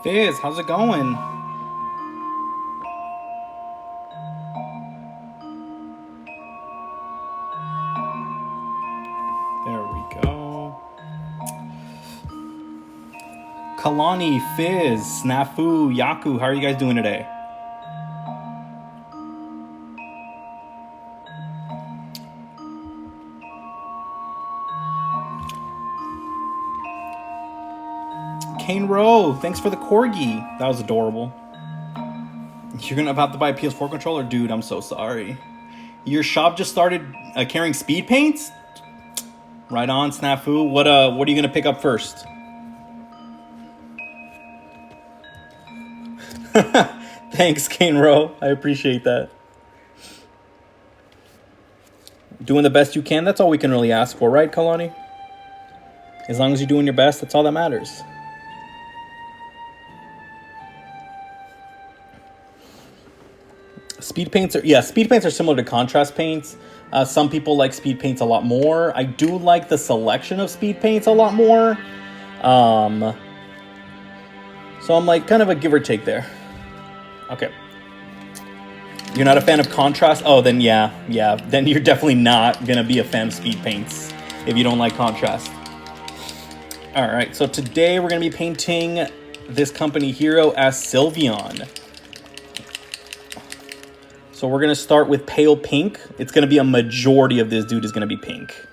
Fizz, how's it going? There we go. Kalani, Fizz, Snafu, Yaku, how are you guys doing today? Kane Rowe, thanks for the corgi. That was adorable. You're gonna have to buy a PS4 controller? Dude, I'm so sorry. Your shop just started carrying speed paints? Right on, Snafu. What are you gonna pick up first? Thanks, Kane Rowe. I appreciate that. Doing the best you can, that's all we can really ask for, right, Kalani? As long as you're doing your best, that's all that matters. Speed paints are similar to contrast paints. Some people like speed paints a lot more. I do like the selection of speed paints a lot more. So I'm like kind of a give or take there. Okay. You're not a fan of contrast? Oh, then yeah. Then you're definitely not gonna be a fan of speed paints if you don't like contrast. All right, so today we're gonna be painting this company hero as Sylveon. So we're going to start with pale pink. It's going to be a majority of this dude is going to be pink.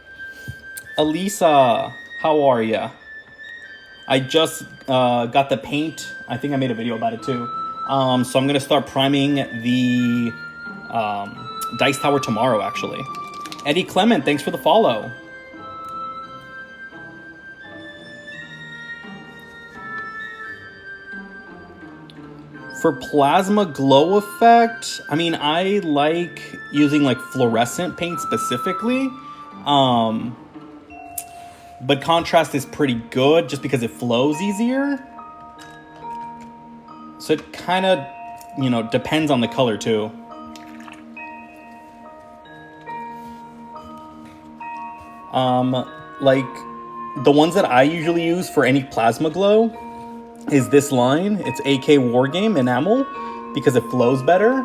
Elisa, how are ya? I just got the paint. I think I made a video about it too. So I'm going to start priming the Dice Tower tomorrow, actually. Eddie Clement, thanks for the follow. For plasma glow effect, I mean, I like using like fluorescent paint specifically. But contrast is pretty good just because it flows easier. So it kind of, depends on the color too. Like the ones that I usually use for any plasma glow is this line. It's AK Wargame Enamel because it flows better.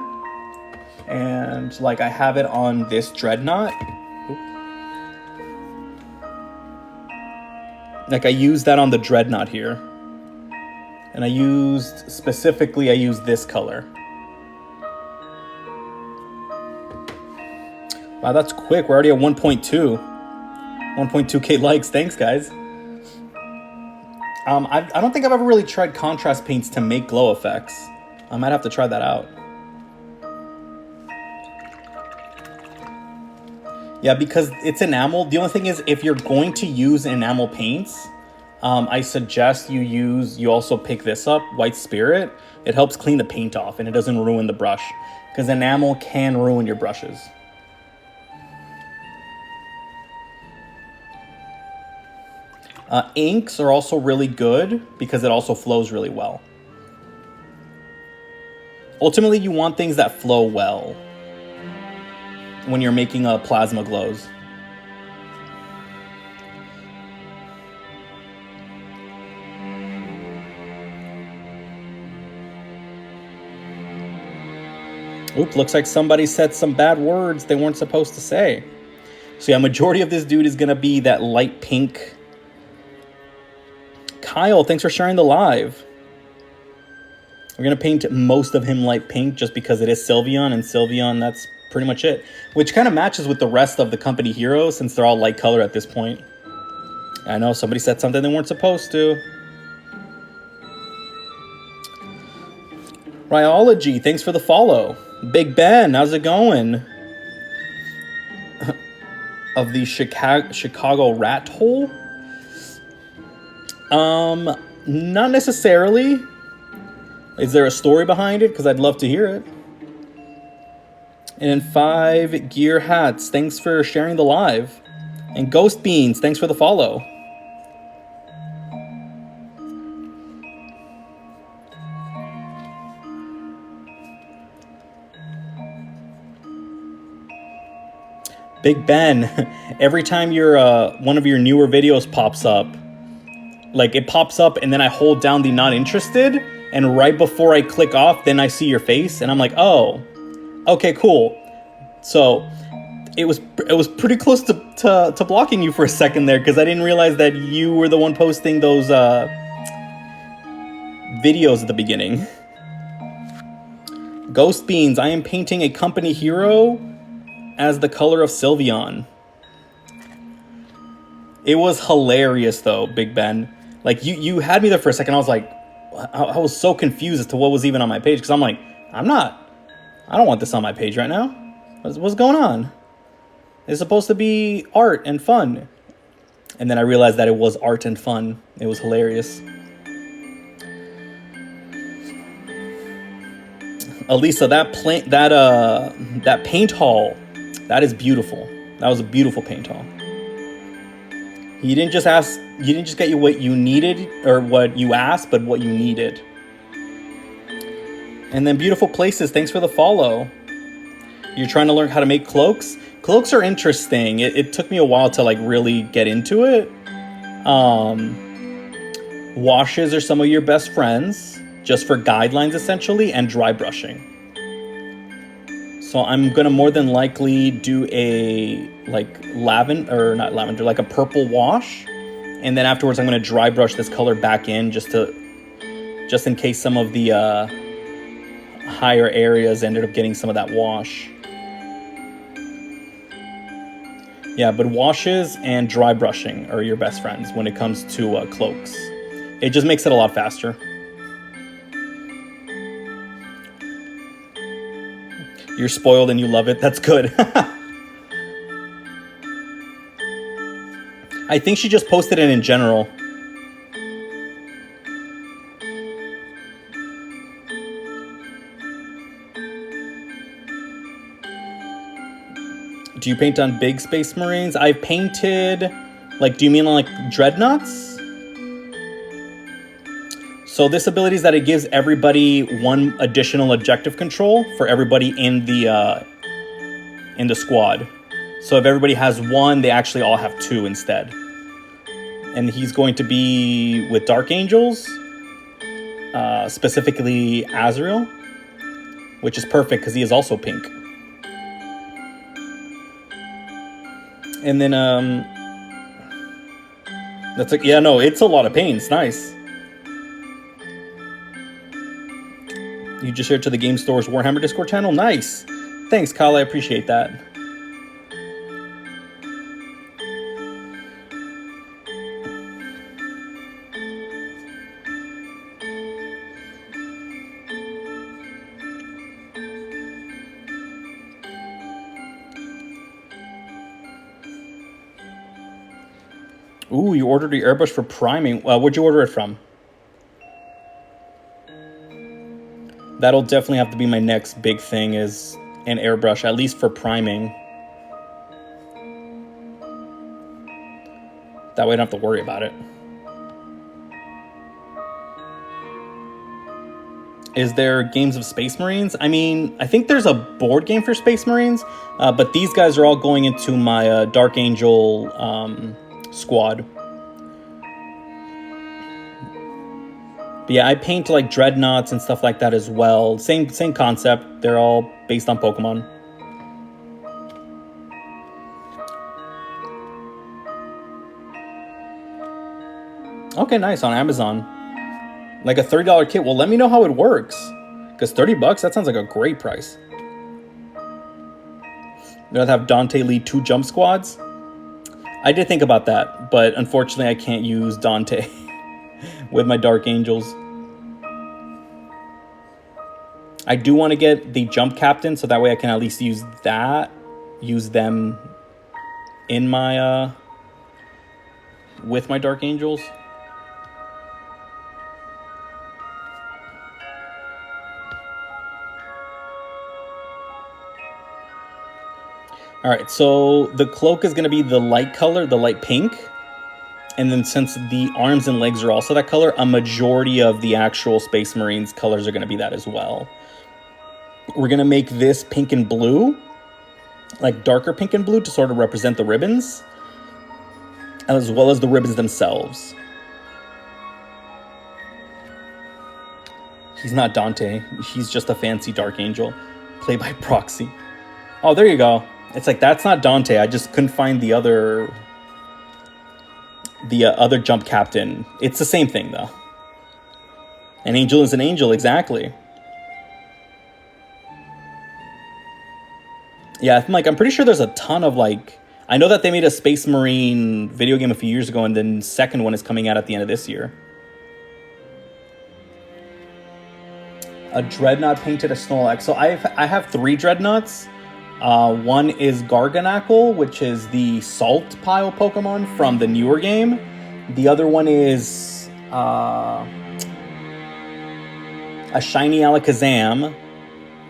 And like I have it on this Dreadnought. Like I used that on the Dreadnought here. And I used this color. Wow, that's quick. We're already at 1.2k likes. Thanks, guys. I don't think I've ever really tried contrast paints to make glow effects. I might have to try that out. Yeah, because it's enamel. The only thing is, if you're going to use enamel paints, I suggest you also pick this up, White Spirit. It helps clean the paint off and it doesn't ruin the brush. Because enamel can ruin your brushes. Inks are also really good because it also flows really well. Ultimately, you want things that flow well when you're making plasma glows. Oop, looks like somebody said some bad words they weren't supposed to say. So yeah, majority of this dude is going to be that light pink. Kyle, thanks for sharing the live. We're going to paint most of him light pink just because it is Sylveon, and Sylveon, that's pretty much it. Which kind of matches with the rest of the company heroes since they're all light color at this point. I know somebody said something they weren't supposed to. Rhyology, thanks for the follow. Big Ben, how's it going? Of the Chicago rat hole? Not necessarily. Is there a story behind it? Because I'd love to hear it. And then 5 Gear Hats, thanks for sharing the live. And Ghost Beans, thanks for the follow. Big Ben, every time one of your newer videos pops up, like it pops up and then I hold down the not interested, and right before I click off, then I see your face and I'm like, oh, okay, cool. So it was pretty close to blocking you for a second there, because I didn't realize that you were the one posting those videos at the beginning. Ghost Beans, I am painting a company hero as the color of Sylveon. It was hilarious though, Big Ben. Like you had me there for a second. I was like, I was so confused as to what was even on my page, because I'm like, I don't want this on my page right now. What's going on? It's supposed to be art and fun. And then I realized that it was art and fun. It was hilarious. Elisa, that paint haul, that is beautiful. That was a beautiful paint haul. You didn't just get you what you needed or what you asked, but what you needed. And then Beautiful Places, thanks for the follow. You're trying to learn how to make cloaks? Cloaks are interesting. It took me a while to like really get into it. Washes are some of your best friends, just for guidelines essentially, and dry brushing. So I'm gonna more than likely do a like like a purple wash, and then afterwards I'm gonna dry brush this color back in just in case some of the higher areas ended up getting some of that wash. Yeah, but washes and dry brushing are your best friends when it comes to cloaks. It just makes it a lot faster. You're spoiled and you love it. That's good. I think she just posted it in general. Do you paint on big Space Marines? I've painted, like, do you mean like dreadnoughts? So this ability is that it gives everybody one additional objective control for everybody in the squad. So if everybody has one, they actually all have two instead. And he's going to be with Dark Angels, specifically Azrael, which is perfect because he is also pink. And then that's like, yeah, no, it's a lot of paint. It's nice. You just shared to the Game Store's Warhammer Discord channel? Nice. Thanks, Kyle. I appreciate that. Ooh, you ordered your airbrush for priming. Where'd you order it from? That'll definitely have to be my next big thing, is an airbrush, at least for priming. That way I don't have to worry about it. Is there games of Space Marines? I mean, I think there's a board game for Space Marines, but these guys are all going into my Dark Angel squad. But yeah, I paint like dreadnoughts and stuff like that as well. Same concept. They're all based on Pokemon. Okay, nice, on Amazon. Like a $30 kit. Well, let me know how it works, because $30, that sounds like a great price. You'd rather have Dante lead 2 jump squads? I did think about that, but unfortunately I can't use Dante with my Dark Angels. I do want to get the jump captain, so that way I can at least use them in my with my Dark Angels. All right, so the cloak is going to be the light color, the light pink. And then since the arms and legs are also that color, a majority of the actual Space Marines colors are going to be that as well. We're going to make this pink and blue, like darker pink and blue, to sort of represent the ribbons, as well as the ribbons themselves. He's not Dante. He's just a fancy Dark Angel. Play by proxy. Oh, there you go. It's like, that's not Dante. I just couldn't find the other... other jump captain. It's the same thing, though. An angel is an angel, exactly. Yeah, I'm pretty sure there's a ton of, like... I know that they made a Space Marine video game a few years ago, and then the second one is coming out at the end of this year. A Dreadnought painted a Snorlax. So I have 3 Dreadnoughts. One is Garganackle, which is the Salt Pile Pokemon from the newer game. The other one is a Shiny Alakazam.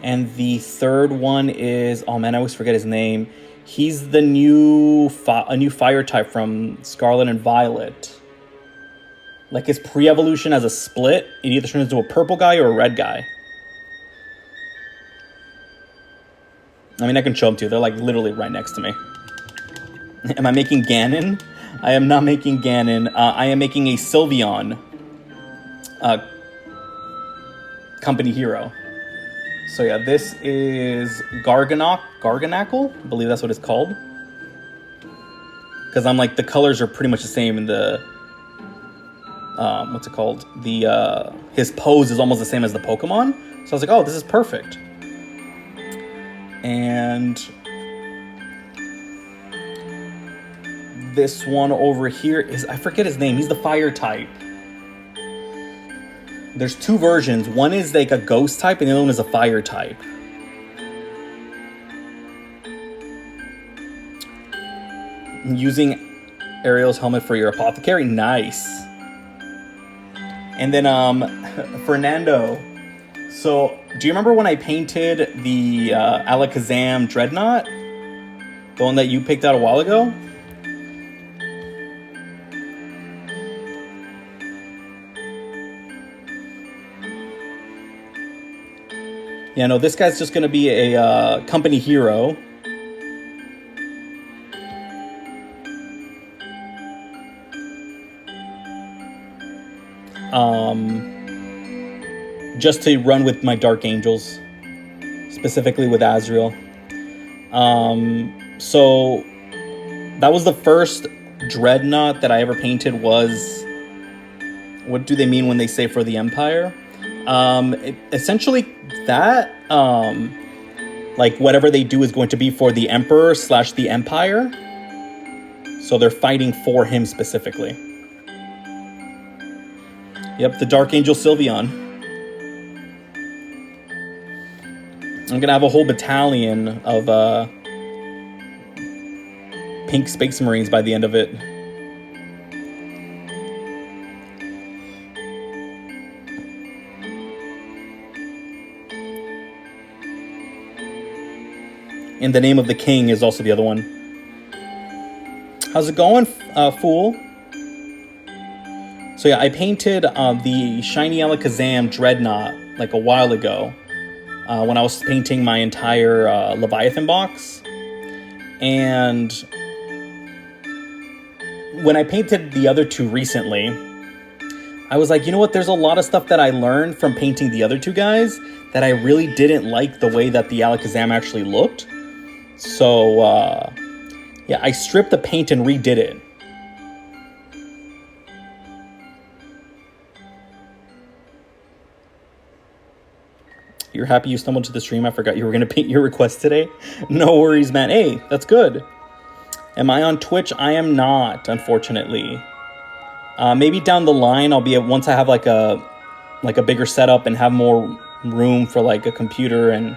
And the third one is... Oh man, I always forget his name. He's the new fire type from Scarlet and Violet. Like his pre-evolution has a split. It either turns into a purple guy or a red guy. I mean, I can show them to you. They're like literally right next to me. Am I making Ganon? I am not making Ganon. I am making a Sylveon company hero. So yeah, this is Garganackle. I believe that's what it's called. Because I'm like, the colors are pretty much the same in the... what's it called? His pose is almost the same as the Pokemon. So I was like, oh, this is perfect. And this one over here is... I forget his name. He's the fire type. There's 2 versions. One is like a ghost type, and the other one is a fire type. Using Ariel's helmet for your apothecary. Nice. And then Fernando. So, do you remember when I painted the Alakazam Dreadnought? The one that you picked out a while ago? Yeah, no, this guy's just going to be a company hero. Just to run with my Dark Angels. Specifically with Azrael. So, that was the first Dreadnought that I ever painted was... What do they mean when they say for the Empire? Essentially that, like whatever they do is going to be for the Emperor / the Empire. So they're fighting for him specifically. Yep, the Dark Angel Sylveon. I'm gonna have a whole battalion of pink Space Marines by the end of it. And the Name of the King is also the other one. How's it going, fool? So yeah, I painted the Shiny Alakazam Dreadnought like a while ago. When I was painting my entire Leviathan box. And when I painted the other 2 recently, I was like, you know what? There's a lot of stuff that I learned from painting the other 2 guys that I really didn't like the way that the Alakazam actually looked. So, yeah, I stripped the paint and redid it. You're happy you stumbled to the stream? I forgot you were going to paint your request today. No worries, man. Hey, that's good. Am I on Twitch? I am not, unfortunately. Maybe down the line, I'll be once I have like a bigger setup and have more room for like a computer and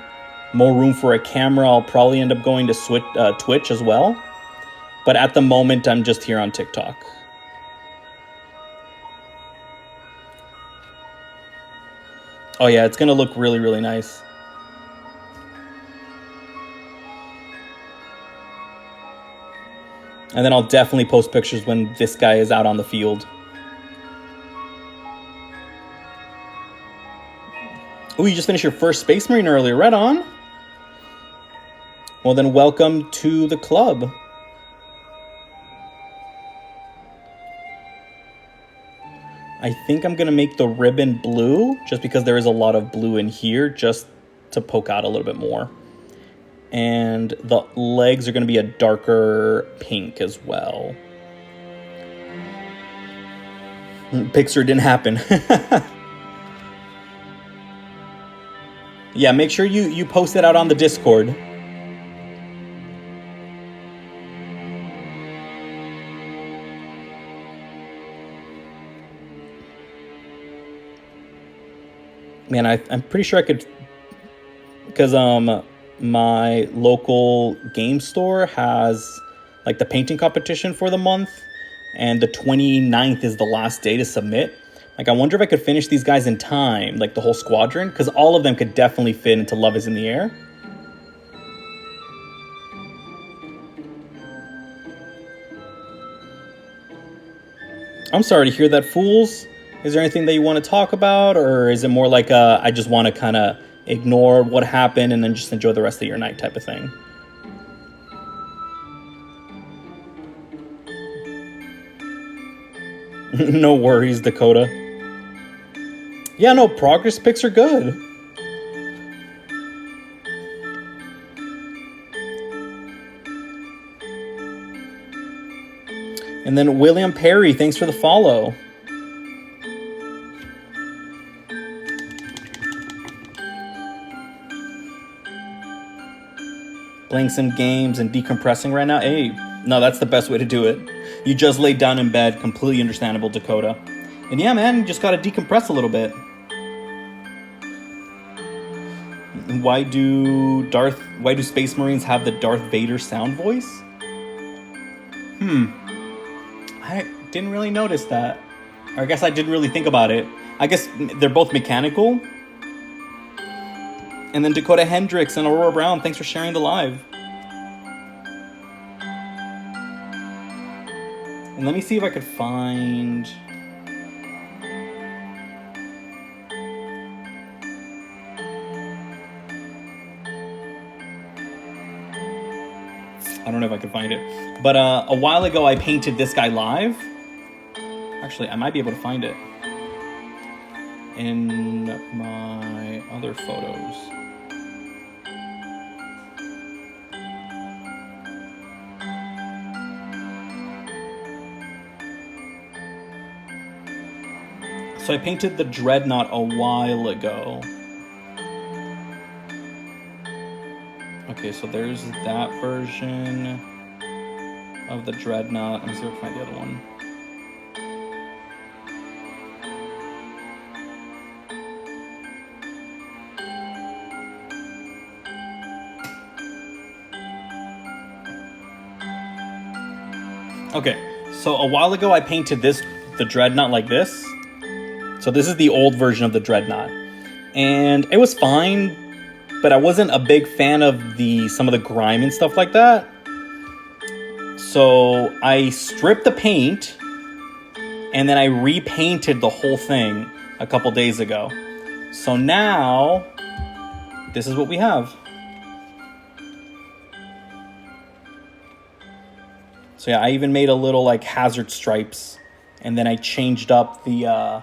more room for a camera, I'll probably end up going to Twitch as well. But at the moment, I'm just here on TikTok. Oh yeah, it's going to look really, really nice. And then I'll definitely post pictures when this guy is out on the field. Oh, you just finished your first Space Marine earlier. Right on. Well, then welcome to the club. I think I'm going to make the ribbon blue just because there is a lot of blue in here just to poke out a little bit more. And the legs are going to be a darker pink as well. Pixar didn't happen. Yeah, make sure you post it out on the Discord. Man, I'm pretty sure I could, because my local game store has like the painting competition for the month, and the 29th is the last day to submit. Like, I wonder if I could finish these guys in time, like the whole squadron, because all of them could definitely fit into Love is in the Air. I'm sorry to hear that, Fools. Is there anything that you want to talk about, or is it more like I just want to kind of ignore what happened and then just enjoy the rest of your night type of thing? No worries, Dakota. Yeah, no, progress pics are good. And then William Perry, thanks for the follow. Playing some games and decompressing right now. Hey, no, that's the best way to do it. You just laid down in bed, completely understandable, Dakota. And yeah, man, you just gotta decompress a little bit. Why do Space Marines have the Darth Vader sound voice? I didn't really notice that. Or I guess I didn't really think about it. I guess they're both mechanical. And then Dakota Hendricks and Aurora Brown, thanks for sharing the live. And let me see if I could find... I don't know if I can find it. But a while ago, I painted this guy live. Actually, I might be able to find it in my other photos. So I painted the Dreadnought a while ago. Okay, so there's that version of the Dreadnought. Let me see if I can find the other one. Okay, so a while ago I painted the Dreadnought like this. So this is the old version of the Dreadnought. And it was fine, but I wasn't a big fan of some of the grime and stuff like that. So I stripped the paint, and then I repainted the whole thing a couple days ago. So now, this is what we have. So yeah, I even made a little like hazard stripes, and then I changed up the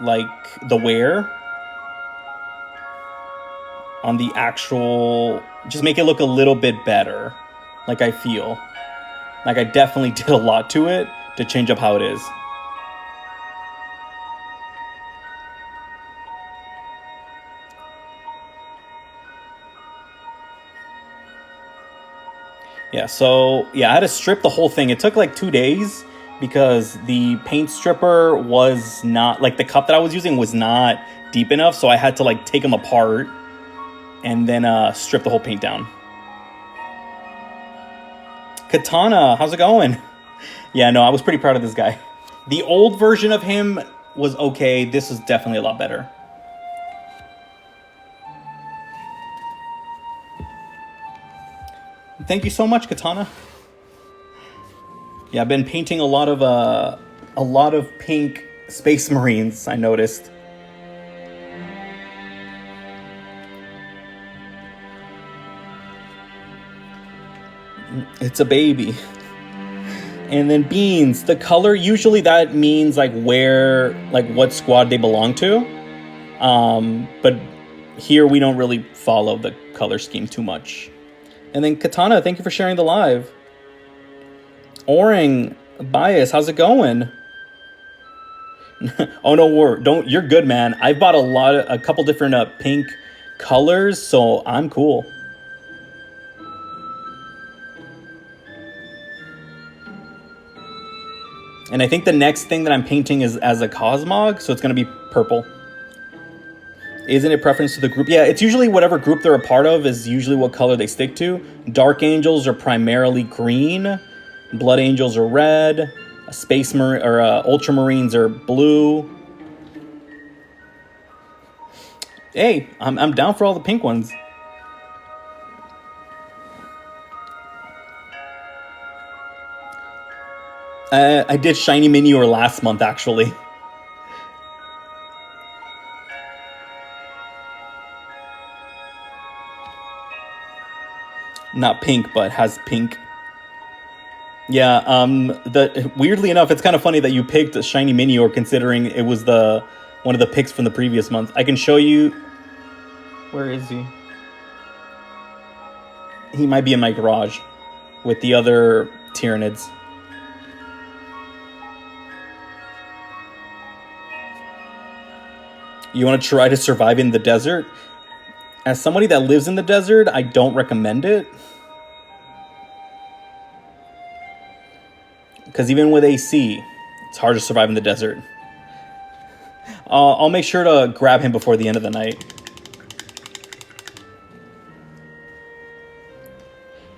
like the wear on the actual, just make it look a little bit better. Like, I feel like I definitely did a lot to it to change up how it is. Yeah, so yeah, I had to strip the whole thing. It took like 2 days because the paint stripper was not, like, the cup that I was using was not deep enough, so I had to like take them apart and then strip the whole paint down. Katana, how's it going? Yeah, no, I was pretty proud of this guy. The old version of him was okay. This is definitely a lot better. Thank you so much, Katana. Yeah, I've been painting a lot of pink Space Marines, I noticed. It's a baby. And then beans, the color, usually that means like where, like what squad they belong to. But here we don't really follow the color scheme too much. And then Katana, thank you for sharing the live. Oring, Bias, how's it going? Oh no, don't. You're good, man. I bought a couple different pink colors, so I'm cool. And I think the next thing that I'm painting is as a Cosmog, so it's gonna be purple. Isn't it preference to the group? Yeah, it's usually whatever group they're a part of is usually what color they stick to. Dark Angels are primarily green. Blood Angels are red. Space Marine or Ultramarines are blue. Hey, I'm down for all the pink ones. I did Shiny Minior last month, actually. Not pink, but has pink. Yeah, weirdly enough, it's kind of funny that you picked Shiny Minior considering it was one of the picks from the previous month. I can show you. Where is he? He might be in my garage with the other Tyranids. You want to try to survive in the desert? As somebody that lives in the desert, I don't recommend it. Because even with AC, it's hard to survive in the desert. I'll make sure to grab him before the end of the night.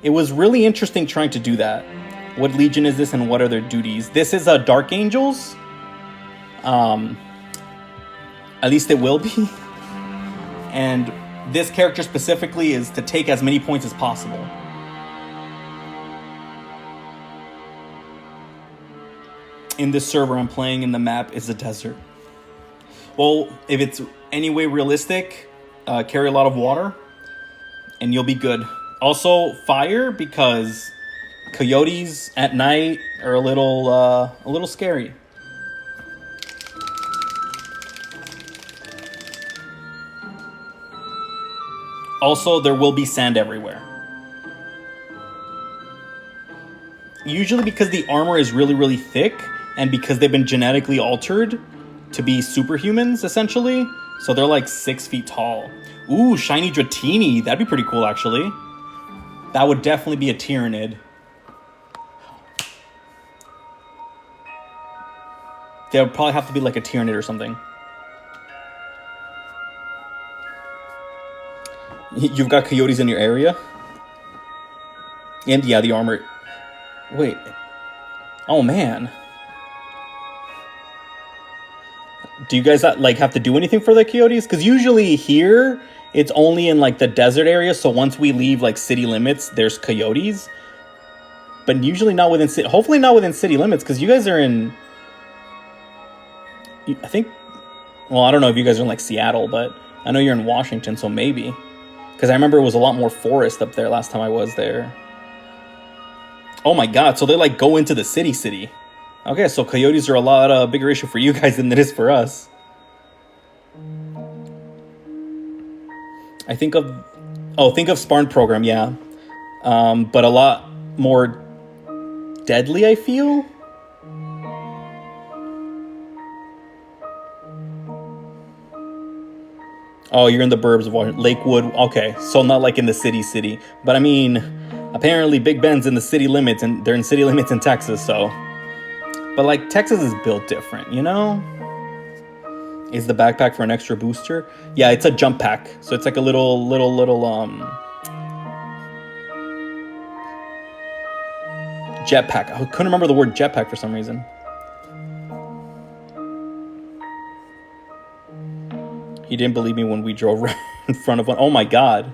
It was really interesting trying to do that. What Legion is this and what are their duties? This is a Dark Angels. At least it will be. And this character specifically is to take as many points as possible. In this server I'm playing in, the map is a desert. Well, if it's any way realistic, carry a lot of water and you'll be good. Also fire, because coyotes at night are a little scary. Also, there will be sand everywhere. Usually because the armor is really, really thick, and because they've been genetically altered to be superhumans, essentially. So they're like 6 feet tall. Ooh, shiny Dratini. That'd be pretty cool, actually. That would definitely be a Tyranid. They would probably have to be like a Tyranid or something. You've got coyotes in your area? And yeah, the armor... Wait. Oh, man. Do you guys like have to do anything for the coyotes? Because usually here, it's only in like the desert area. So once we leave like city limits, there's coyotes. But usually not within city... Hopefully not within city limits, because you guys are in... I think... Well, I don't know if you guys are in like Seattle, but I know you're in Washington, so maybe. Because I remember it was a lot more forest up there last time I was there. Oh my god, so they like go into the city. Okay, so coyotes are a lot bigger issue for you guys than it is for us. I think of... Oh, think of Sparn program, yeah. But a lot more deadly, I feel. Oh, you're in the burbs of Washington. Lakewood. Okay, so not like in the city. But I mean, apparently Big Ben's in the city limits, and they're in city limits in Texas, so... But like, Texas is built different, you know? Is the backpack for an extra booster? Yeah, it's a jump pack. So it's like a little jetpack. I couldn't remember the word jetpack for some reason. He didn't believe me when we drove right in front of one. Oh my god.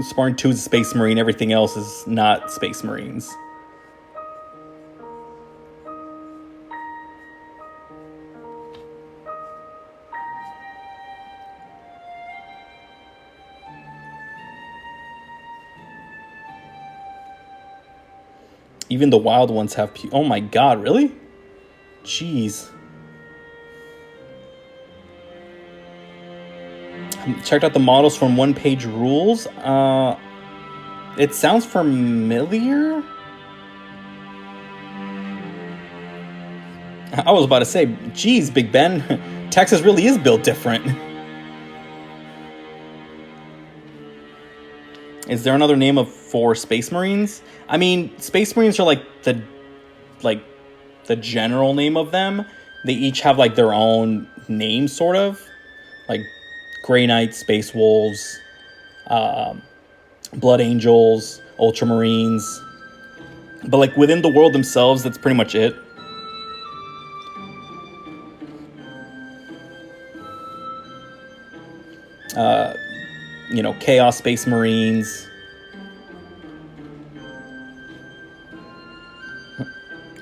Sparn 2 is Space Marine. Everything else is not Space Marines. Even the wild ones have oh my god, really? Jeez. Checked out the models from One Page Rules. It sounds familiar. I was about to say, geez, Big Ben, Texas really is built different. Is there another name for Space Marines? I mean, Space Marines are like the general name of them. They each have like their own name, sort of, like Grey Knights, Space Wolves, Blood Angels, Ultramarines. But like within the world themselves, that's pretty much it. You know, Chaos Space Marines.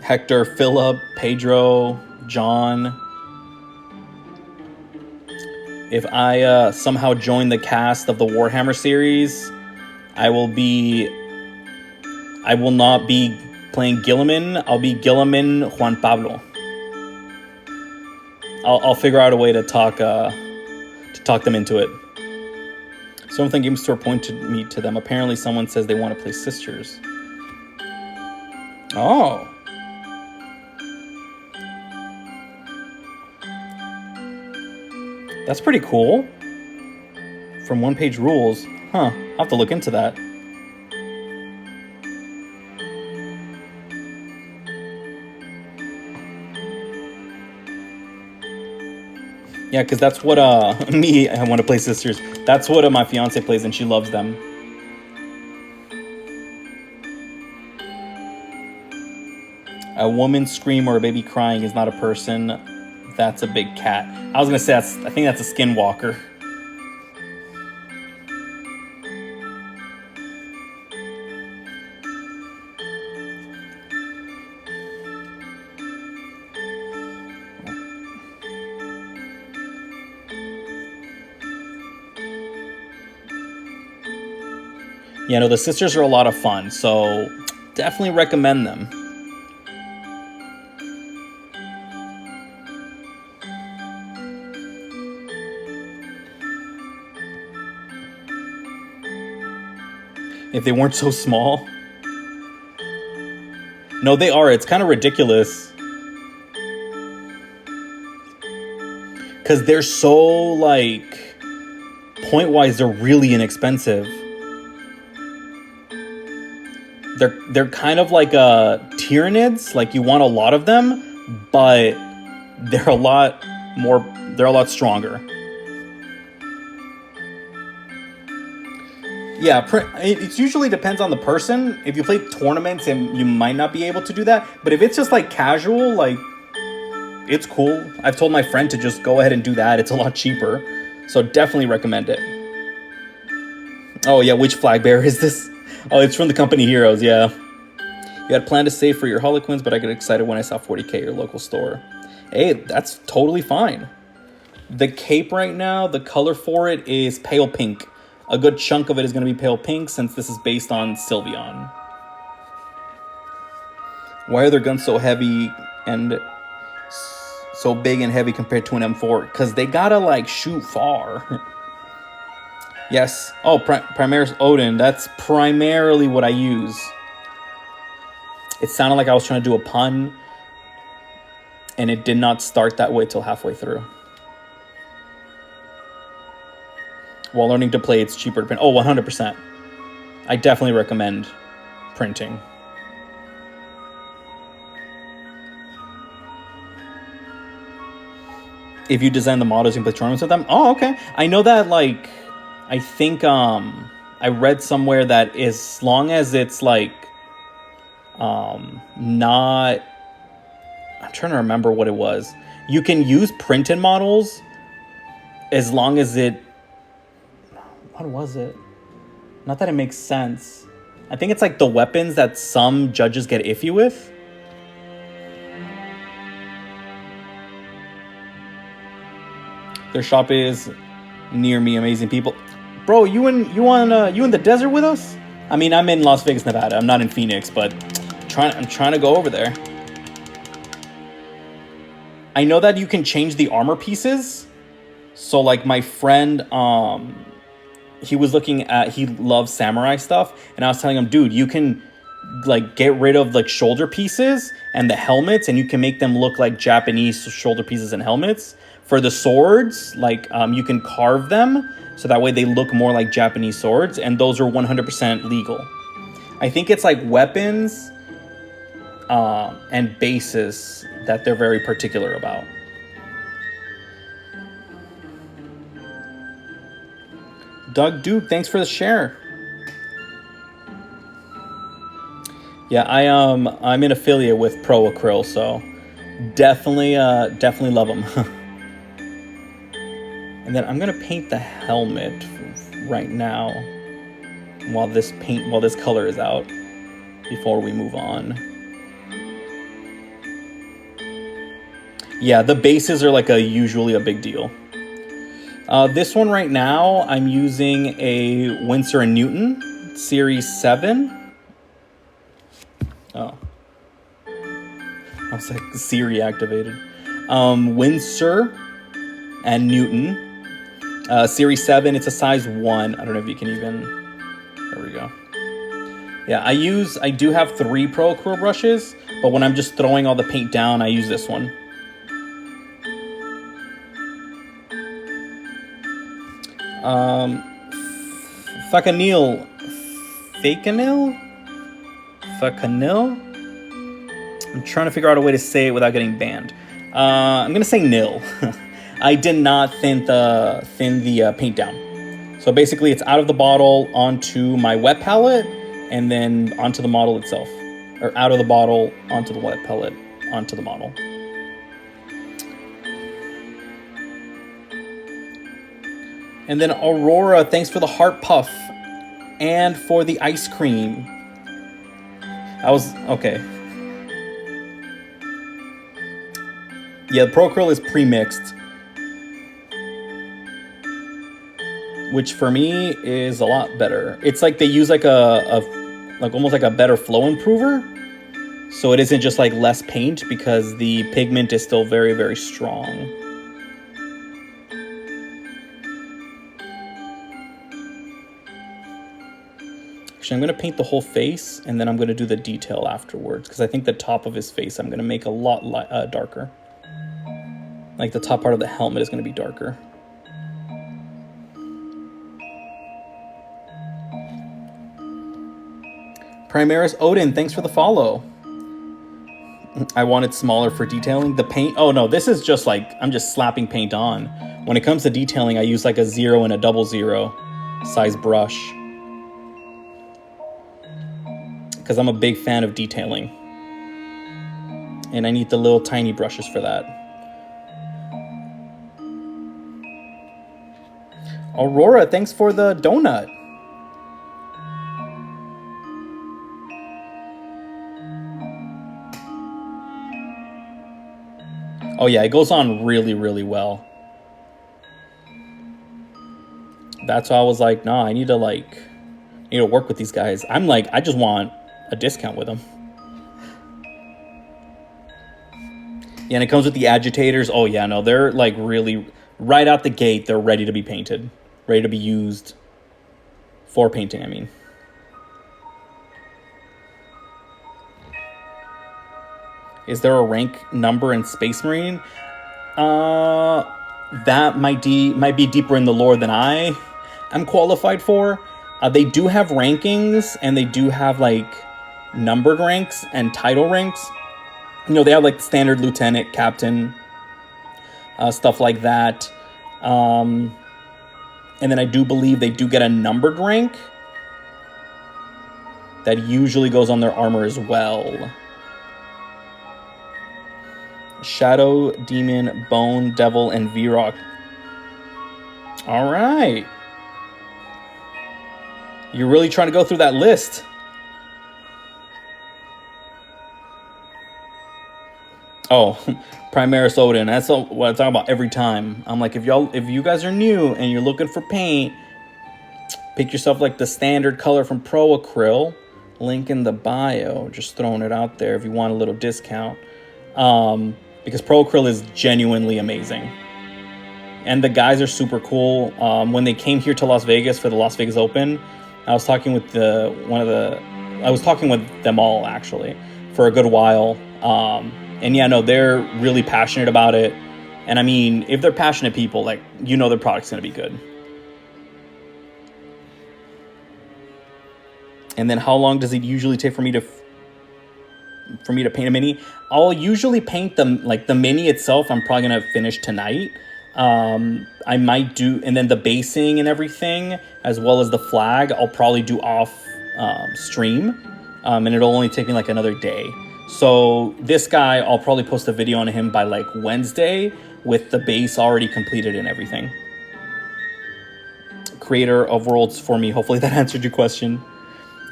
Hector, Philip, Pedro, John. If I somehow join the cast of the Warhammer series, I will not be playing Guilliman. I'll be Guilliman Juan Pablo. I'll figure out a way to talk them into it. Someone from the game store pointed me to them. Apparently someone says they want to play Sisters. Oh. That's pretty cool. From One Page Rules. Huh. I'll have to look into that. Yeah, because that's what I want to play Sisters. That's what my fiance plays, and she loves them. A woman's scream or a baby crying is not a person. That's a big cat. I was gonna say I think that's a skinwalker. Yeah, no, the Sisters are a lot of fun, so definitely recommend them. If they weren't so small. No, they are. It's kind of ridiculous. Because they're so, like, point-wise, they're really inexpensive. They're kind of like Tyranids, like you want a lot of them, but they're a lot stronger. Yeah, it usually depends on the person. If you play tournaments, and you might not be able to do that, but if it's just like casual, like, it's cool. I've told my friend to just go ahead and do that. It's a lot cheaper, so definitely recommend it. Oh yeah, which flag bearer is this? Oh, it's from the company Heroes, yeah. You had planned to save for your Harlequins, but I got excited when I saw 40k at your local store. Hey, that's totally fine. The cape right now, the color for it is pale pink. A good chunk of it is going to be pale pink since this is based on Sylveon. Why are their guns so heavy and so big and heavy compared to an M4? Because they gotta, like, shoot far. Yes. Oh, Primaris Odin. That's primarily what I use. It sounded like I was trying to do a pun, and it did not start that way till halfway through. While learning to play, it's cheaper to print. Oh, 100%. I definitely recommend printing. If you design the models, you can play tournaments with them. Oh, okay. I know that, like, I think I read somewhere that as long as it's like not, I'm trying to remember what it was. You can use printed models as long as it, what was it? Not that it makes sense. I think it's like the weapons that some judges get iffy with. Their shop is near me. Amazing people. Bro, you in the desert with us? I mean, I'm in Las Vegas, Nevada. I'm not in Phoenix, but I'm trying to go over there. I know that you can change the armor pieces. So like my friend, he was looking at, he loves samurai stuff, and I was telling him, dude, you can like get rid of like shoulder pieces and the helmets, and you can make them look like Japanese shoulder pieces and helmets. For the swords, like you can carve them so that way they look more like Japanese swords, and those are 100% legal. I think it's like weapons and bases that they're very particular about. Doug Duke, thanks for the share. Yeah, I'm an affiliate with Pro Acryl, so definitely love them. And then I'm gonna paint the helmet right now while this color is out before we move on. Yeah, the bases are like usually a big deal. This one right now, I'm using a Winsor & Newton Series 7. Oh. I was like, Siri activated. Winsor & Newton. Series 7, it's a size 1. I don't know if you can even... There we go. Yeah, I do have 3 Pro Acryl brushes, but when I'm just throwing all the paint down, I use this one. Fakanil. I'm trying to figure out a way to say it without getting banned. I'm gonna say nil. I did not thin the paint down. So basically it's out of the bottle onto my wet palette and then onto the model itself. Or out of the bottle onto the wet palette onto the model. And then Aurora, thanks for the heart puff and for the ice cream. Okay. Yeah, the Pro Acryl is pre-mixed, which for me is a lot better. It's like they use like almost like a better flow improver, so it isn't just like less paint because the pigment is still very, very strong. Actually, I'm going to paint the whole face, and then I'm going to do the detail afterwards, because I think the top of his face I'm going to make a lot darker. Like the top part of the helmet is going to be darker. Primaris Odin, thanks for the follow. I want it smaller for detailing. The paint, oh no, this is just like, I'm just slapping paint on. When it comes to detailing, I use like a 0 and a 00 size brush, because I'm a big fan of detailing. And I need the little tiny brushes for that. Aurora, thanks for the donut. Oh yeah, it goes on really, really well. That's why I was like, nah, I need to work with these guys. I'm like, I just want a discount with them. Yeah, and it comes with the agitators. Oh yeah, no, they're like really, right out the gate, they're ready to be painted. Ready to be used for painting, I mean. Is there a rank number in Space Marine? That might be deeper in the lore than I am qualified for. They do have rankings, and they do have like numbered ranks and title ranks. You know, they have like standard lieutenant, captain, stuff like that. And then I do believe they do get a numbered rank that usually goes on their armor as well. Shadow, Demon, Bone, Devil, and V-Rock. All right. You're really trying to go through that list. Oh, Primaris Odin. That's what I talk about every time. I'm like, if you guys are new and you're looking for paint, pick yourself like the standard color from Pro Acryl. Link in the bio. Just throwing it out there if you want a little discount. Because Pro Acryl is genuinely amazing. And the guys are super cool. When they came here to Las Vegas for the Las Vegas Open, I was talking with I was talking with them all actually for a good while. And yeah, no, they're really passionate about it. And I mean, if they're passionate people, like, you know, their product's gonna be good. And then how long does it usually take for me to paint a mini? I'll usually paint them, like the mini itself, I'm probably gonna finish tonight. I might do, and then the basing and everything, as well as the flag, I'll probably do off stream. And it'll only take me like another day. So this guy, I'll probably post a video on him by like Wednesday with the base already completed and everything. Creator of worlds for me. Hopefully that answered your question.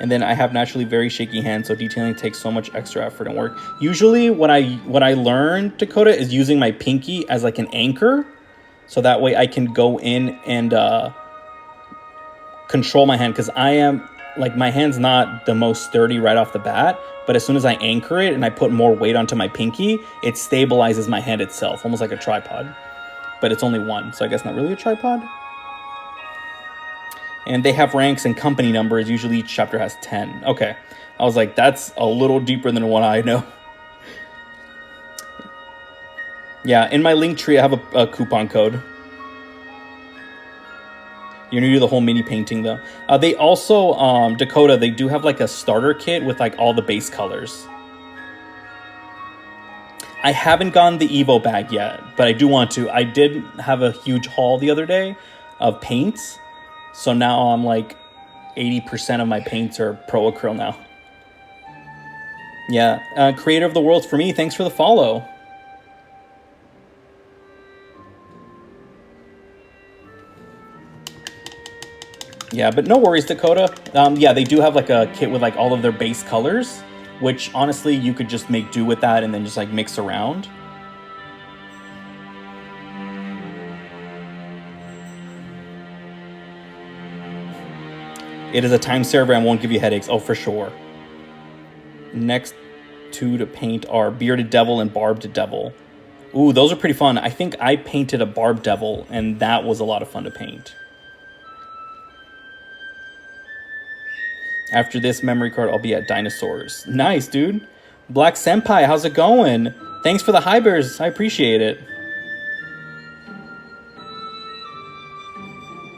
And then I have naturally very shaky hands, so detailing takes so much extra effort and work. Usually what I learned, Dakota, is using my pinky as like an anchor. So that way I can go in and control my hand. Because I am, like, my hand's not the most sturdy right off the bat. But as soon as I anchor it and I put more weight onto my pinky, it stabilizes my hand itself. Almost like a tripod. But it's only one, so I guess not really a tripod. And they have ranks and company numbers. Usually each chapter has 10. Okay. I was like, that's a little deeper than what I know. Yeah, in my link tree, I have a coupon code. You're new to the whole mini painting, though. They also, Dakota, they do have like a starter kit with like all the base colors. I haven't gotten the Evo bag yet, but I do want to. I did have a huge haul the other day of paints. So now I'm like 80% of my paints are Pro Acryl now. Yeah, creator of the world for me. Thanks for the follow. Yeah, but no worries, Dakota. Yeah, they do have like a kit with like all of their base colors, which honestly you could just make do with that and then just like mix around. It is a time server and won't give you headaches. Oh, for sure. Next two to paint are Bearded Devil and Barbed Devil. Ooh, those are pretty fun. I think I painted a Barbed Devil, and that was a lot of fun to paint. After this memory card, I'll be at Dinosaurs. Nice, dude. Black Senpai, how's it going? Thanks for the hi bears. I appreciate it.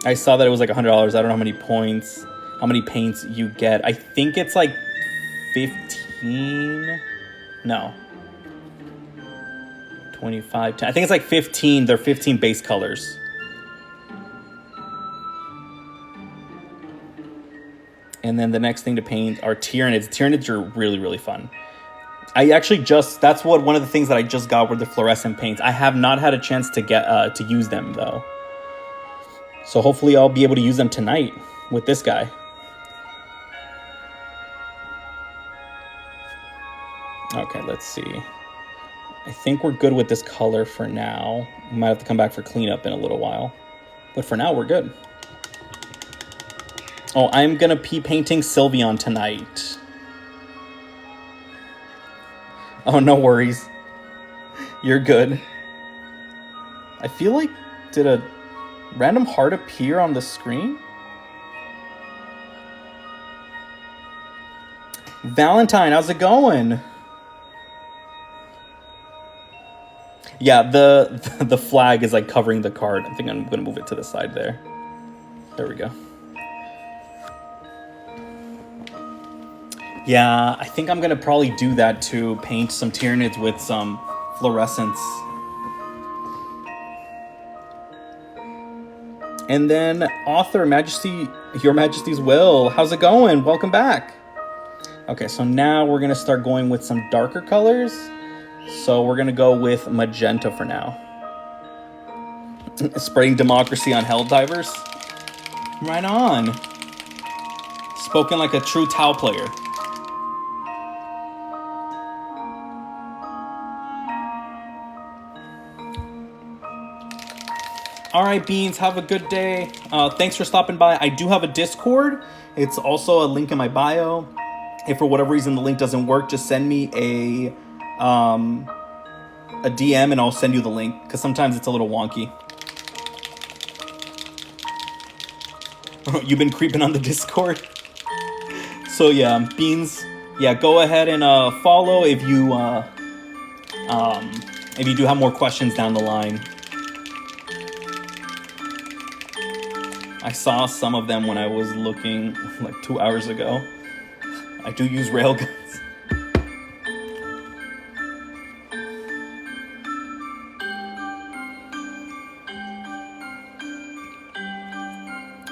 I saw that it was like $100. I don't know how many points, how many paints you get. I think it's like 15. No. 25. 10. I think it's like 15. They're 15 base colors. And then the next thing to paint are Tyranids. Tyranids are really, really fun. I actually that's one of the things that I just got were the fluorescent paints. I have not had a chance to get to use them though. So hopefully I'll be able to use them tonight with this guy. Okay, let's see. I think we're good with this color for now. We might have to come back for cleanup in a little while. But for now, we're good. Oh, I'm going to be painting Sylveon tonight. Oh, no worries. You're good. I feel like, did a random heart appear on the screen? Valentine, how's it going? Yeah, the flag is like covering the card. I think I'm going to move it to the side there. There we go. Yeah, I think I'm going to probably do that to paint some Tyranids with some fluorescence. And then author, Your Majesty's Will. How's it going? Welcome back. Okay, so now we're going to start going with some darker colors. So we're going to go with magenta for now. Spreading democracy on Helldivers. Right on. Spoken like a true Tau player. All right, Beans, have a good day. Thanks for stopping by. I do have a Discord. It's also a link in my bio. If for whatever reason the link doesn't work, just send me a DM and I'll send you the link, because sometimes it's a little wonky. You've been creeping on the Discord. So yeah, Beans. Yeah, go ahead and follow if you do have more questions down the line. I saw some of them when I was looking like 2 hours ago. I do use railguns.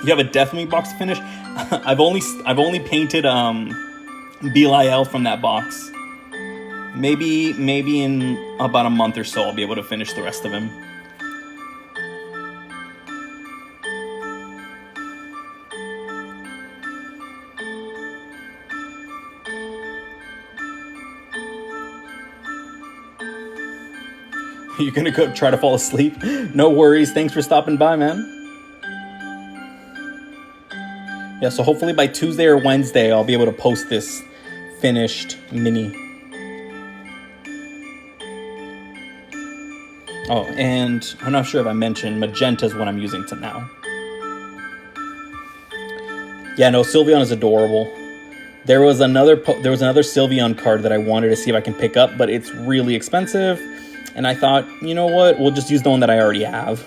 You have a Deathwing box to finish? I've only painted Belial from that box. Maybe in about a month or so I'll be able to finish the rest of him. You're gonna go try to fall asleep? No worries. Thanks for stopping by, man. Yeah, so hopefully by Tuesday or Wednesday, I'll be able to post this finished mini. Oh, and I'm not sure if I mentioned, magenta is what I'm using to now. Yeah, no, Sylveon is adorable. There was another Sylveon card that I wanted to see if I can pick up, but it's really expensive. And I thought, you know what? We'll just use the one that I already have.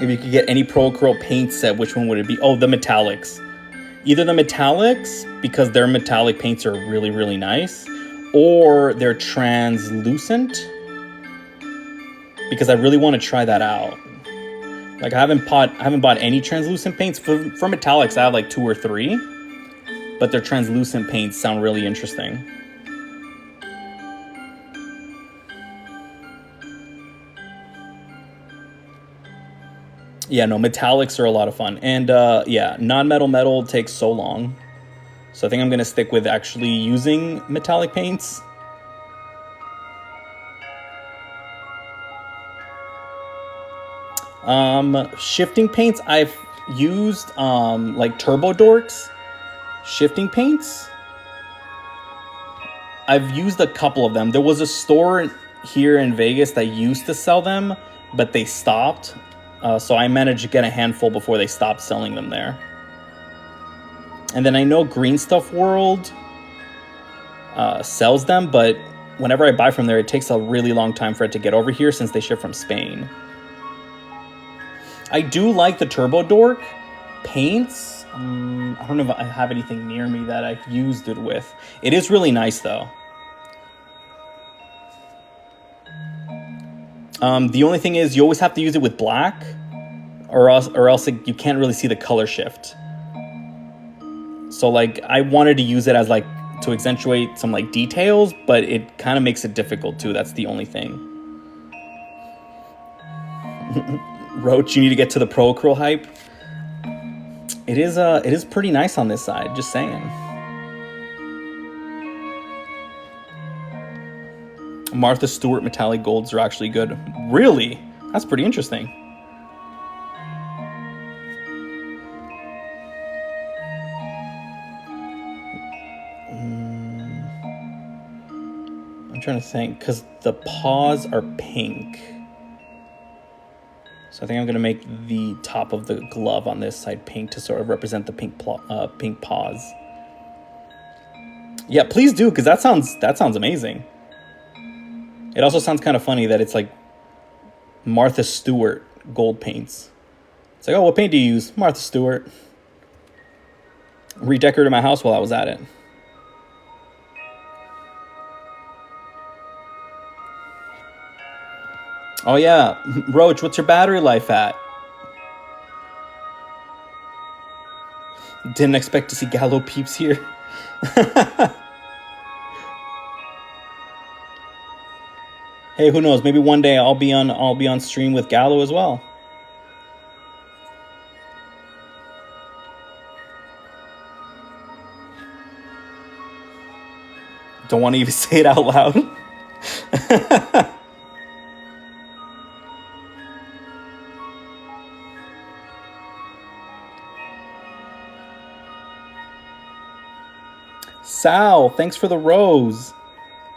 If you could get any Pro Curl paint set, which one would it be? Oh, the metallics. Either the metallics, because their metallic paints are really, really nice, or they're translucent, because I really want to try that out. Like, I haven't bought any translucent paints. For metallics, I have like 2 or 3, but their translucent paints sound really interesting. Yeah, no, metallics are a lot of fun. And yeah, non-metal metal takes so long. So I think I'm going to stick with actually using metallic paints. Shifting paints, I've used like Turbo Dorks shifting paints. I've used a couple of them. There was a store here in Vegas that used to sell them, but they stopped. So I managed to get a handful before they stopped selling them there. And then I know Green Stuff World sells them, but whenever I buy from there, it takes a really long time for it to get over here since they ship from Spain. I do like the Turbo Dork paints. I don't know if I have anything near me that I've used it with. It is really nice, though. The only thing is you always have to use it with black, or else you can't really see the color shift. So like I wanted to use it as like to accentuate some like details, but it kind of makes it difficult too. That's the only thing. Roach, you need to get to the Pro Curl hype. It is pretty nice on this side, just saying. Martha Stewart metallic golds are actually good. Really? That's pretty interesting. I'm trying to think, because the paws are pink. So I think I'm going to make the top of the glove on this side pink to sort of represent the pink paws. Yeah, please do, because that sounds amazing. It also sounds kind of funny that it's like Martha Stewart gold paints. It's like, oh, what paint do you use? Martha Stewart. Redecorated my house while I was at it. Oh yeah, Roach, what's your battery life at? Didn't expect to see Gallo peeps here. Hey, who knows? Maybe one day I'll be on stream with Gallo as well. Don't want to even say it out loud. Sal, thanks for the rose.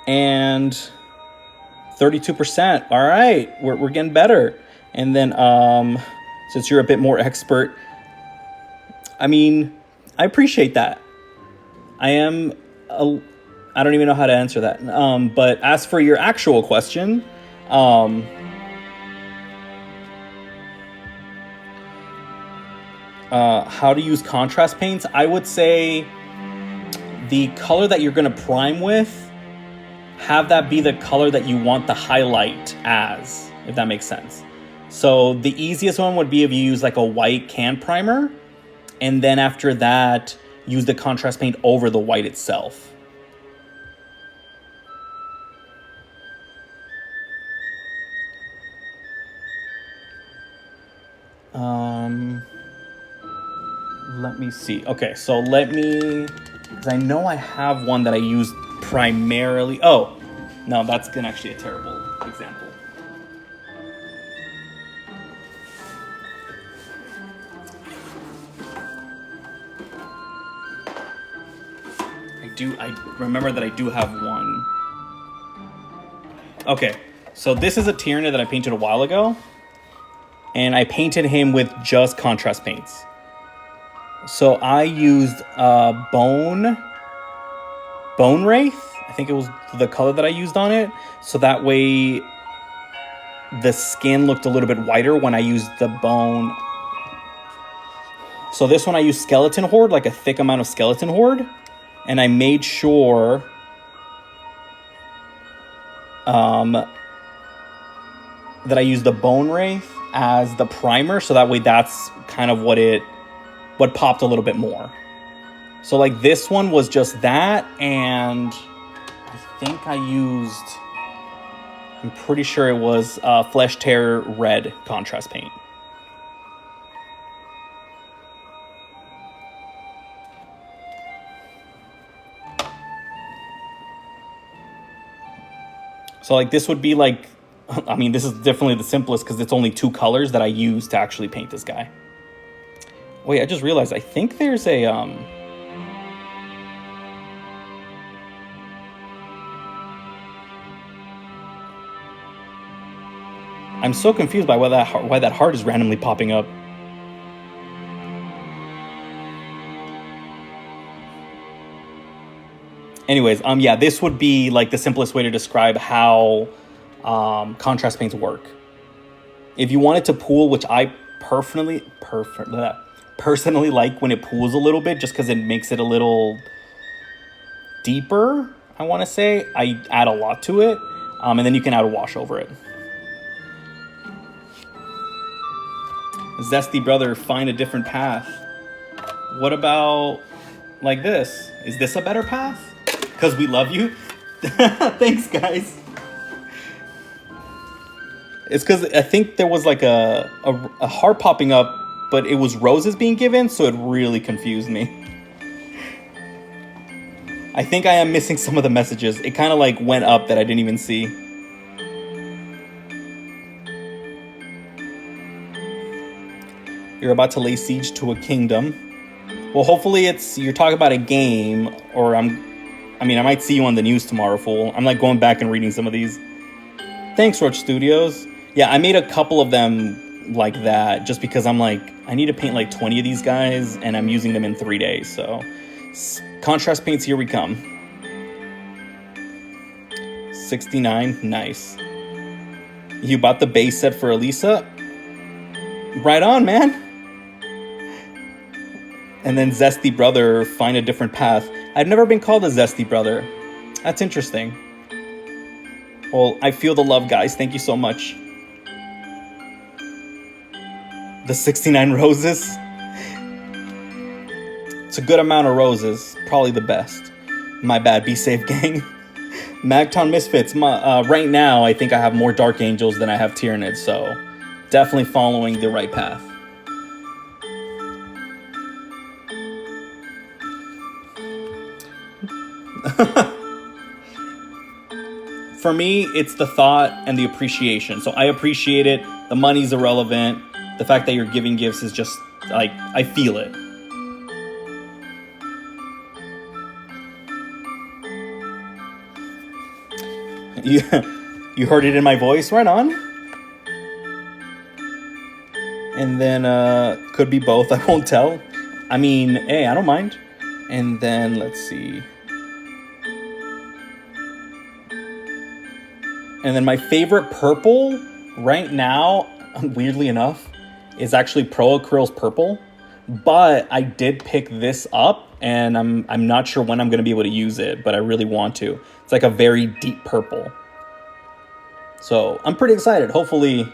And 32%. All right, we're getting better. And then since you're a bit more expert, I mean, I appreciate that. I don't even know how to answer that. But as for your actual question, how to use contrast paints, I would say the color that you're going to prime with, have that be the color that you want the highlight as, if that makes sense. So the easiest one would be if you use like a white can primer, and then after that, use the contrast paint over the white itself. Let me see. Okay, so because I know I have one that I use primarily. Oh, no, that's actually a terrible example. I remember that I do have one. Okay, so this is a Tyranitar that I painted a while ago, and I painted him with just contrast paints. So I used Bone Wraith. I think it was the color that I used on it. So that way the skin looked a little bit whiter when I used the bone. So this one I used Skeleton Horde, like a thick amount of Skeleton Horde. And I made sure that I used the Bone Wraith as the primer. So that way that's kind of what popped a little bit more. So like this one was just that, and I think I'm pretty sure it was Flesh Tear Red contrast paint. So like this would be like, I mean, this is definitely the simplest because it's only 2 colors that I use to actually paint this guy. Wait, I just realized, I think there's a, I'm so confused by why that heart is randomly popping up. Anyways, yeah, this would be like the simplest way to describe how contrast paints work. If you want it to pool, which I personally like when it pools a little bit, just because it makes it a little deeper, I want to say, I add a lot to it, and then you can add a wash over it. Zesty brother, find a different path. What about like this? Is this a better path? Because we love you. Thanks, guys. It's because I think there was like a heart popping up, but it was roses being given, so it really confused me. I think I am missing some of the messages. It kind of like went up that I didn't even see. You're about to lay siege to a kingdom. Well, hopefully you're talking about a game, or I might see you on the news tomorrow, fool. I'm like going back and reading some of these. Thanks, Roach Studios. Yeah, I made a couple of them like that just because I'm like, I need to paint like 20 of these guys, and I'm using them in 3 days. So contrast paints, here we come. 69, nice. You bought the base set for Elisa? Right on, man. And then Zesty Brother, find a different path. I've never been called a Zesty Brother. That's interesting. Well, I feel the love, guys. Thank you so much. The 69 roses. It's a good amount of roses. Probably the best. My bad. Be safe, gang. Magtown Misfits. Right now, I think I have more Dark Angels than I have Tyranids, so definitely following the right path. For me, it's the thought and the appreciation. So I appreciate it. The money's irrelevant. The fact that you're giving gifts is just like, I feel it. You, you heard it in my voice, right on. And then, could be both, I won't tell. I mean, hey, I don't mind. And then, let's see. And then my favorite purple right now, weirdly enough, is actually Pro Acryl's purple. But I did pick this up, and I'm not sure when I'm going to be able to use it, but I really want to. It's like a very deep purple. So I'm pretty excited. Hopefully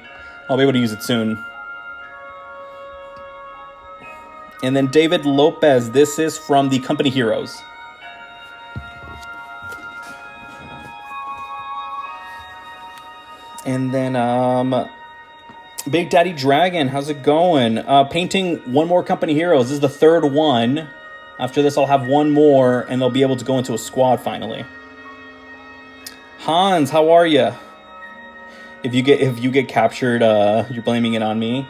I'll be able to use it soon. And then David Lopez, this is from the Company Heroes. And then Big Daddy Dragon, how's it going? Painting one more Company Heroes. This is the third one. After this, I'll have one more, and they'll be able to go into a squad finally. Hans, how are you? If you get captured, you're blaming it on me.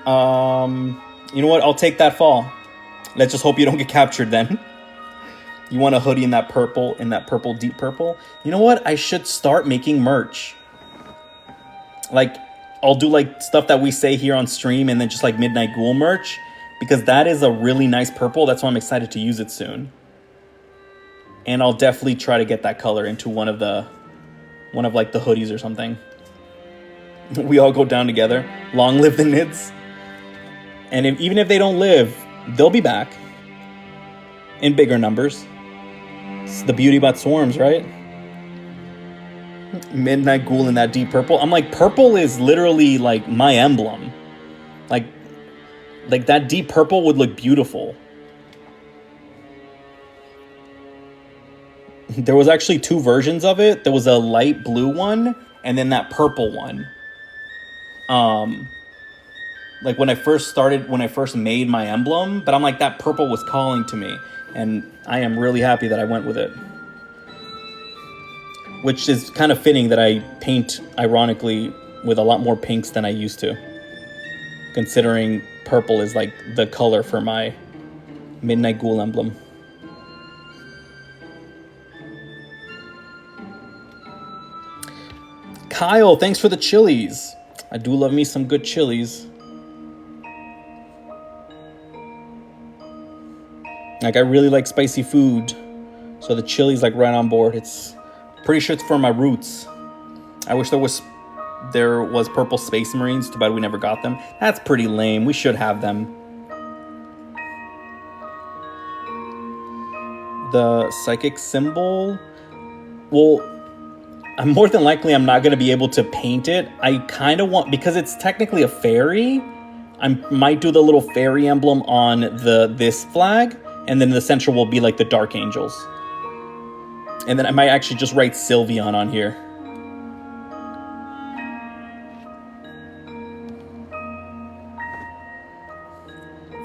You know what? I'll take that fall. Let's just hope you don't get captured then. You want a hoodie in that purple, deep purple? You know what? I should start making merch. Like, I'll do like stuff that we say here on stream and then just like Midnight Ghoul merch, because that is a really nice purple. That's why I'm excited to use it soon. And I'll definitely try to get that color into one of like the hoodies or something. We all go down together. Long live the Nids. And even if they don't live, they'll be back in bigger numbers. It's the beauty about swarms, right? Midnight Ghoul in that deep purple. I'm like, purple is literally like my emblem. Like that deep purple would look beautiful. There was actually two versions of it. There was a light blue one and then that purple one. Like when I first made my emblem, but I'm like, that purple was calling to me, and I am really happy that I went with it. Which is kind of fitting that I paint, ironically, with a lot more pinks than I used to, considering purple is like the color for my Midnight Ghoul emblem. Kyle, thanks for the chilies. I do love me some good chilies. Like, I really like spicy food, so the chili's like right on board. It's pretty sure it's for my roots. I wish there was purple Space Marines, too bad we never got them. That's pretty lame. We should have them. The psychic symbol, well, I'm more than likely I'm not going to be able to paint it. I kind of want, because it's technically a fairy, I might do the little fairy emblem on this flag, and then the center will be like the Dark Angels. And then I might actually just write Sylveon on here.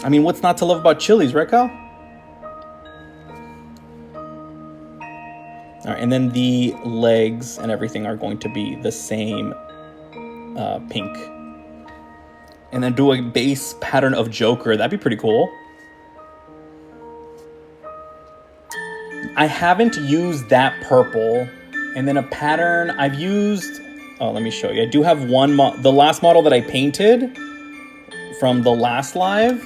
I mean, what's not to love about chilies, right, Kyle? All right, and then the legs and everything are going to be the same pink. And then do a base pattern of Joker. That'd be pretty cool. I haven't used that purple. And then a pattern I've used... Oh, let me show you. I do have one... The last model that I painted from the last live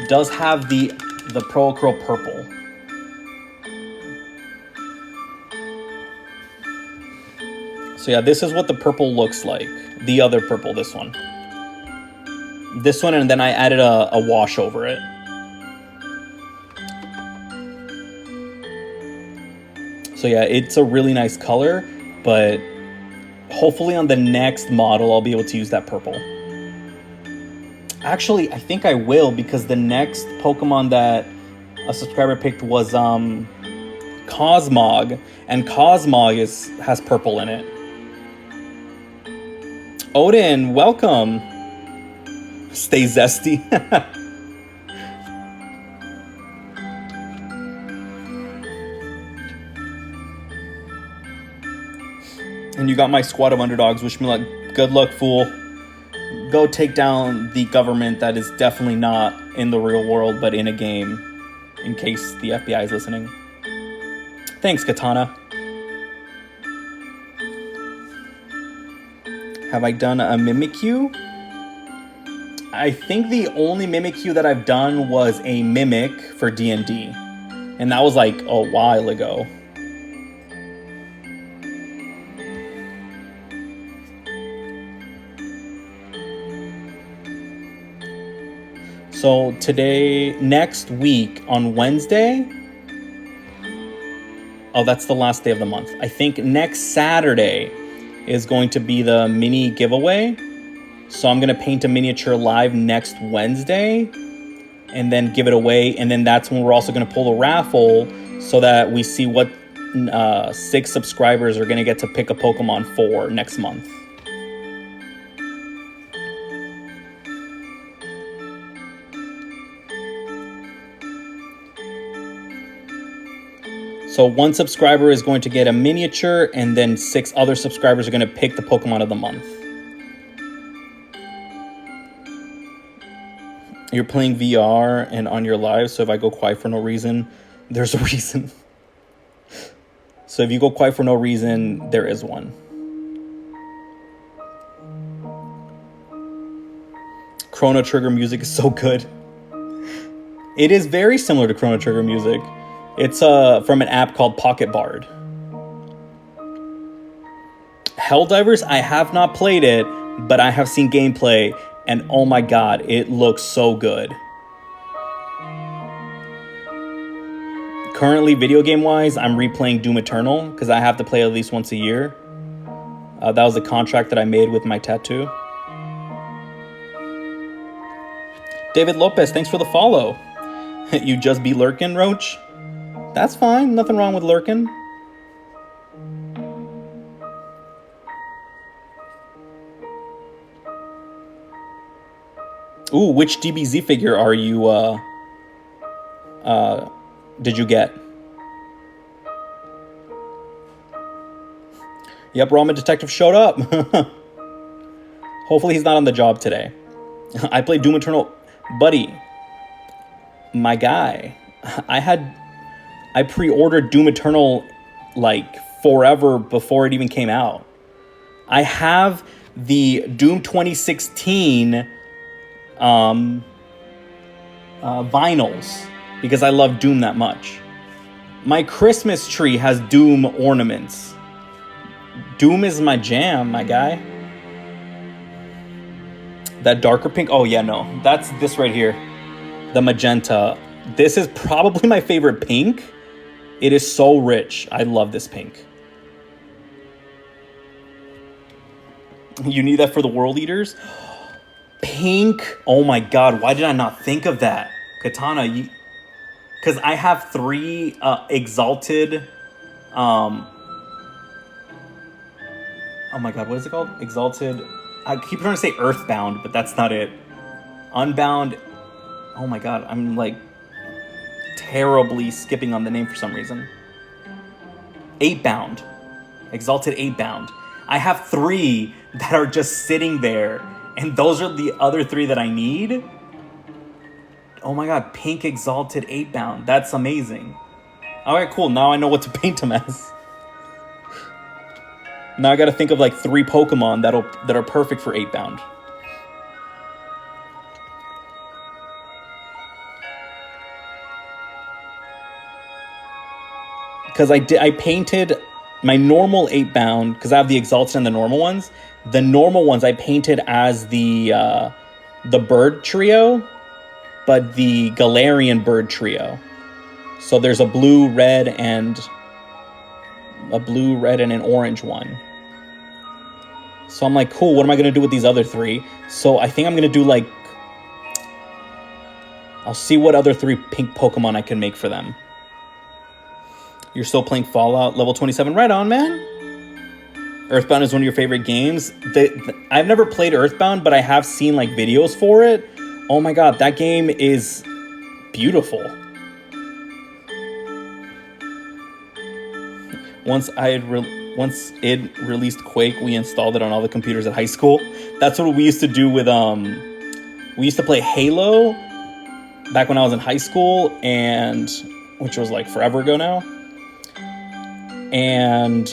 does have the Pro Acryl purple. So yeah, this is what the purple looks like. The other purple, this one. This one, and then I added a wash over it. So yeah, it's a really nice color, but hopefully on the next model, I'll be able to use that purple. Actually, I think I will, because the next Pokemon that a subscriber picked was Cosmog, and Cosmog has purple in it. Odin, welcome. Stay zesty. And you got my squad of underdogs. Wish me luck. Good luck, fool. Go take down the government that is definitely not in the real world, but in a game, in case the FBI is listening. Thanks, Katana. Have I done a Mimikyu? I think the only Mimikyu that I've done was a Mimic for D&D. And that was like a while ago. So next week on Wednesday. Oh, that's the last day of the month. I think next Saturday is going to be the mini giveaway. So I'm going to paint a miniature live next Wednesday and then give it away. And then that's when we're also going to pull a raffle so that we see what 6 subscribers are going to get to pick a Pokemon for next month. So 1 subscriber is going to get a miniature, and then 6 other subscribers are going to pick the Pokemon of the month. You're playing VR and on your live, so if I go quiet for no reason, there's a reason. So if you go quiet for no reason, there is one. Chrono Trigger music is so good. It is very similar to Chrono Trigger music. It's from an app called Pocket Bard. Helldivers, I have not played it, but I have seen gameplay, and oh my god, it looks so good. Currently, video game-wise, I'm replaying Doom Eternal, because I have to play at least once a year. That was a contract that I made with my tattoo. David Lopez, thanks for the follow. You just be lurking, Roach? That's fine. Nothing wrong with lurking. Ooh, which DBZ figure are you, did you get? Yep, Ramen Detective showed up. Hopefully he's not on the job today. I played Doom Eternal. Buddy, my guy, I pre-ordered Doom Eternal like forever before it even came out. I have the Doom 2016 vinyls because I love Doom that much. My Christmas tree has Doom ornaments. Doom is my jam, my guy. That darker pink, oh yeah, no, that's this right here, the magenta. This is probably my favorite pink. It is so rich. I love this pink. You need that for the World Eaters? Pink. Oh my god, why did I not think of that? Katana, you... Because I have 3 Exalted... oh my god, what is it called? Exalted... I keep trying to say Earthbound, but that's not it. Unbound... Oh my god, I'm like... terribly skipping on the name for some reason. 8-bound. Exalted 8-bound. I have 3 that are just sitting there, and those are the other 3 that I need. Oh my god, pink Exalted 8-bound. That's amazing. Alright, cool. Now I know what to paint them as. Now I gotta think of like 3 Pokemon that are perfect for 8-bound. Because I painted my normal 8-bound, because I have the Exalted and the normal ones. The normal ones I painted as the bird trio, but the Galarian bird trio. So there's a blue, red, and an orange one. So I'm like, cool, what am I going to do with these other 3? So I think I'm going to do like... I'll see what other 3 pink Pokemon I can make for them. You're still playing Fallout level 27. Right on, man. Earthbound is one of your favorite games. I've never played Earthbound, but I have seen like videos for it. Oh my god, that game is beautiful. Once it released Quake, we installed it on all the computers at high school. That's what we used to do with we used to play Halo back when I was in high school, and which was like forever ago now. And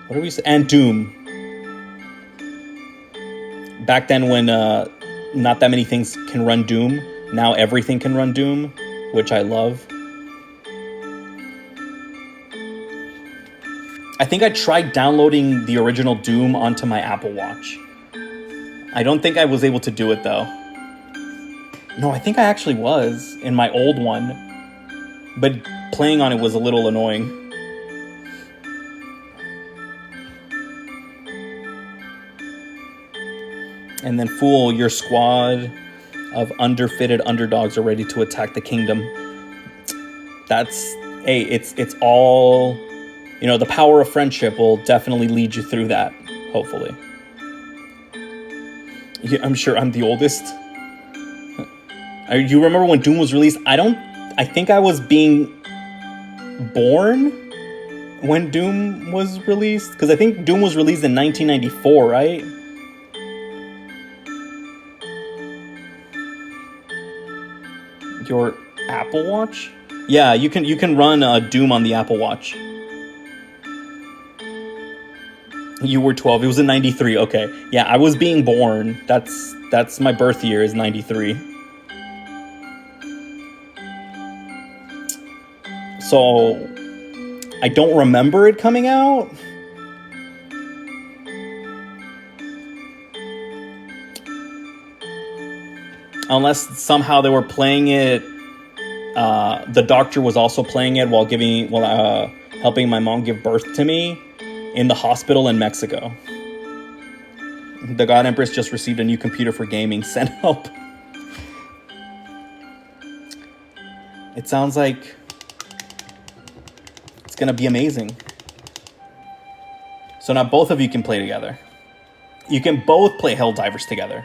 What do we say? And Doom. Back then when not that many things can run Doom. Now everything can run Doom, which I love. I think I tried downloading the original Doom onto my Apple Watch. I don't think I was able to do it though. No, I think I actually was in my old one. But playing on it was a little annoying. And then, fool, your squad of underfitted underdogs are ready to attack the kingdom. That's, hey, it's all, you know, the power of friendship will definitely lead you through that, hopefully. Yeah, I'm sure I'm the oldest. You remember when Doom was released? I think I was being born when Doom was released. Because I think Doom was released in 1994, right? Your Apple Watch? Yeah, you can run Doom on the Apple Watch. You were 12. It was in 93. Okay. Yeah, I was being born. That's my birth year is 93. So I don't remember it coming out. Unless somehow they were playing it. The doctor was also playing it while helping my mom give birth to me in the hospital in Mexico. The God Empress just received a new computer for gaming. Send help. It sounds like it's gonna be amazing. So now both of you can play together. You can both play Helldivers together.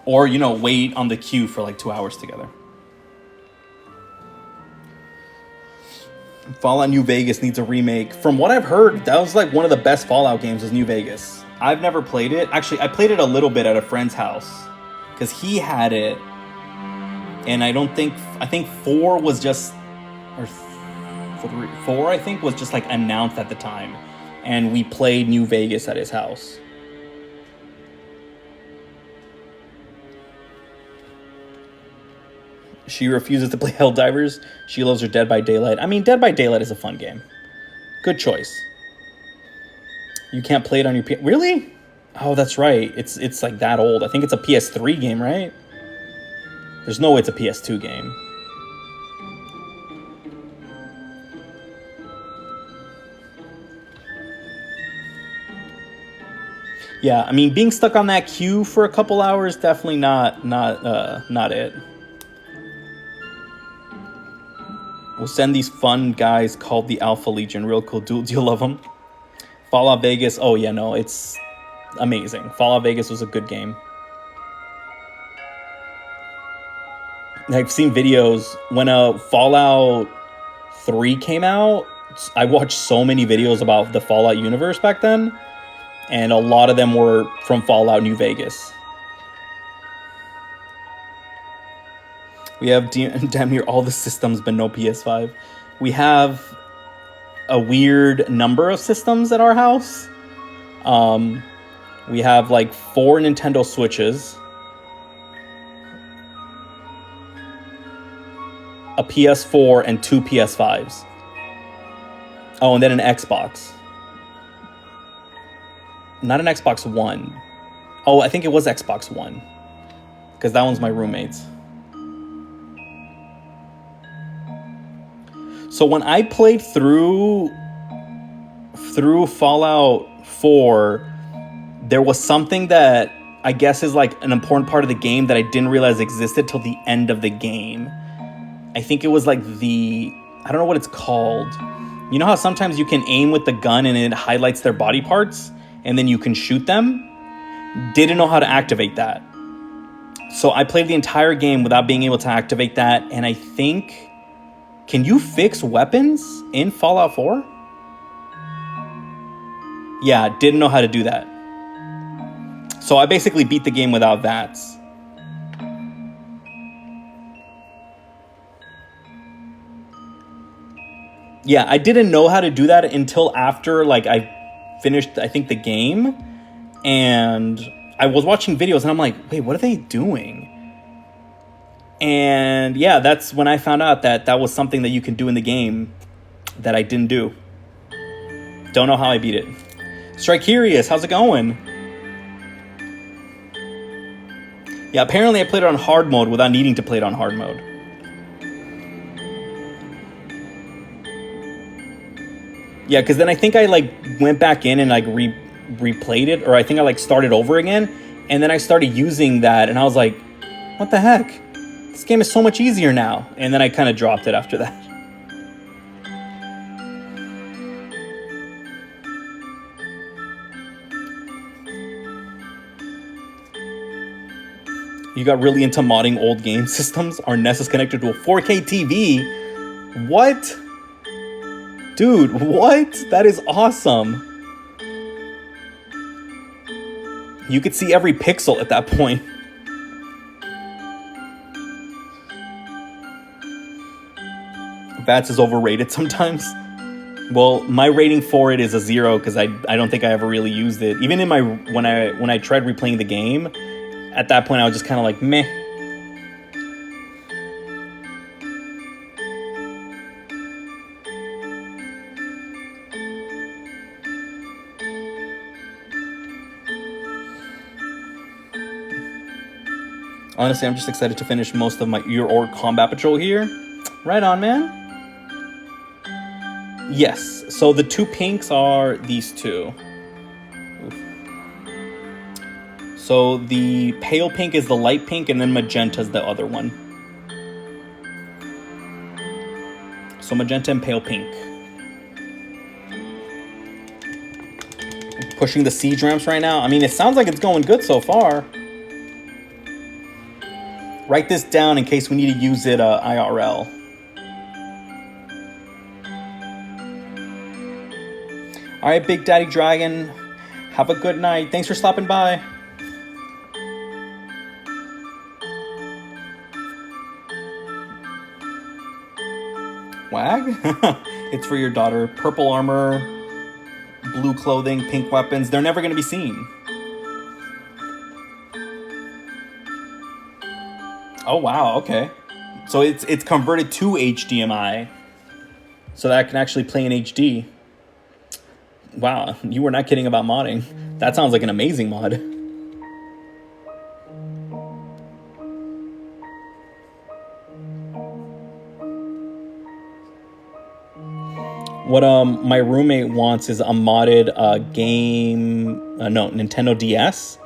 Or, you know, wait on the queue for like 2 hours together. Fallout New Vegas needs a remake. From what I've heard, that was like one of the best Fallout games was New Vegas. I've never played it. Actually, I played it a little bit at a friend's house. Because he had it. And I think 4 was just... Or 4, I think, was just like announced at the time. And we played New Vegas at his house. She refuses to play Helldivers. She loves her Dead by Daylight. I mean, Dead by Daylight is a fun game. Good choice. You can't play it on your PS... Really? Oh, that's right. It's like that old. I think it's a PS3 game, right? There's no way it's a PS2 game. Yeah, I mean, being stuck on that queue for a couple hours, definitely not it. We'll send these fun guys called the Alpha Legion. Real cool dudes. Do you love them? Fallout Vegas. Oh, yeah, no, it's amazing. Fallout Vegas was a good game. I've seen videos when Fallout 3 came out. I watched so many videos about the Fallout universe back then. And a lot of them were from Fallout New Vegas. We have damn near all the systems, but no PS5. We have a weird number of systems at our house. We have like 4 Nintendo Switches, a PS4, and 2 PS5s. Oh, and then an Xbox. Not an Xbox One. Oh, I think it was Xbox One. Because that one's my roommate's. So when I played through Fallout 4, there was something that I guess is like an important part of the game that I didn't realize existed till the end of the game. I think it was like I don't know what it's called. You know how sometimes you can aim with the gun and it highlights their body parts and then you can shoot them? Didn't know how to activate that. So I played the entire game without being able to activate that, and I think... Can you fix weapons in Fallout 4? Yeah, didn't know how to do that. So I basically beat the game without that. Yeah, I didn't know how to do that until after, like, I finished, I think, the game. And I was watching videos and I'm like, wait, what are they doing? And yeah, that's when I found out that that was something that you can do in the game that I didn't do. Don't know how I beat it. Strikerius, how's it going? Yeah, apparently I played it on hard mode without needing to play it on hard mode. Yeah, because then I think I like went back in and like replayed it, or I think I like started over again, and then I started using that, and I was like, what the heck? This game is so much easier now. And then I kind of dropped it after that. You got really into modding old game systems. Our NES is connected to a 4K TV. What? Dude, what? That is awesome. You could see every pixel at that point. VATS is overrated sometimes. Well, my rating for it is a 0 because I don't think I ever really used it. Even in my when I tried replaying the game, at that point I was just kind of like meh. Honestly, I'm just excited to finish most of your orc combat patrol here. Right on, man. Yes, so the two pinks are these two. Oof. So the pale pink is the light pink, and then magenta is the other one. So magenta and pale pink. Pushing the siege ramps right now. I mean, it sounds like it's going good so far. Write this down in case we need to use it IRL. All right, Big Daddy Dragon. Have a good night. Thanks for stopping by. Wag? It's for your daughter. Purple armor, blue clothing, pink weapons. They're never going to be seen. Oh, wow. Okay. So it's converted to HDMI. So that I can actually play in HD. Wow, you were not kidding about modding. That sounds like an amazing mod. What my roommate wants is a modded Nintendo DS,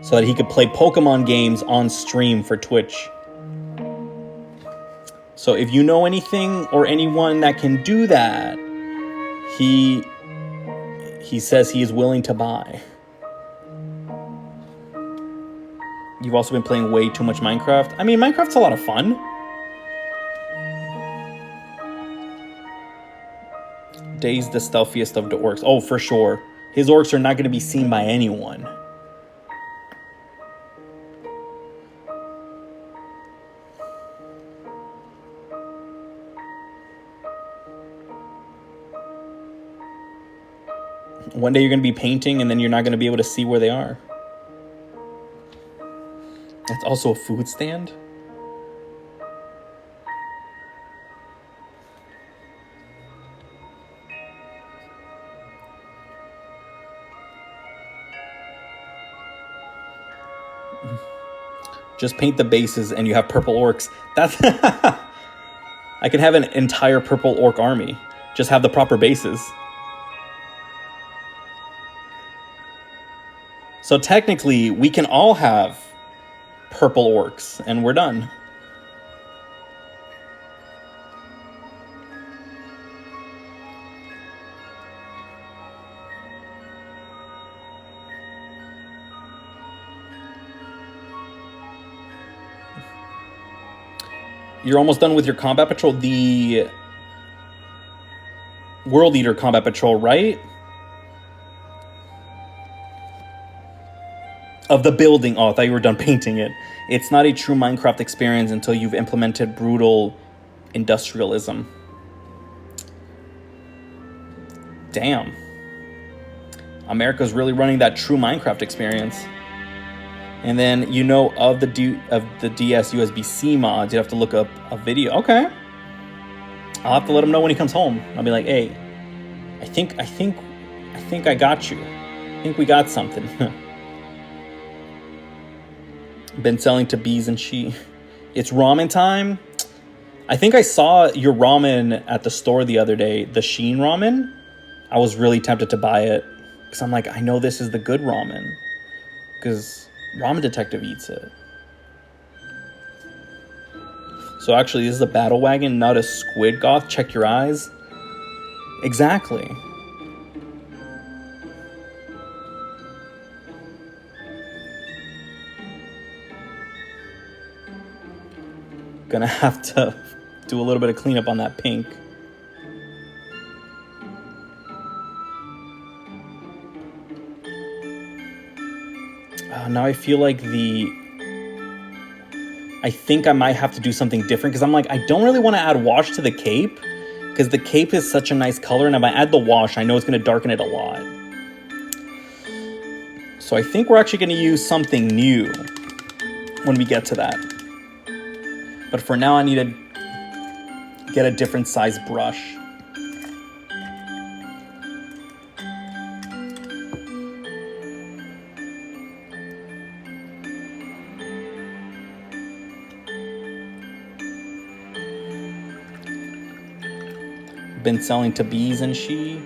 so that he could play Pokemon games on stream for Twitch. So if you know anything or anyone that can do that, he says he is willing to buy. You've also been playing way too much Minecraft. I mean, Minecraft's a lot of fun. Dave's the stealthiest of the orcs. Oh, for sure. His orcs are not going to be seen by anyone. One day you're going to be painting and then you're not going to be able to see where they are. It's also a food stand. Just paint the bases and you have purple orcs. That's I could have an entire purple orc army. Just have the proper bases. So technically, we can all have purple orcs, and we're done. You're almost done with your combat patrol, the World Eater combat patrol, right? Of the building. Oh, I thought you were done painting it. It's not a true Minecraft experience until you've implemented brutal industrialism. Damn. America's really running that true Minecraft experience. And then, you know, of the DS USB-C mods, you have to look up a video. Okay. I'll have to let him know when he comes home. I'll be like, hey, I think I got you. I think we got something. Been selling to bees and she. It's ramen time. I think I saw your ramen at the store the other day, the Sheen ramen. I was really tempted to buy it because I'm like, I know this is the good ramen because Ramen Detective eats it. So actually, this is a battle wagon, not a squid goth. Check your eyes. Exactly. Gonna have to do a little bit of cleanup on that pink. Now I feel like I think I might have to do something different because I'm like, I don't really want to add wash to the cape because the cape is such a nice color, and if I add the wash, I know it's going to darken it a lot. So I think we're actually going to use something new when we get to that. But for now, I need to get a different size brush. Been selling to bees and she.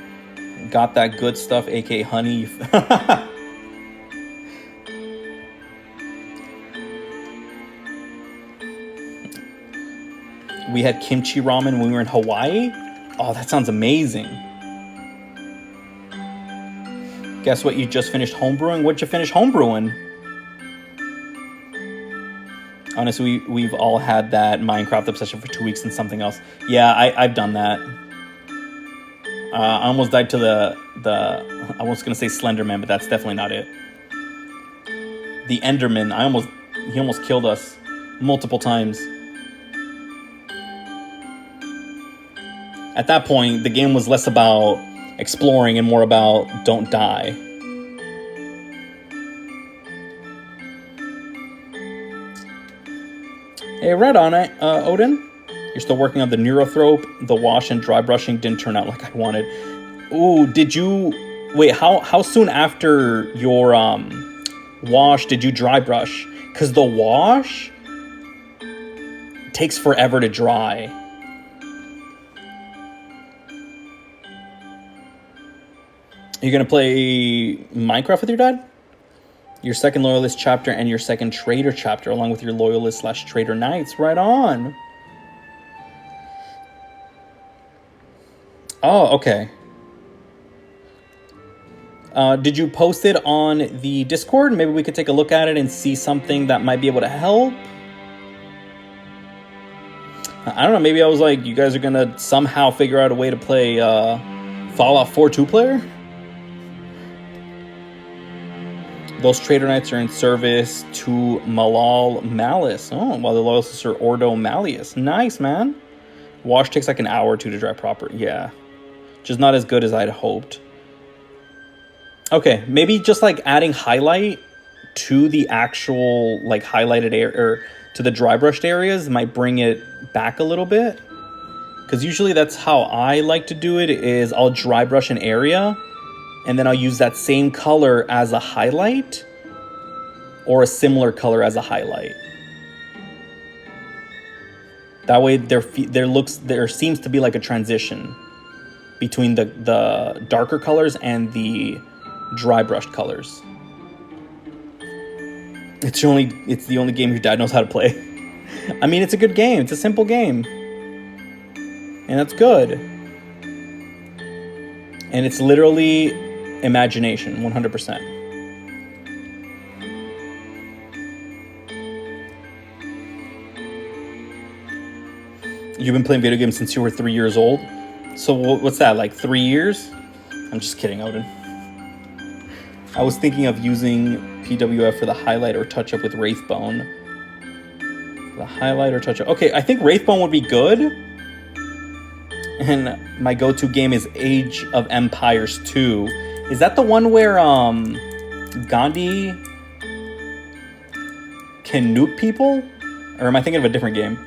Got that good stuff, aka honey. We had kimchi ramen when we were in Hawaii. Oh, that sounds amazing. Guess what? You just finished homebrewing? What'd you finish homebrewing? Honestly, we've all had that Minecraft obsession for 2 weeks and something else. Yeah, I've done that. I almost died to the I was gonna say Slenderman, but that's definitely not it. The Enderman. He almost killed us multiple times. At that point, the game was less about exploring and more about don't die. Hey, right on it, Odin. You're still working on the Neurothrope. The wash and dry brushing didn't turn out like I wanted. Ooh, did you... Wait, how soon after your wash did you dry brush? Because the wash takes forever to dry. You're going to play Minecraft with your dad? Your second Loyalist chapter and your second Trader chapter, along with your Loyalist/Trader Knights. Right on. Oh, okay. Did you post it on the Discord? Maybe we could take a look at it and see something that might be able to help. I don't know. Maybe I was like, you guys are going to somehow figure out a way to play Fallout 4 2-player? Those Trader Knights are in service to Malal Malice. Oh, while the Loyalists are Ordo Malleus. Nice, man. Wash takes like an hour or two to dry proper. Yeah. Just not as good as I'd hoped. Okay, maybe just like adding highlight to the actual like highlighted area, or to the dry brushed areas, might bring it back a little bit. Because usually that's how I like to do it, is I'll dry brush an area and then I'll use that same color as a highlight or a similar color as a highlight. That way there seems to be like a transition between the darker colors and the dry brushed colors. It's the only game your dad knows how to play. I mean, it's a good game. It's a simple game. And that's good. And it's literally imagination, 100%. You've been playing video games since you were 3 years old? So what's that, like 3 years? I'm just kidding, Odin. I was thinking of using PWF for the highlight or touch-up with Wraithbone. The highlight or touch-up. Okay, I think Wraithbone would be good. And my go-to game is Age of Empires 2. Is that the one where Gandhi can nuke people? Or am I thinking of a different game?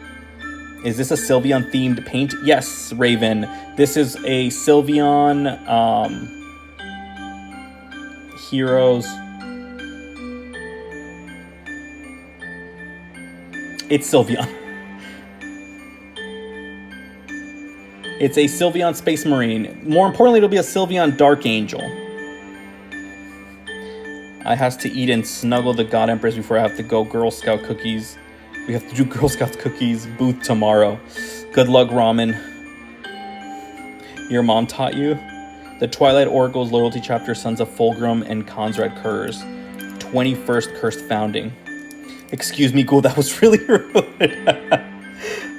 Is this a Sylveon themed paint? Yes, Raven. This is a Sylveon Heroes. It's Sylveon. It's a Sylveon Space Marine. More importantly, it'll be a Sylveon Dark Angel. I has to eat and snuggle the God Empress before I have to go Girl Scout cookies. We have to do Girl Scout cookies booth tomorrow. Good luck, Ramen. Your mom taught you? The Twilight Oracle's Loyalty Chapter, Sons of Fulgrim and Consrad Curse. 21st Cursed Founding. Excuse me, Ghoul, that was really rude.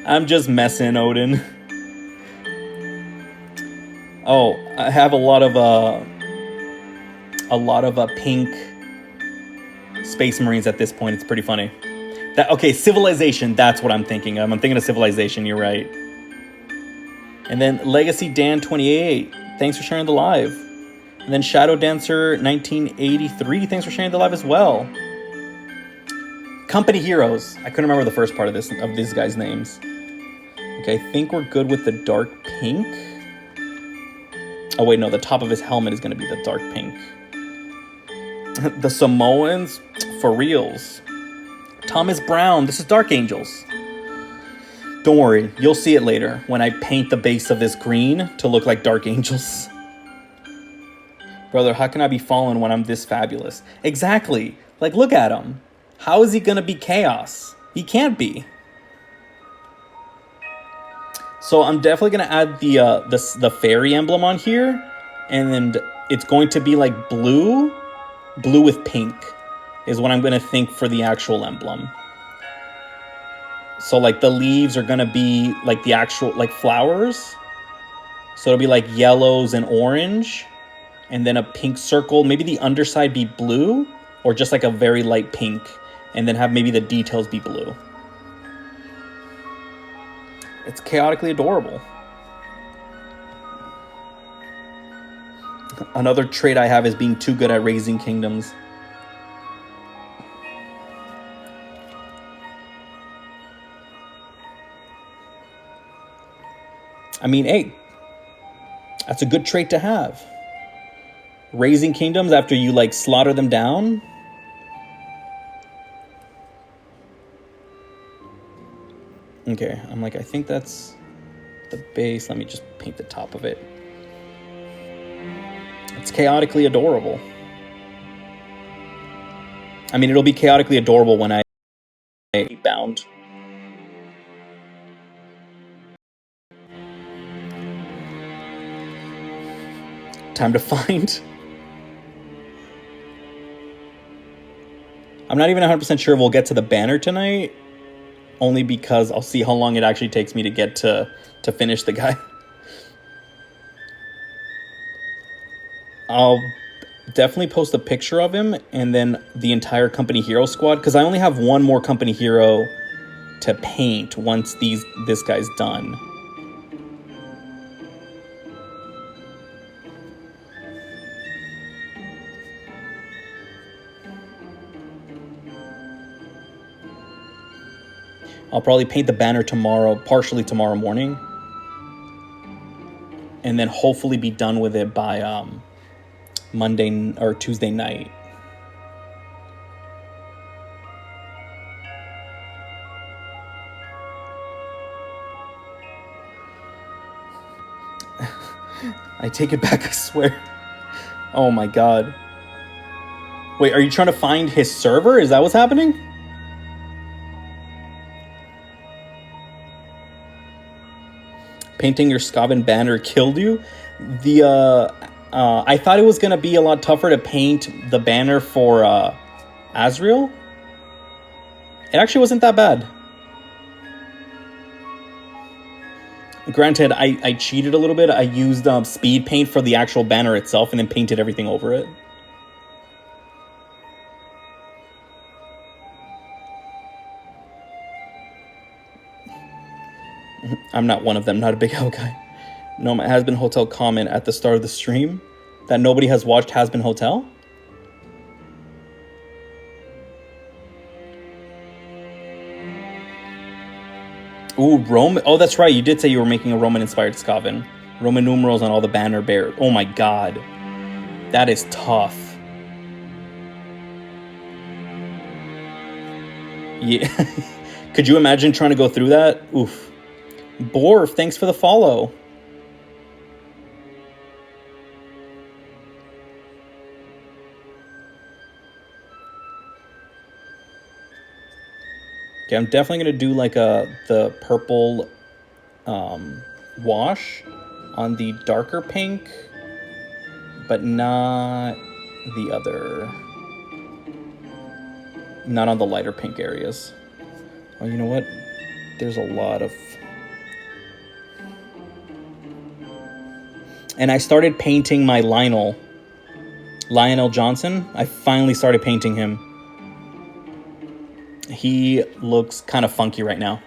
I'm just messing, Odin. Oh, I have a lot of pink Space Marines at this point. It's pretty funny. Okay, Civilization, that's what I'm thinking of. I'm thinking of Civilization, you're right. And then Legacy Dan 28, thanks for sharing the live. And then Shadow Dancer 1983, thanks for sharing the live as well. Company Heroes. I couldn't remember the first part of these guys' names. Okay, I think we're good with the dark pink. Oh wait, no, the top of his helmet is going to be the dark pink. The Samoans, for reals. Thomas Brown, this is Dark Angels. Don't worry, you'll see it later when I paint the base of this green to look like Dark Angels. Brother, how can I be fallen when I'm this fabulous? Exactly. Like, look at him. How is he gonna be chaos? He can't be. So I'm definitely gonna add the fairy emblem on here, and then it's going to be like blue with pink is what I'm gonna think for the actual emblem. So like the leaves are gonna be like the actual like flowers. So it'll be like yellows and orange, and then a pink circle. Maybe the underside be blue, or just like a very light pink, and then have maybe the details be blue. It's chaotically adorable. Another trait I have is being too good at raising kingdoms. I mean, hey, that's a good trait to have. Raising kingdoms after you like slaughter them down. Okay, I'm like, I think that's the base. Let me just paint the top of it. It's chaotically adorable. I mean, it'll be chaotically adorable when I bound. Time to find. I'm not even 100% sure we'll get to the banner tonight, only because I'll see how long it actually takes me to get to finish the guy. I'll definitely post a picture of him and then the entire company hero squad, because I only have one more company hero to paint once this guy's done. I'll probably paint the banner partially tomorrow morning, and then hopefully be done with it by Monday or Tuesday night. I take it back, I swear. Oh my god. Wait, are you trying to find his server? Is that what's happening? Painting your Skaven banner killed you? I thought it was going to be a lot tougher to paint the banner for Azrael. It actually wasn't that bad. Granted, I cheated a little bit. I used speed paint for the actual banner itself and then painted everything over it. I'm not one of them, not a big L guy. No, my Has Been Hotel comment at the start of the stream that nobody has watched Has Been Hotel. Ooh, Roman. Oh, that's right. You did say you were making a Roman-inspired Skaven. Roman numerals on all the banner bearers. Oh my god. That is tough. Yeah. Could you imagine trying to go through that? Oof. Borf, thanks for the follow. Okay, I'm definitely going to do like the purple wash on the darker pink, but not the other. Not on the lighter pink areas. Oh, you know what? There's a lot of... And I started painting my Lionel Johnson. I finally started painting him. He looks kind of funky right now.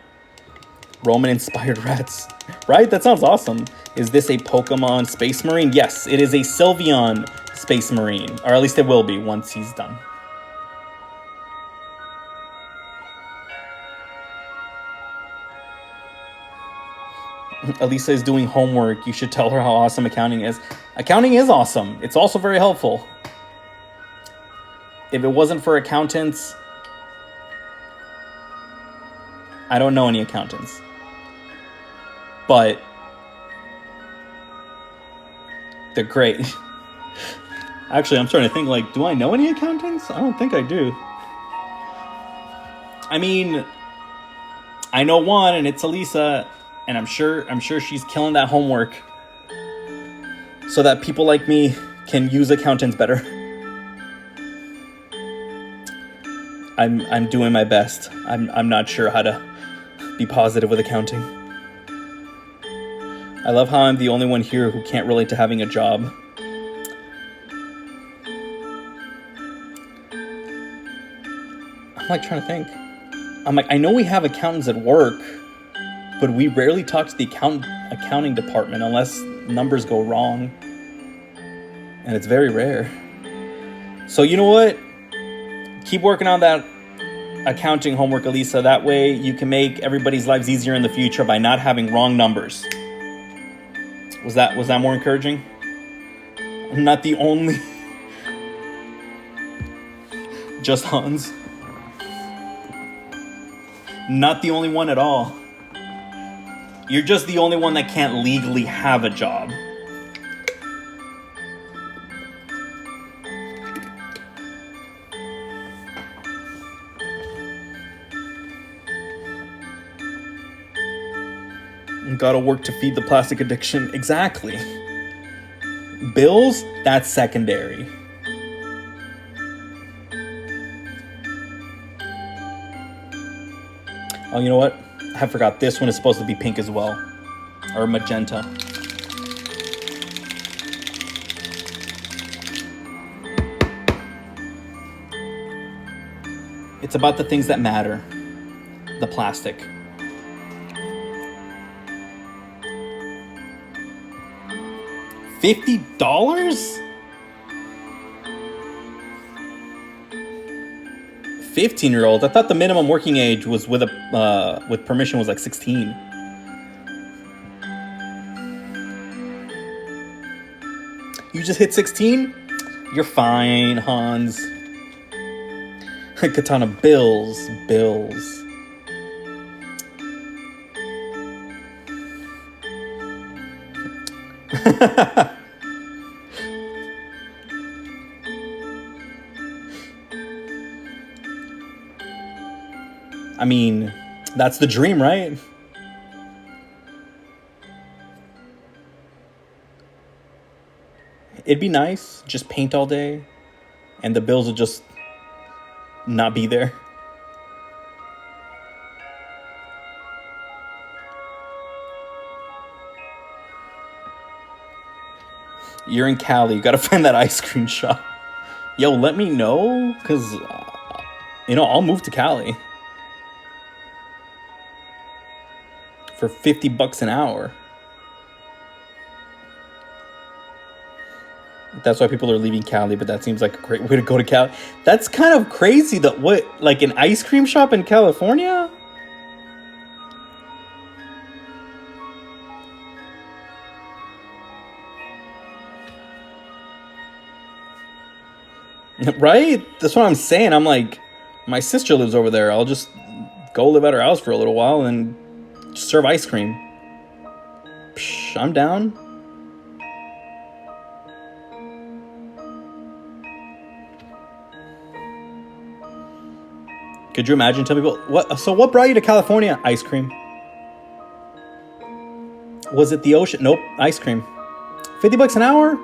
Roman-inspired rats. Right? That sounds awesome. Is this a Pokemon Space Marine? Yes, it is a Sylveon Space Marine. Or at least it will be once he's done. Elisa is doing homework. You should tell her how awesome accounting is. Accounting is awesome. It's also very helpful. If it wasn't for accountants... I don't know any accountants. But... they're great. Actually, I'm starting to think, like, do I know any accountants? I don't think I do. I mean... I know one, and it's Elisa... And I'm sure she's killing that homework so that people like me can use accountants better. I'm doing my best. I'm not sure how to be positive with accounting. I love how I'm the only one here who can't relate to having a job. I'm like trying to think. I'm like, I know we have accountants at work, but we rarely talk to the accounting department unless numbers go wrong. And it's very rare. So you know what? Keep working on that accounting homework, Elisa. That way you can make everybody's lives easier in the future by not having wrong numbers. Was that more encouraging? I'm not the only... Just Hans. Not the only one at all. You're just the only one that can't legally have a job. Gotta work to feed the plastic addiction. Exactly. Bills? That's secondary. Oh, you know what? I forgot this one is supposed to be pink as well. Or magenta. It's about the things that matter. The plastic. $50? 15-year-old. I thought the minimum working age was with permission was like 16. You just hit 16? You're fine, Hans. Katana bills. I mean, that's the dream, right? It'd be nice, just paint all day, and the bills would just not be there. You're in Cali, you gotta find that ice cream shop. Yo, let me know, because, I'll move to Cali. For $50 an hour. That's why people are leaving Cali, but that seems like a great way to go to Cali. That's kind of crazy. That what, like an ice cream shop in California? Right? That's what I'm saying. I'm like, my sister lives over there. I'll just go live at her house for a little while and serve ice cream. Psh, I'm down. Could you imagine telling people, what? So what brought you to California? Ice cream. Was it the ocean? Nope, ice cream. $50 an hour?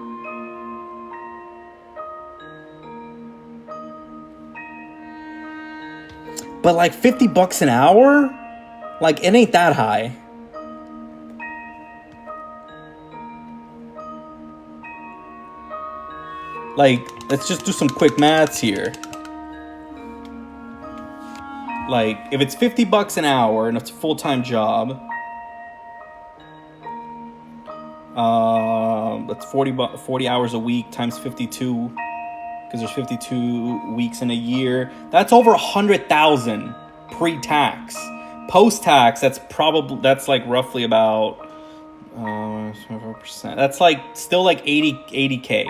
But like $50 an hour? Like it ain't that high. Like, let's just do some quick maths here. Like, if it's $50 an hour and it's a full-time job, that's 40 hours a week times 52, because there's 52 weeks in a year. That's over 100,000 pre-tax. Post-tax, that's like roughly about 24%. That's like still like 80K.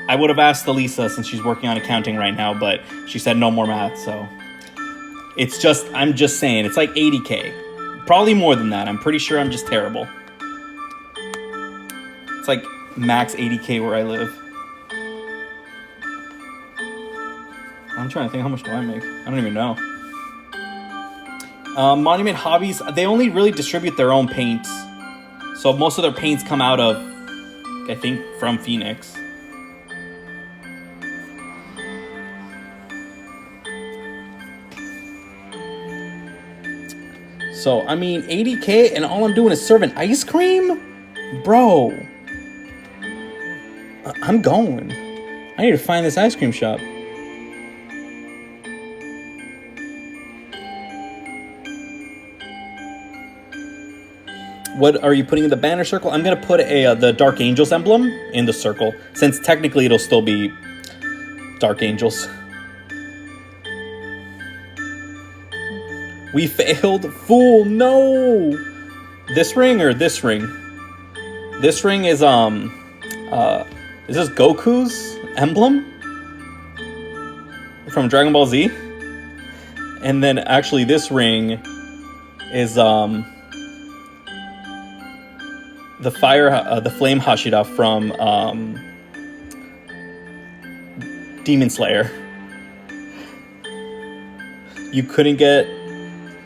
I would have asked Elisa since she's working on accounting right now, but she said no more math, so I'm just saying, it's like 80K. Probably more than that. I'm pretty sure I'm just terrible. It's like max 80K where I live. I'm trying to think, how much do I make? I don't even know. Monument Hobbies, they only really distribute their own paints. So most of their paints come out of, I think, from Phoenix. So, I mean, 80K and all I'm doing is serving ice cream? Bro. I'm going. I need to find this ice cream shop. What are you putting in the banner circle? I'm going to put the Dark Angels emblem in the circle, since technically it'll still be Dark Angels. We failed. Fool, no. This ring or this ring? This ring is this Goku's emblem from Dragon Ball Z. And then actually this ring is the flame Hashira from Demon Slayer. You couldn't get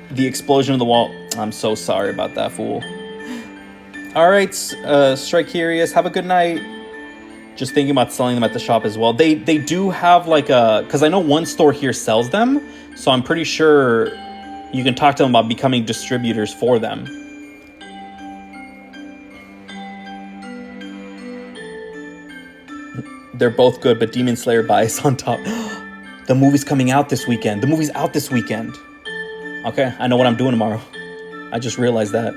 the explosion of the wall. I'm so sorry about that, fool. All right, Strike Curious, have a good night. Just thinking about selling them at the shop as well. They do have like because I know one store here sells them, so I'm pretty sure you can talk to them about becoming distributors for them. They're both good, but Demon Slayer bias on top. The movie's coming out this weekend. The movie's out this weekend. Okay, I know what I'm doing tomorrow. I just realized that.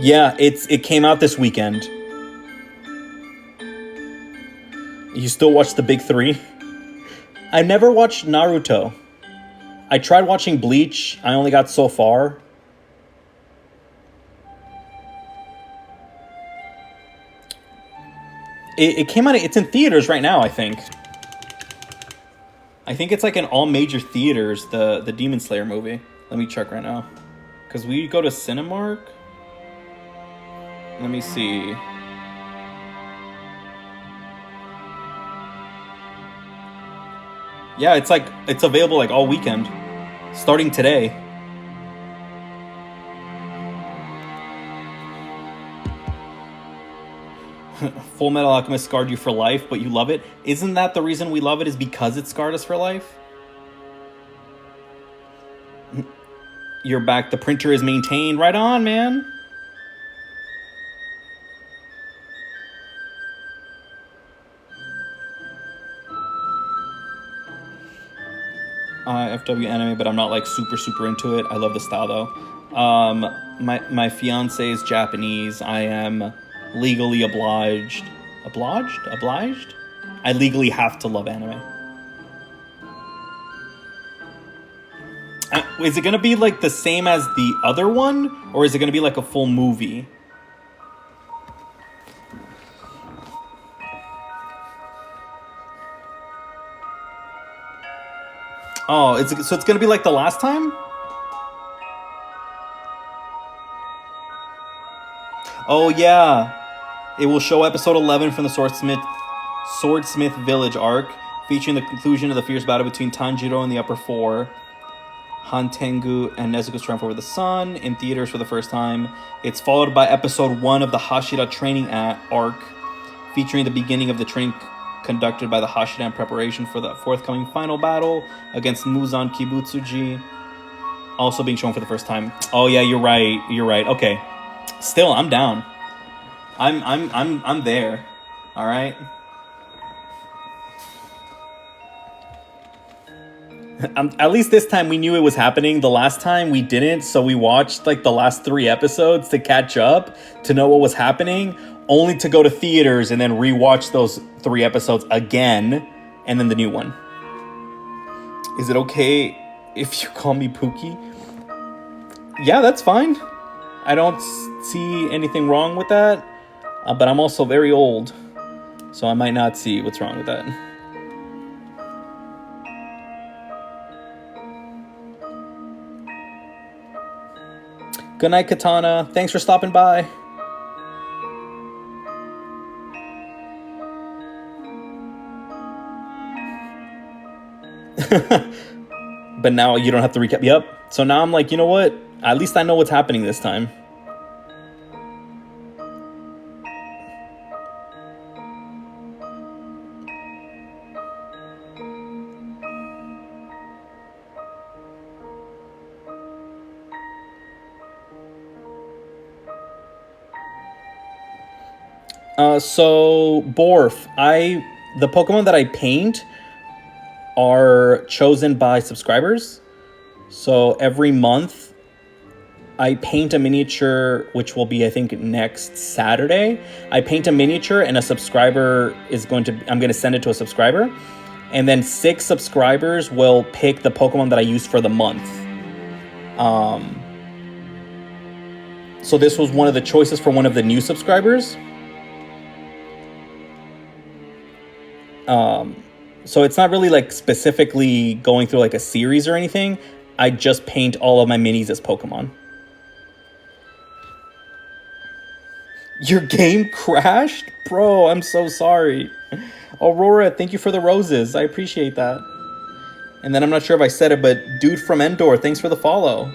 Yeah, it came out this weekend. You still watch the big three? I never watched Naruto. I tried watching Bleach. I only got so far. It came out. It's in theaters right now, I think. I think it's like in all major theaters, the Demon Slayer movie. Let me check right now. Because we go to Cinemark. Let me see. Yeah, it's available like all weekend. Starting today. Full Metal Alchemist scarred you for life, but you love it. Isn't that the reason we love it, is because it scarred us for life? You're back. The printer is maintained. Right on, man. FW anime, but I'm not like super into it. I love the style though. My fiance is Japanese. I am legally obliged. Obliged? I legally have to love anime. Is it gonna be like the same as the other one, or is it gonna be like a full movie? Oh, so it's gonna be like the last time? Oh yeah, it will show episode 11 from the Swordsmith Village arc, featuring the conclusion of the fierce battle between Tanjiro and the Upper Four, Hantengu and Nezuko's triumph over the sun, in theaters for the first time. It's followed by episode 1 of the Hashira training arc, featuring the beginning of the training conducted by the Hashira in preparation for the forthcoming final battle against Muzan Kibutsuji, also being shown for the first time. Oh yeah, you're right. Okay. Still, I'm down. I'm there. All right. At least this time we knew it was happening. The last time we didn't, so we watched like the last 3 episodes to catch up, to know what was happening, only to go to theaters and then rewatch those 3 episodes again, and then the new one. Is it okay if you call me Pookie? Yeah, that's fine. I don't see anything wrong with that, but I'm also very old, so I might not see what's wrong with that. Good night, Katana. Thanks for stopping by. But now you don't have to recap. Yep. So now I'm like, you know what? At least I know what's happening this time. So Borf, the Pokemon that I paint are chosen by subscribers. So every month I paint a miniature, which will be, I think, next Saturday. I paint a miniature and a subscriber I'm going to send it to a subscriber. And then 6 subscribers will pick the Pokemon that I use for the month. So this was one of the choices for one of the new subscribers. So it's not really like specifically going through like a series or anything. I just paint all of my minis as Pokemon. Your game crashed? Bro, I'm so sorry. Aurora, thank you for the roses. I appreciate that. And then I'm not sure if I said it, but Dude from Endor, thanks for the follow.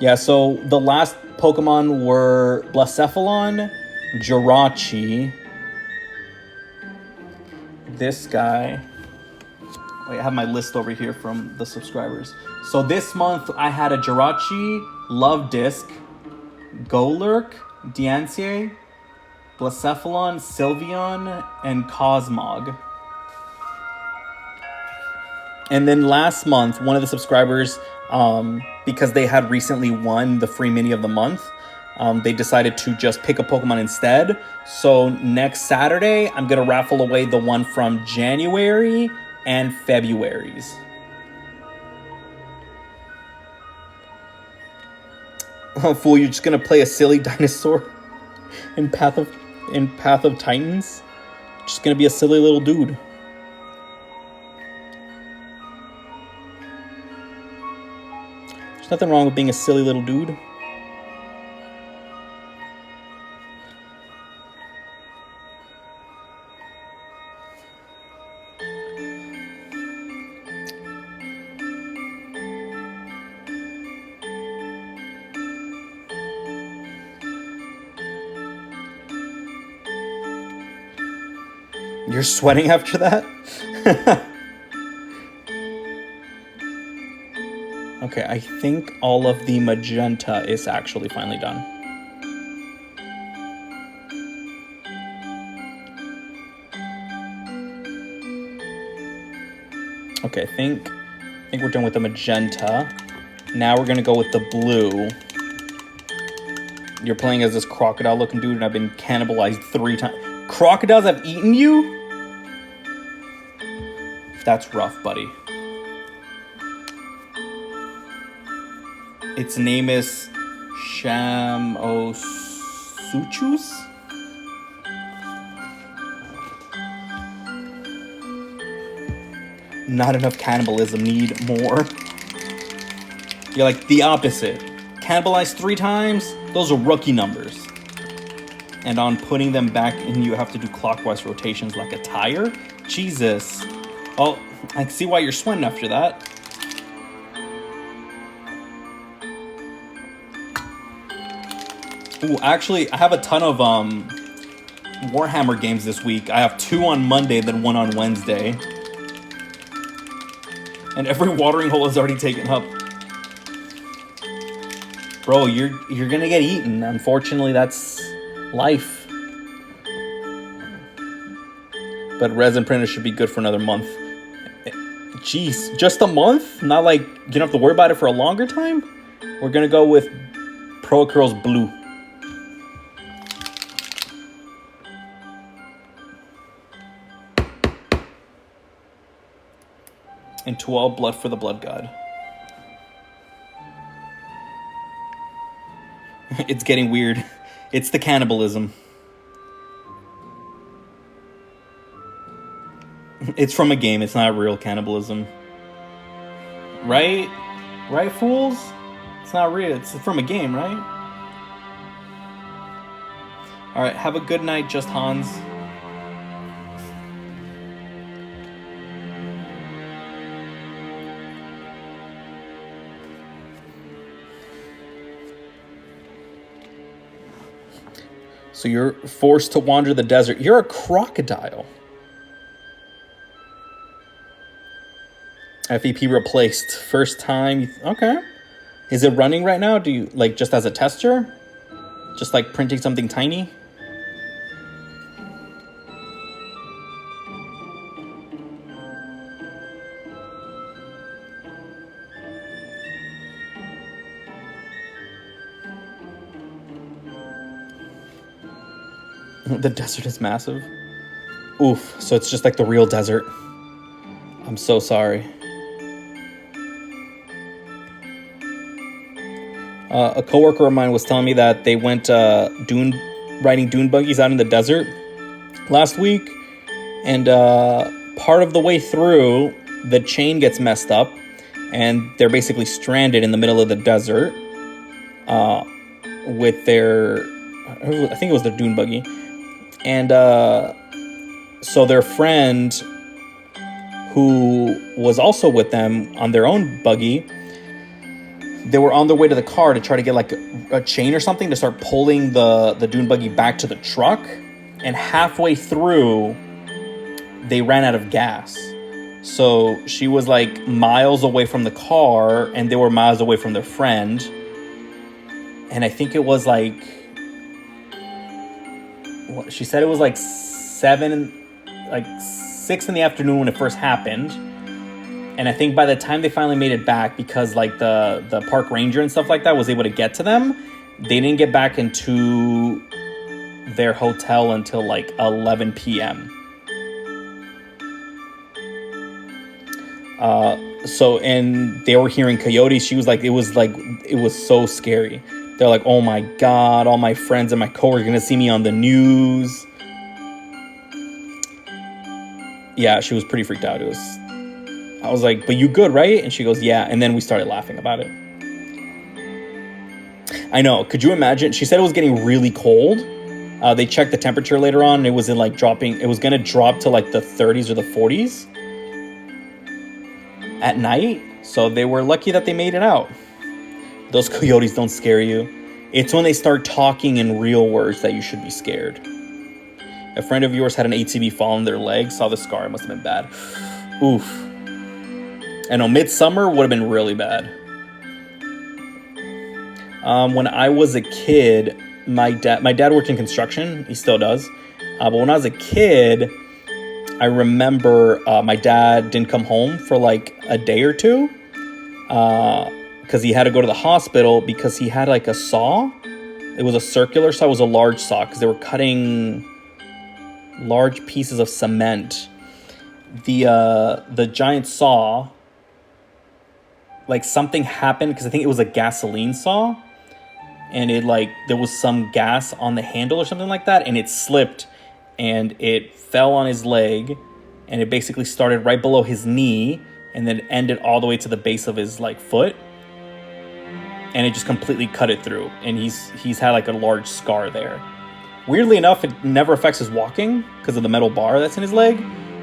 Yeah, so the last Pokemon were Blacephalon, Jirachi, this guy. Wait, I have my list over here from the subscribers. So this month I had a Jirachi, Love Disc, Golurk, Diancie, Blacephalon, Sylveon, and Cosmog. And then last month, one of the subscribers, because they had recently won the free mini of the month, they decided to just pick a Pokemon instead. So next Saturday, I'm going to raffle away the one from January and February's. Oh, fool, you're just going to play a silly dinosaur in Path of Titans? Just going to be a silly little dude. There's nothing wrong with being a silly little dude. You're sweating after that? Okay, I think all of the magenta is actually finally done. Okay, I think we're done with the magenta. Now we're going to go with the blue. You're playing as this crocodile-looking dude, and I've been cannibalized 3 times. Crocodiles have eaten you? That's rough, buddy. Its name is Shamosuchus? Not enough cannibalism, need more. You're like the opposite. Cannibalized 3 times? Those are rookie numbers. And on putting them back in, you have to do clockwise rotations like a tire? Jesus. Well, I can see why you're sweating after that. Ooh, actually, I have a ton of Warhammer games this week. I have 2 on Monday, then 1 on Wednesday. And every watering hole is already taken up. Bro, you're gonna get eaten. Unfortunately, that's life. But resin printer should be good for another month. Jeez, just a month? Not like you don't have to worry about it for a longer time? We're gonna go with Pro Curls Blue. And 12 blood for the blood god. It's getting weird. It's the cannibalism. It's from a game. It's not real cannibalism. Right? Right, fools? It's not real. It's from a game, right? Alright, have a good night, Just Hans. So you're forced to wander the desert. You're a crocodile. FEP replaced. First time. Okay. Is it running right now? Do you, like, just as a tester? Just like printing something tiny? The desert is massive. Oof, so it's just like the real desert. I'm so sorry. A coworker of mine was telling me that they went riding dune buggies out in the desert last week, and part of the way through, the chain gets messed up, and they're basically stranded in the middle of the desert with their, I think it was their dune buggy. And so their friend, who was also with them on their own buggy, they were on their way to the car to try to get like a chain or something to start pulling the dune buggy back to the truck. And halfway through, they ran out of gas. So she was like miles away from the car, and they were miles away from their friend. And I think it was like, she said it was like 6 in the afternoon when it first happened. And I think by the time they finally made it back, because like the park ranger and stuff like that was able to get to them, they didn't get back into their hotel until like 11 p.m. And they were hearing coyotes. She was like, it was so scary. They're like, oh my God, all my friends and my coworkers are going to see me on the news. Yeah, she was pretty freaked out. I was like, but you good, right? And she goes, yeah. And then we started laughing about it. I know. Could you imagine? She said it was getting really cold. They checked the temperature later on, and it was going to drop to like the 30s or the 40s at night. So they were lucky that they made it out. Those coyotes don't scare you. It's when they start talking in real words that you should be scared. A friend of yours had an ATV fall on their leg, saw the scar. It must have been bad. Oof. I know, Midsummer would have been really bad. When I was a kid, my dad worked in construction. He still does. But when I was a kid, I remember my dad didn't come home for like a day or two. because he had to go to the hospital because he had like a saw. It was a circular saw. It was a large saw because they were cutting large pieces of cement. The giant saw, like something happened because I think it was a gasoline saw, and it like there was some gas on the handle or something like that, and it slipped and it fell on his leg, and it basically started right below his knee and then ended all the way to the base of his like foot, and it just completely cut it through, and he's had like a large scar there. Weirdly enough, it never affects his walking because of the metal bar that's in his leg,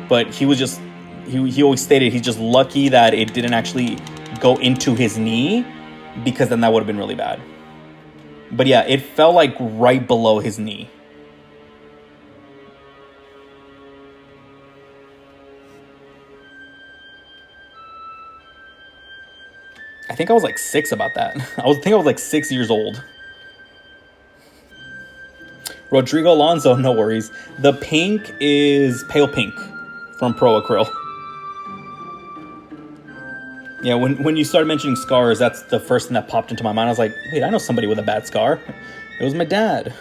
but he was just he always stated he's just lucky that it didn't actually go into his knee, because then that would have been really bad. But yeah, it fell like right below his knee. I think I was like 6 about that. I think I was like 6 years old. Rodrigo Alonso, no worries. The pink is pale pink from Pro Acryl. Yeah, when you started mentioning scars, that's the first thing that popped into my mind. I was like, wait, I know somebody with a bad scar. It was my dad.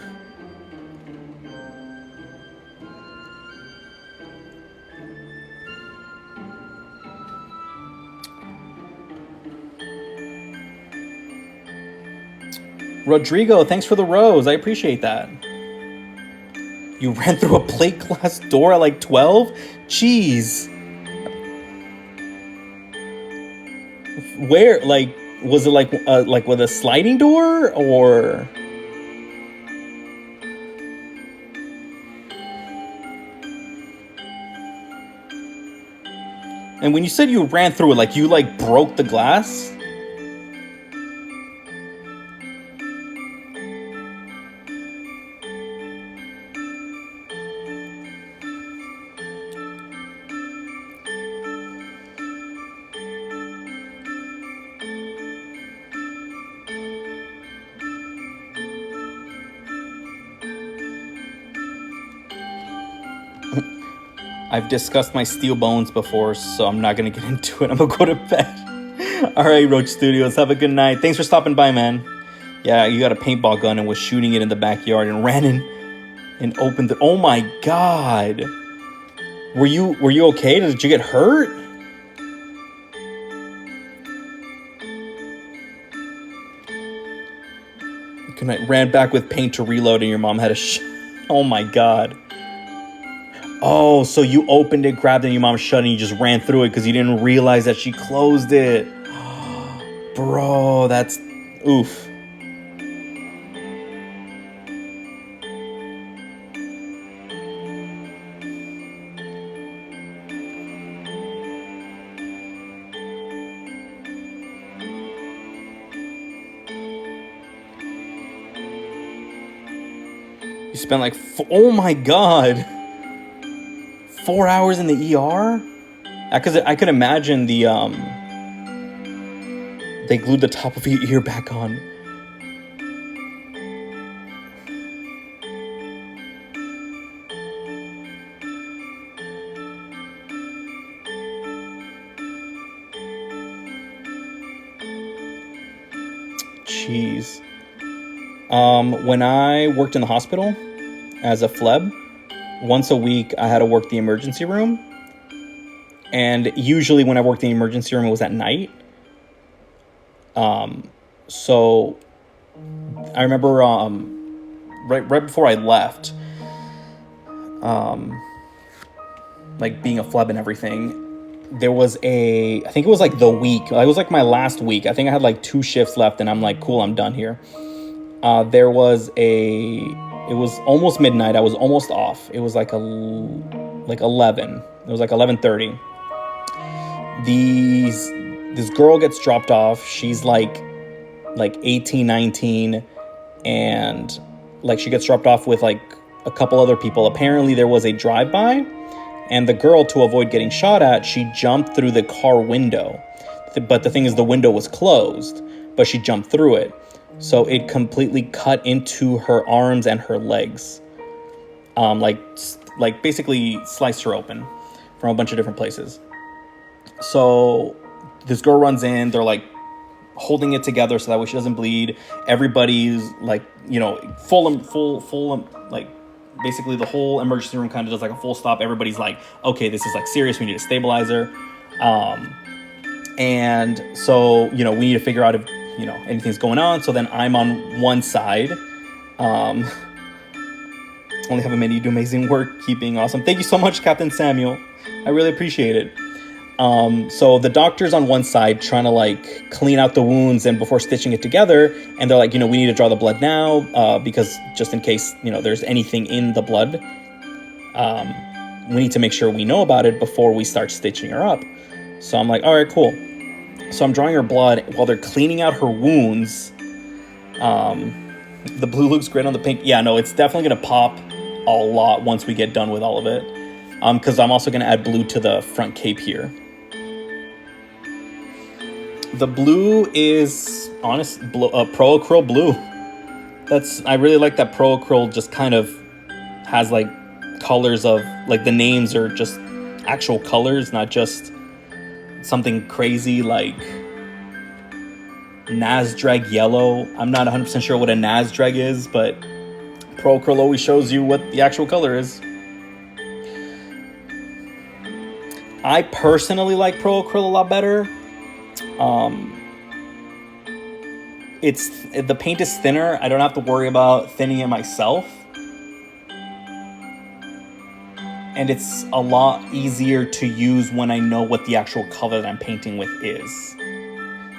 Rodrigo, thanks for the rose. I appreciate that. You ran through a plate glass door at like 12? Jeez. Where, like, was it like with a sliding door, or? And when you said you ran through it, like you like broke the glass? I've discussed my steel bones before, so I'm not going to get into it. I'm going to go to bed. All right, Roach Studios, have a good night. Thanks for stopping by, man. Yeah, you got a paintball gun and was shooting it in the backyard and ran in and opened it. Oh my God. Were you okay? Did you get hurt? Ran back with paint to reload and your mom had a oh my God. Oh, so you opened it, grabbed it, and your mom shut it, and you just ran through it because you didn't realize that she closed it. Bro, that's... oof. You spent like... oh my God. 4 hours in the ER? Because I could imagine the they glued the top of your ear back on. Jeez. When I worked in the hospital as a phleb, once a week, I had to work the emergency room. And usually when I worked in the emergency room, it was at night. So I remember right before I left, like being a phleb and everything, there was I think it was like the week. It was like my last week. I think I had like 2 shifts left and I'm like, cool, I'm done here. It was almost midnight. I was almost off. It was like 11. It was like 11:30. This girl gets dropped off. She's like 18, 19, and like she gets dropped off with like a couple other people. Apparently there was a drive-by, and the girl, to avoid getting shot at, she jumped through the car window. But the thing is, the window was closed, but she jumped through it. So it completely cut into her arms and her legs. Like basically sliced her open from a bunch of different places. So this girl runs in. They're like holding it together so that way she doesn't bleed. Everybody's like, you know, full, like basically the whole emergency room kind of does like a full stop. Everybody's like, okay, this is like serious. We need a stabilizer. And so, you know, we need to figure out if, you know, anything's going on. So then I'm on one side. Only have a minute. You do amazing work. Keep being awesome. Thank you so much, Captain Samuel. I really appreciate it. So the doctor's on one side trying to like clean out the wounds and before stitching it together. And they're like, you know, we need to draw the blood now, because just in case, you know, there's anything in the blood, we need to make sure we know about it before we start stitching her up. So I'm like, all right, cool. So I'm drawing her blood while they're cleaning out her wounds. The blue looks great on the pink. Yeah, no, it's definitely going to pop a lot once we get done with all of it. Because I'm also going to add blue to the front cape here. The blue is Pro Acryl blue. I really like that Pro Acryl just kind of has like colors of like the names are just actual colors, not just something crazy like Nasdrag yellow. I'm not 100% sure what a Nasdrag is, but Pro Acryl always shows you what the actual color is. I personally like Pro Acryl a lot better. The paint is thinner. I don't have to worry about thinning it myself. And it's a lot easier to use when I know what the actual color that I'm painting with is.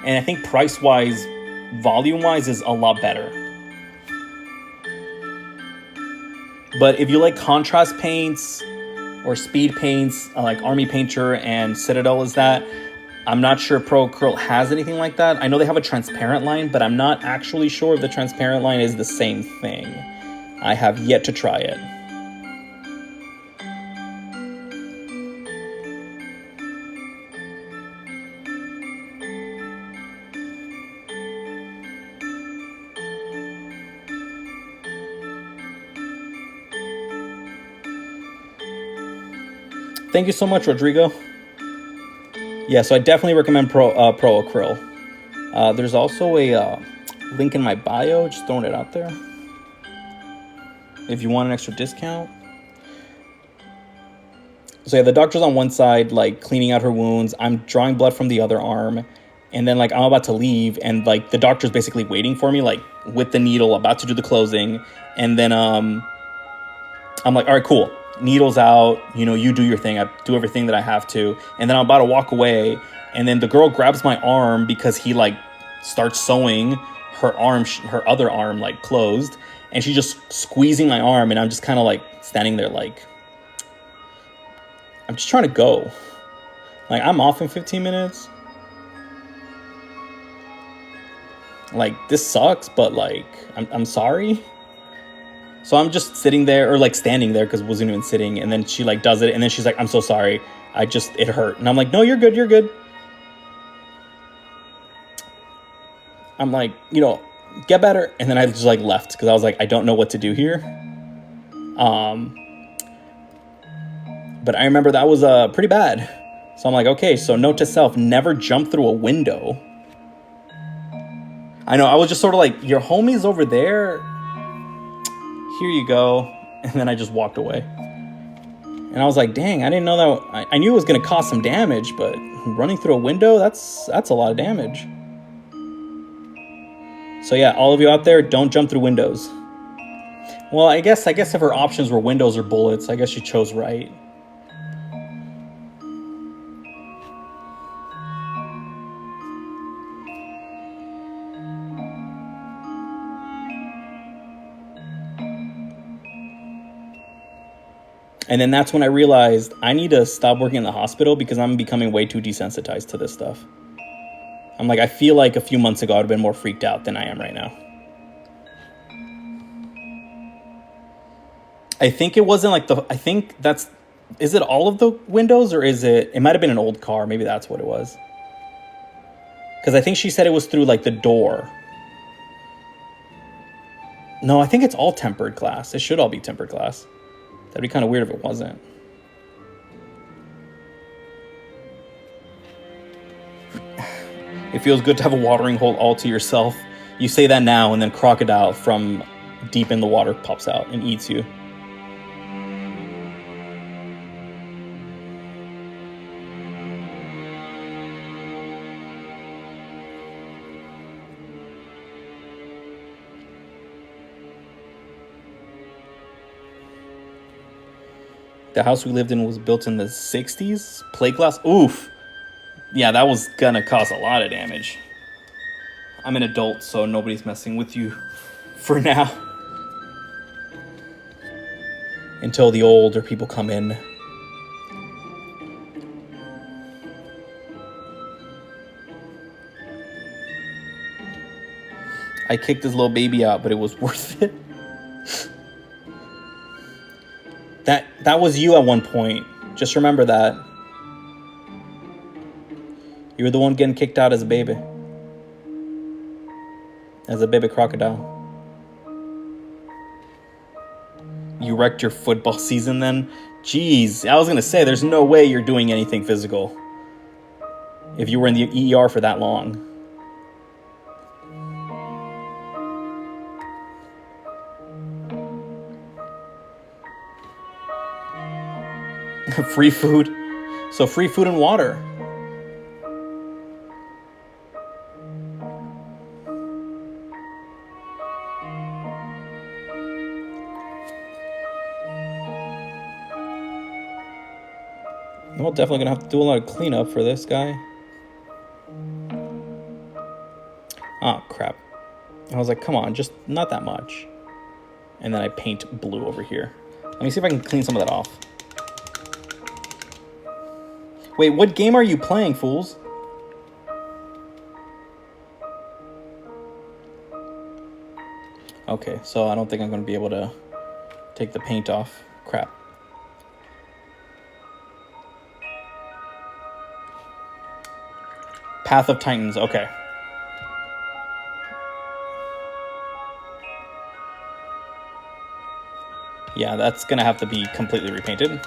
And I think price-wise, volume-wise is a lot better. But if you like contrast paints or speed paints, like Army Painter and Citadel is that, I'm not sure Pro Acryl has anything like that. I know they have a transparent line, but I'm not actually sure if the transparent line is the same thing. I have yet to try it. Thank you so much, Rodrigo. Yeah, so I definitely recommend Pro Acryl. There's also a link in my bio, just throwing it out there. If you want an extra discount. So yeah, the doctor's on one side, like cleaning out her wounds. I'm drawing blood from the other arm. And then like I'm about to leave and like the doctor's basically waiting for me, like with the needle, about to do the closing. And then I'm like, all right, cool. Needle's out, you know, you do your thing. I do everything that I have to. And then I'm about to walk away. And then the girl grabs my arm because he like starts sewing her arm, her other arm like closed. And she's just squeezing my arm. And I'm just kind of like standing there like, I'm just trying to go. Like I'm off in 15 minutes. Like this sucks, but like, I'm sorry. So I'm just sitting there, or like standing there because I wasn't even sitting. And then she like does it. And then she's like, I'm so sorry. It hurt. And I'm like, no, you're good. You're good. I'm like, you know, get better. And then I just like left because I was like, I don't know what to do here. But I remember that was pretty bad. So I'm like, okay, so note to self, never jump through a window. I know, I was just sort of like, your homie's over there. Here you go. And then I just walked away. And I was like, dang, I didn't know that. I knew it was going to cause some damage, but running through a window, that's a lot of damage. So yeah, all of you out there, don't jump through windows. Well, I guess if her options were windows or bullets, I guess she chose right. And then that's when I realized I need to stop working in the hospital because I'm becoming way too desensitized to this stuff. I'm like, I feel like a few months ago I'd have been more freaked out than I am right now. I think it wasn't like is it all of the windows or is it might have been an old car. Maybe that's what it was. Because I think she said it was through like the door. No, I think it's all tempered glass. It should all be tempered glass. That'd be kind of weird if it wasn't. It feels good to have a watering hole all to yourself. You say that now, and then Crocodile from deep in the water pops out and eats you. The house we lived in was built in the 60s. Plate glass. Oof. Yeah, that was gonna cause a lot of damage. I'm an adult, so nobody's messing with you for now. Until the older people come in. I kicked this little baby out, but it was worth it. That was you at one point. Just remember that. You were the one getting kicked out as a baby. As a baby crocodile. You wrecked your football season then? Jeez, I was gonna say, there's no way you're doing anything physical. If you were in the ER for that long. Free food. So free food and water. Well, definitely gonna have to do a lot of cleanup for this guy. Oh, crap. I was like, come on, just not that much. And then I paint blue over here. Let me see if I can clean some of that off. Wait, what game are you playing, fools? Okay, so I don't think I'm going to be able to take the paint off. Crap. Path of Titans, okay. Yeah, that's going to have to be completely repainted.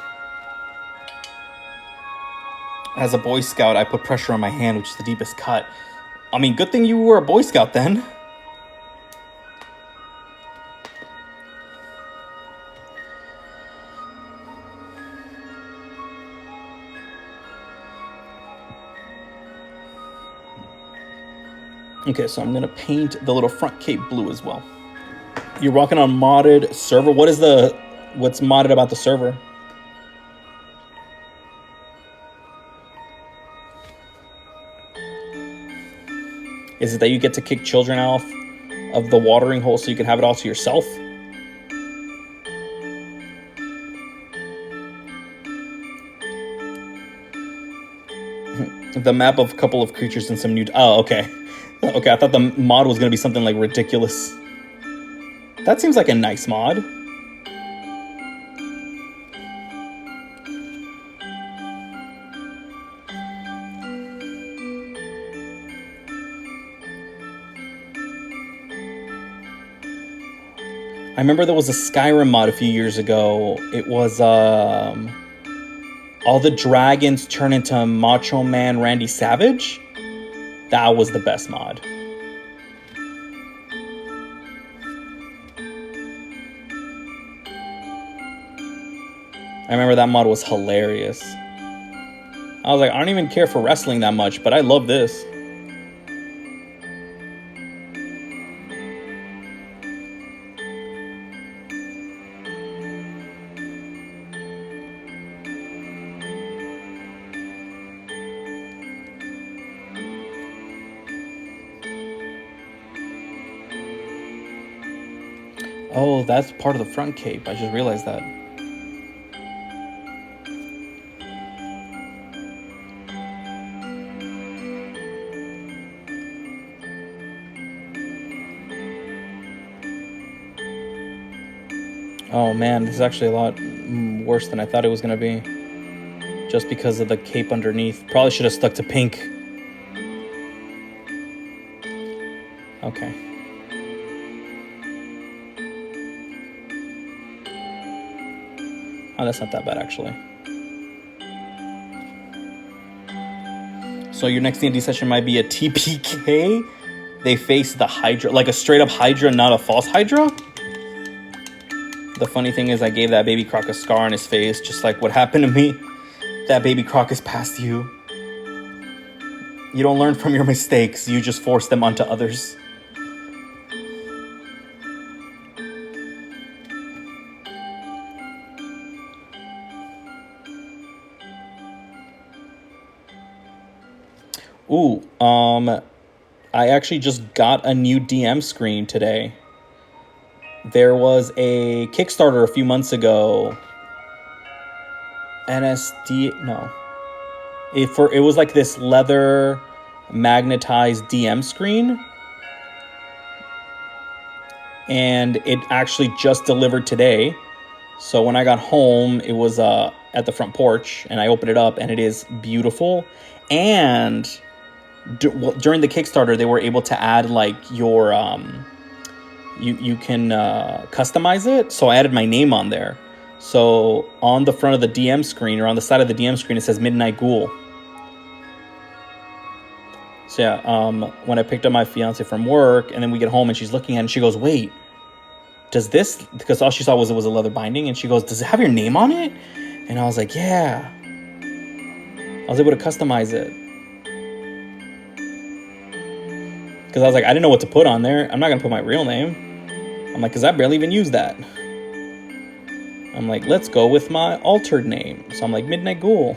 As a Boy Scout, I put pressure on my hand, which is the deepest cut. I mean, good thing you were a Boy Scout then. Okay, so I'm going to paint the little front cape blue as well. You're walking on modded server. What's modded about the server? Is it that you get to kick children off of the watering hole so you can have it all to yourself? The map of a couple of creatures and some new... Oh, okay. Okay, I thought the mod was going to be something like ridiculous. That seems like a nice mod. I remember there was a Skyrim mod a few years ago. It was all the dragons turn into Macho Man Randy Savage. That was the best mod. I remember that mod was hilarious. I was like, I don't even care for wrestling that much, but I love this. Oh, that's part of the front cape. I just realized that. Oh man, this is actually a lot worse than I thought it was going to be. Just because of the cape underneath. Probably should have stuck to pink. Okay. Oh, that's not that bad, actually. So your next D&D session might be a TPK. They face the Hydra, like a straight up Hydra, not a false Hydra. The funny thing is I gave that baby croc a scar on his face, just like what happened to me. That baby croc is past you. You don't learn from your mistakes, you just force them onto others. Ooh, I actually just got a new DM screen today. There was a Kickstarter a few months ago. It was like this leather magnetized DM screen. And it actually just delivered today. So when I got home, it was at the front porch, and I opened it up, and it is beautiful. And during the Kickstarter, they were able to add like your you can customize it. So I added my name on there. So on the front of the DM screen, or on the side of the DM screen, it says Midnight Ghoul. So yeah, when I picked up my fiance from work, and then we get home, and she's looking at it, and she goes, "Wait, does this?" Because all she saw was it was a leather binding, and she goes, "Does it have your name on it?" And I was like, "Yeah." I was able to customize it. Because I was like, I didn't know what to put on there. I'm not going to put my real name. I'm like, because I barely even use that. I'm like, let's go with my altered name. So I'm like, Midnight Ghoul.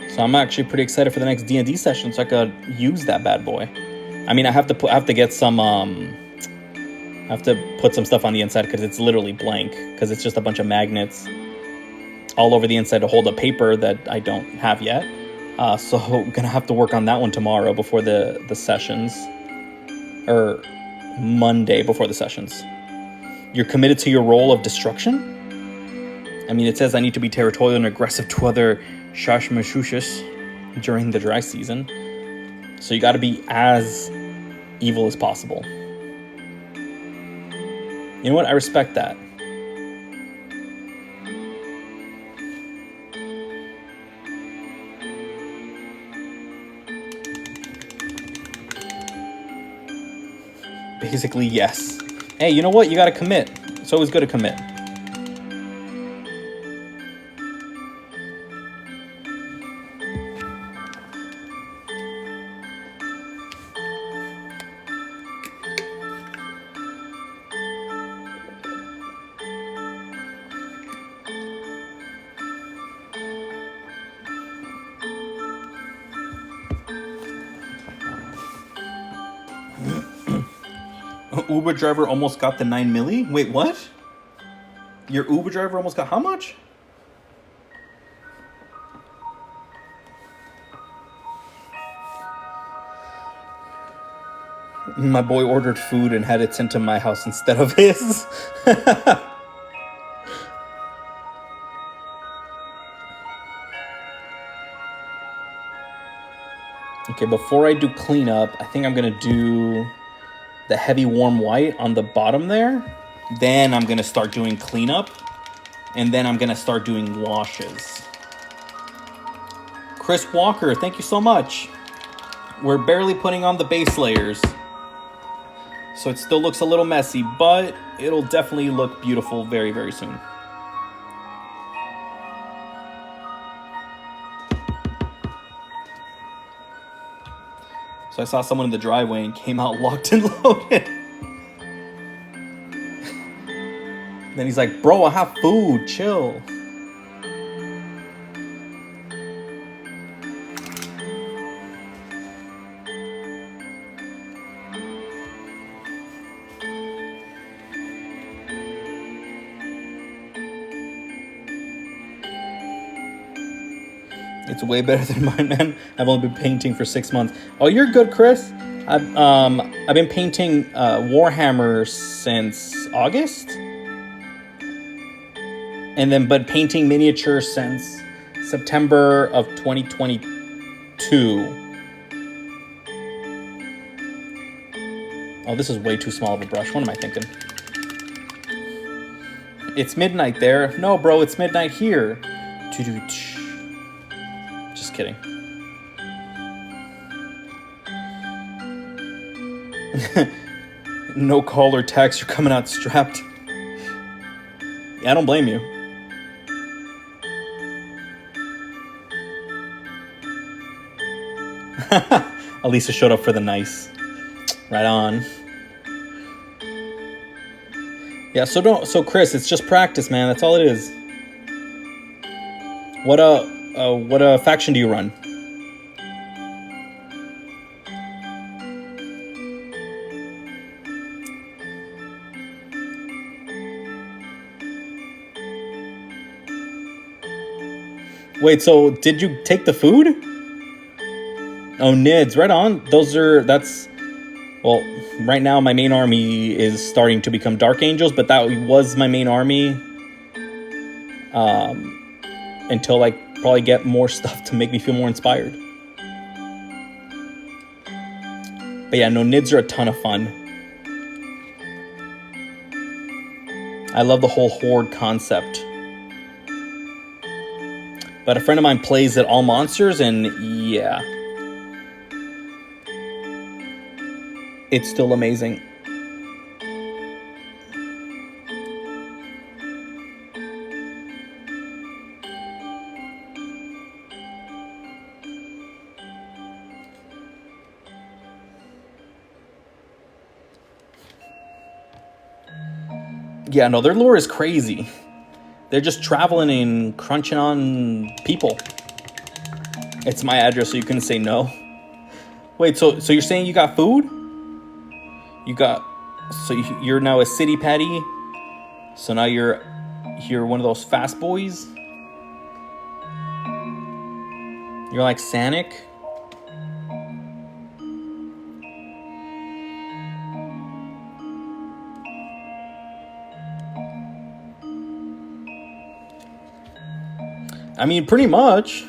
So I'm actually pretty excited for the next D&D session, so I could use that bad boy. I mean, I have to get some. I have to put some stuff on the inside because it's literally blank. Because it's just a bunch of magnets all over the inside to hold a paper that I don't have yet. So I'm gonna have to work on that one tomorrow before the sessions, or Monday before the sessions. You're committed to your role of destruction. I mean, it says I need to be territorial and aggressive to other Shashmashushis during the dry season. So you got to be as evil as possible. You know what? I respect that. Basically, yes. Hey, you know what? You got to commit. It's always good to commit. Uber driver almost got the 9 milli? Wait, what? Your Uber driver almost got how much? My boy ordered food and had it sent to my house instead of his. Okay, before I do cleanup, I think I'm going to do the heavy warm white on the bottom there. Then I'm going to start doing cleanup. And then I'm going to start doing washes. Chris Walker, thank you so much. We're barely putting on the base layers. So it still looks a little messy, but it'll definitely look beautiful very, very soon. So I saw someone in the driveway and came out locked and loaded. Then he's like, bro, I have food, chill. It's way better than mine, man. I've only been painting for 6 months. Oh, you're good, Chris. I've been painting Warhammer since August, and then but painting miniatures since September of 2022. Oh, this is way too small of a brush. What am I thinking? It's midnight there. No, bro, it's midnight here. Just kidding. No call or text. You're coming out strapped. Yeah, I don't blame you. Elisa showed up for the nice. Right on. Yeah, so Chris, it's just practice, man. That's all it is. What faction do you run? Wait, so did you take the food? Oh, Nids, right on. Well, right now my main army is starting to become Dark Angels, but that was my main army. Until I probably get more stuff to make me feel more inspired. But yeah, no, Nids are a ton of fun. I love the whole horde concept. But a friend of mine plays at all monsters, and yeah, it's still amazing. Yeah, no, their lore is crazy. They're just traveling and crunching on people. It's my address, so you couldn't say no. Wait, so you're saying you got food? So you're now a city patty? So now you're one of those fast boys? You're like Sanic? I mean, pretty much.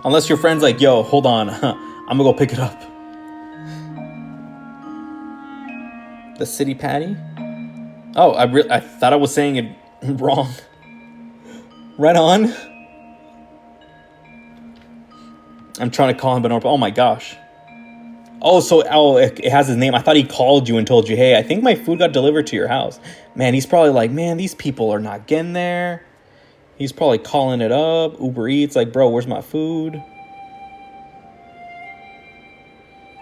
Unless your friend's like, yo, hold on. I'm gonna go pick it up. The city patty? Oh, I thought I was saying it wrong. Right on. I'm trying to call him, but oh my gosh. Oh, it has his name. I thought he called you and told you, hey, I think my food got delivered to your house. Man, he's probably like, man, these people are not getting there. He's probably calling it up. Uber Eats, like, bro, where's my food?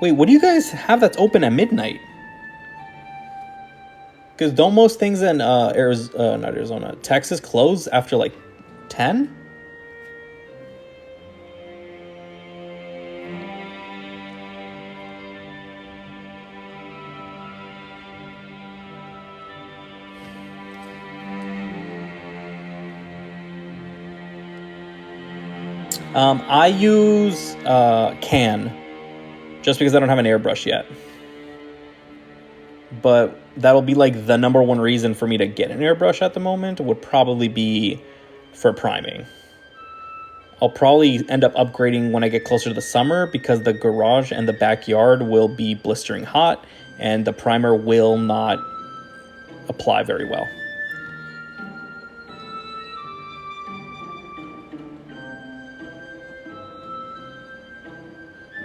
Wait, what do you guys have that's open at midnight? Because don't most things in Texas close after like 10? I use can, just because I don't have an airbrush yet. But that'll be like the number one reason for me to get an airbrush at the moment would probably be for priming. I'll probably end up upgrading when I get closer to the summer because the garage and the backyard will be blistering hot and the primer will not apply very well.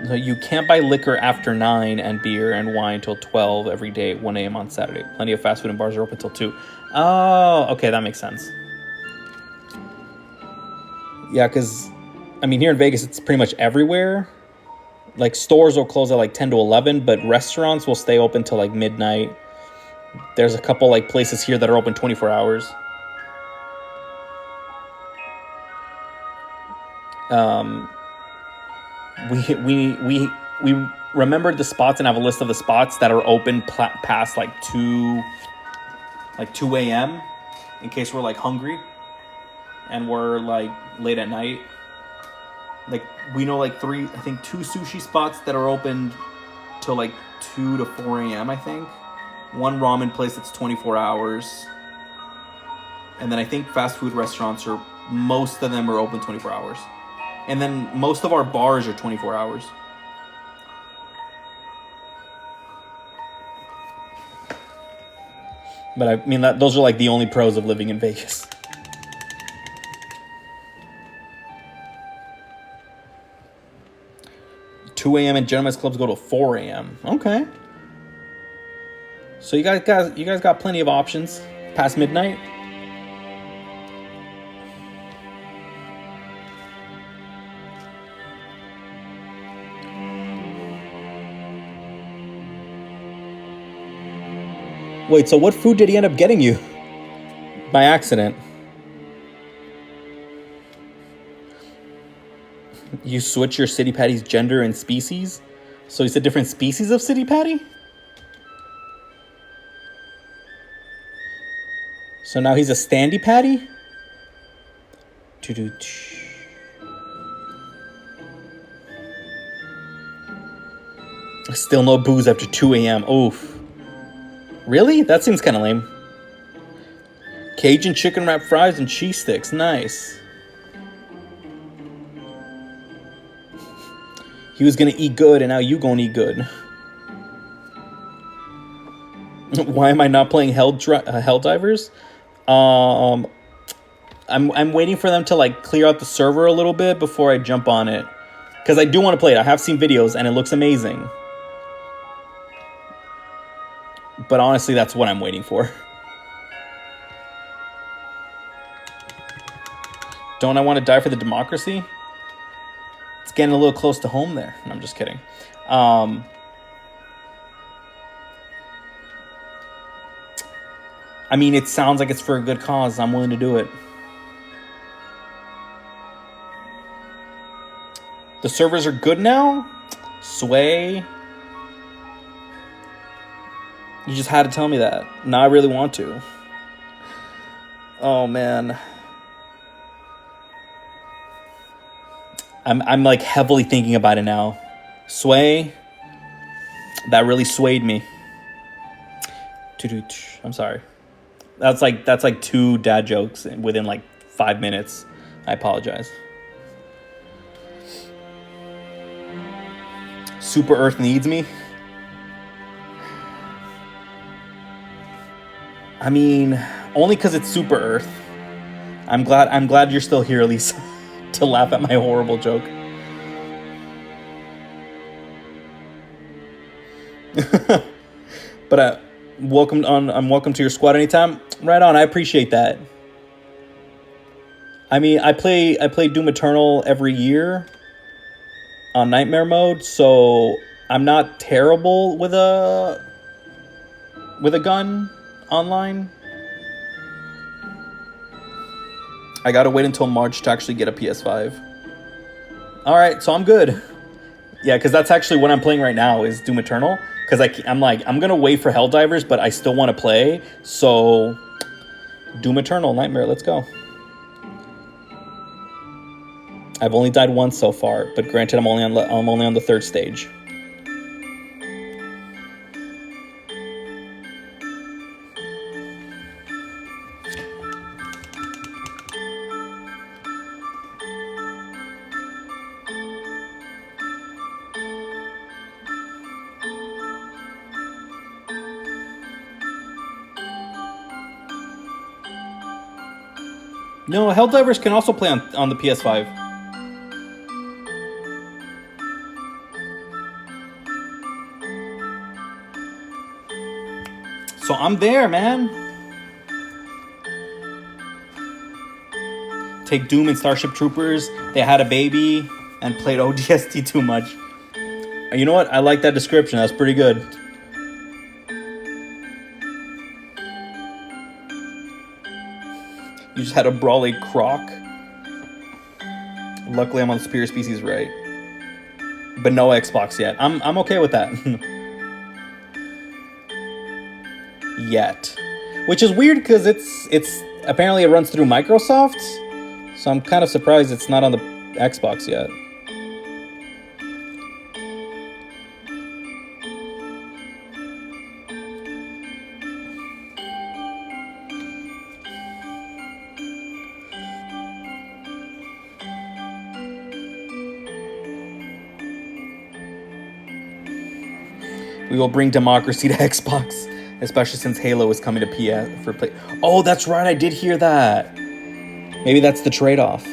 So you can't buy liquor after 9 and beer and wine till 12 every day at 1 a.m. on Saturday. Plenty of fast food and bars are open till 2. Oh, okay, that makes sense. Yeah, because, I mean, here in Vegas, it's pretty much everywhere. Like, stores will close at, like, 10 to 11, but restaurants will stay open till, like, midnight. There's a couple, like, places here that are open 24 hours. We remembered the spots and have a list of the spots that are open past like 2 a.m. in case we're like hungry and we're like late at night. Like we know like 2 sushi spots that are open till like 2 to 4 a.m. I think. One ramen place that's 24 hours. And then I think fast food restaurants most of them are open 24 hours. And then most of our bars are 24 hours. But I mean, those are like the only pros of living in Vegas. $2 a.m. and gentlemen's clubs go to 4 a.m. Okay. So you guys got plenty of options past midnight. Wait, so what food did he end up getting you? By accident. You switch your City Patty's gender and species? So he's a different species of City Patty? So now he's a Standy Patty? Still no booze after 2 a.m. Oof. Really? That seems kind of lame. Cajun chicken wrap fries and cheese sticks. Nice. He was going to eat good, and now you going to eat good. Why am I not playing Helldivers? I'm waiting for them to like clear out the server a little bit before I jump on it. Because I do want to play it. I have seen videos, and it looks amazing. But honestly, that's what I'm waiting for. Don't I want to die for the democracy? It's getting a little close to home there. No, I'm just kidding. I mean, it sounds like it's for a good cause. I'm willing to do it. The servers are good now? Sway. You just had to tell me that. Now I really want to. Oh, man. I'm like heavily thinking about it now. Sway. That really swayed me. I'm sorry. That's like 2 dad jokes within like 5 minutes. I apologize. Super Earth needs me. I mean, only because it's Super Earth. I'm glad you're still here, at least, to laugh at my horrible joke. But I'm welcome to your squad anytime. Right on. I appreciate that. I mean, I play Doom Eternal every year on Nightmare mode, so I'm not terrible with a gun online. I gotta wait until March to actually get a PS5. Alright, so I'm good. Yeah, because that's actually what I'm playing right now is Doom Eternal. Because I'm gonna wait for Helldivers, but I still want to play. So, Doom Eternal, Nightmare, let's go. I've only died once so far, but granted, I'm only on the 3rd stage. No, Helldivers can also play on the PS5. So I'm there, man. Take Doom and Starship Troopers. They had a baby and played ODST too much. You know what? I like that description. That's pretty good. You just had a Brawly Croc. Luckily, I'm on Superior Species right. But no Xbox yet. I'm okay with that. Yet. Which is weird because it's apparently it runs through Microsoft. So I'm kind of surprised it's not on the Xbox yet. We will bring democracy to Xbox. especially since Halo is coming to PS for play. Oh, that's right, I did hear that. Maybe that's the trade-off.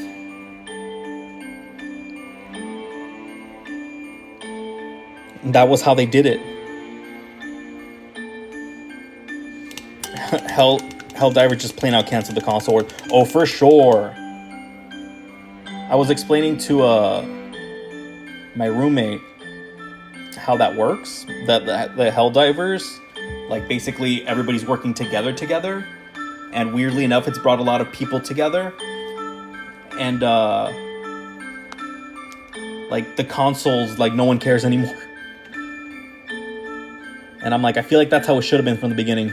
That was how they did it. Helldiver just plain out canceled the console war. Oh, for sure. I was explaining to my roommate how that works. That the Helldivers, like basically everybody's working together, and weirdly enough, it's brought a lot of people together. And like the consoles, like no one cares anymore. And I'm like, I feel like that's how it should have been from the beginning.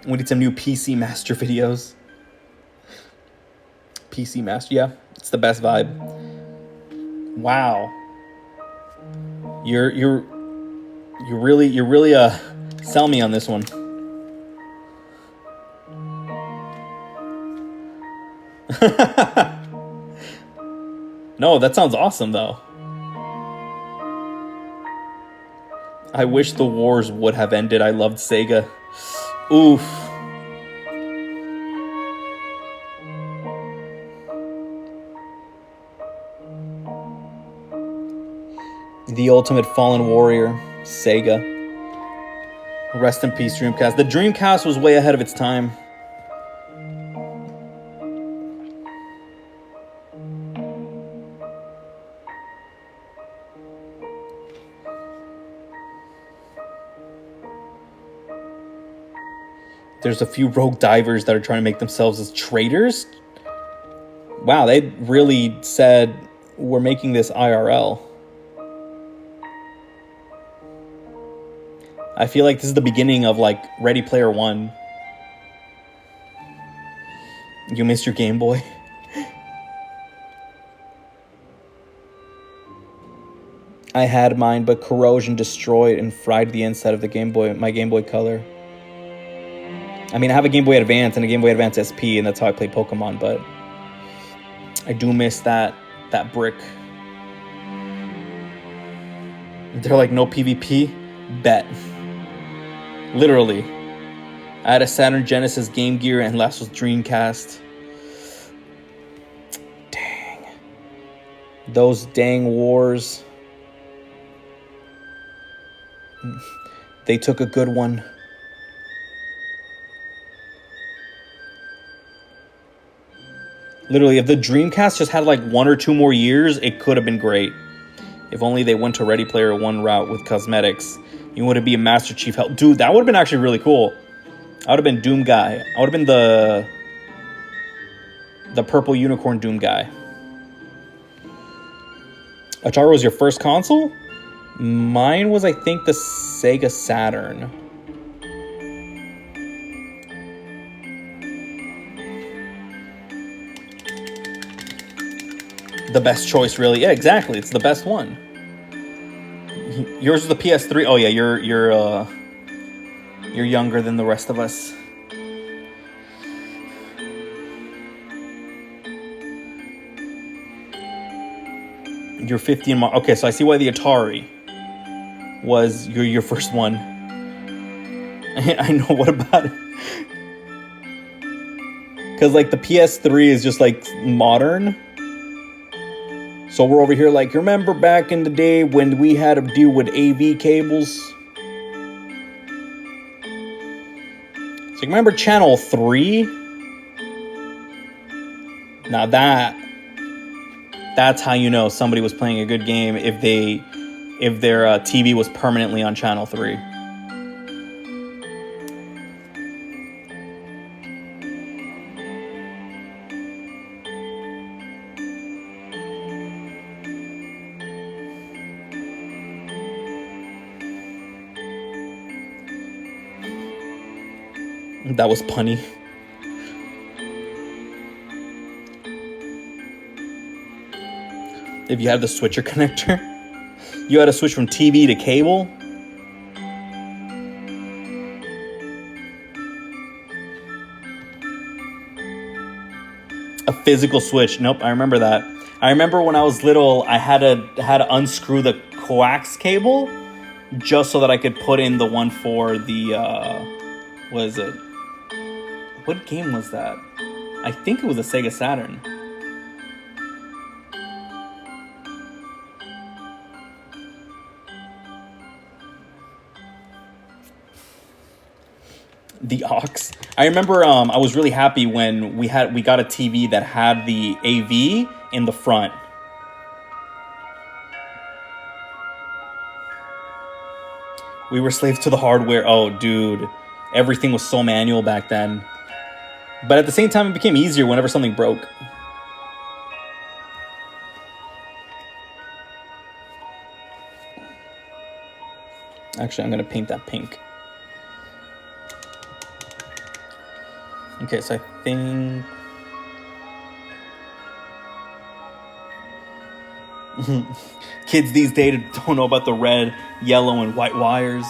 We need some new PC Master videos. PC Master, yeah, it's the best vibe. Wow, you're really sell me on this one. No, that sounds awesome though. I wish the wars would have ended. I loved Sega. Oof. The ultimate fallen warrior, Sega. Rest in peace, Dreamcast. The Dreamcast was way ahead of its time. There's a few rogue divers that are trying to make themselves as traders. Wow, they really said, we're making this IRL. I feel like this is the beginning of like Ready Player One. You missed your Game Boy. I had mine, but corrosion destroyed and fried the inside of the Game Boy, my Game Boy Color. I mean, I have a Game Boy Advance and a Game Boy Advance SP, and that's how I play Pokemon, but I do miss that brick. They're like, no PvP? Bet. Literally. I had a Saturn, Genesis, Game Gear, and last was Dreamcast. Dang. Those dang wars. They took a good one. Literally, if the Dreamcast just had like 1 or 2 more years, it could have been great. If only they went to Ready Player One route with cosmetics. You would be a Master Chief Hell. Dude, that would have been actually really cool. I would have been Doom guy. I would have been the purple unicorn Doom guy. Atari was your first console? Mine was, I think, the Sega Saturn. The best choice, really. Yeah, exactly. It's the best one. Yours is the PS3. Oh yeah, you're younger than the rest of us. You're 50 in March. Okay, so I see why the Atari was your first one. I know. What about it? Because like the PS3 is just like modern. So we're over here like, remember back in the day when we had to deal with AV cables? So remember Channel 3? Now that's how you know somebody was playing a good game, if their TV was permanently on Channel 3. That was punny. If you had the switcher connector, you had to switch from TV to cable. A physical switch. Nope, I remember that. I remember when I was little, I had to unscrew the coax cable just so that I could put in the one for the, what is it? What game was that? I think it was a Sega Saturn. The aux. I remember I was really happy when we got a TV that had the AV in the front. We were slaves to the hardware. Oh, dude. Everything was so manual back then. But at the same time, it became easier whenever something broke. Actually, I'm going to paint that pink. Okay, so I think... Kids these days don't know about the red, yellow, and white wires.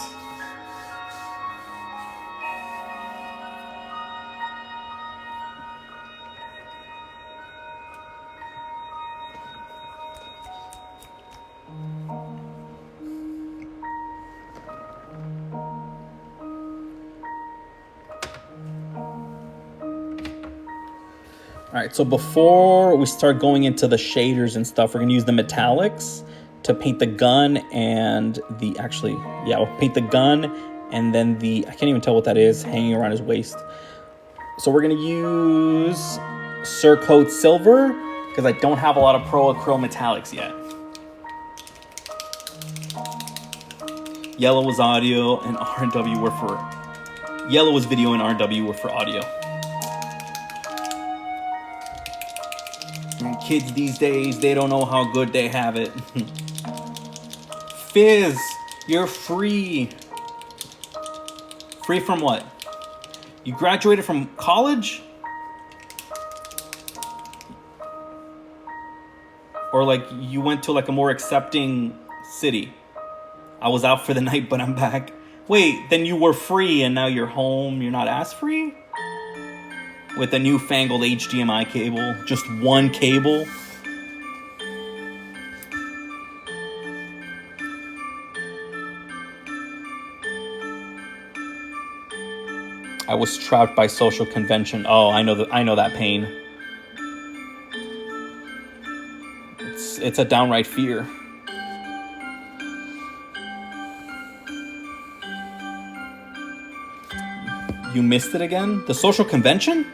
All right, so before we start going into the shaders and stuff, we're gonna use the metallics to paint the gun and the, actually, yeah, we'll paint the gun and then the, I can't even tell what that is, hanging around his waist. So we're gonna use Surcoat Silver because I don't have a lot of Pro Acryl metallics yet. Yellow was audio and R and W were for, yellow was video and R and W were for audio. And kids these days, they don't know how good they have it. Fizz, you're free. Free from what? You graduated from college? Or like you went to like a more accepting city? I was out for the night, but I'm back. Wait, then you were free and now you're home. You're not as free? With a newfangled HDMI cable. Just one cable. I was trapped by social convention. Oh, I know that pain. It's a downright fear. You missed it again? The social convention?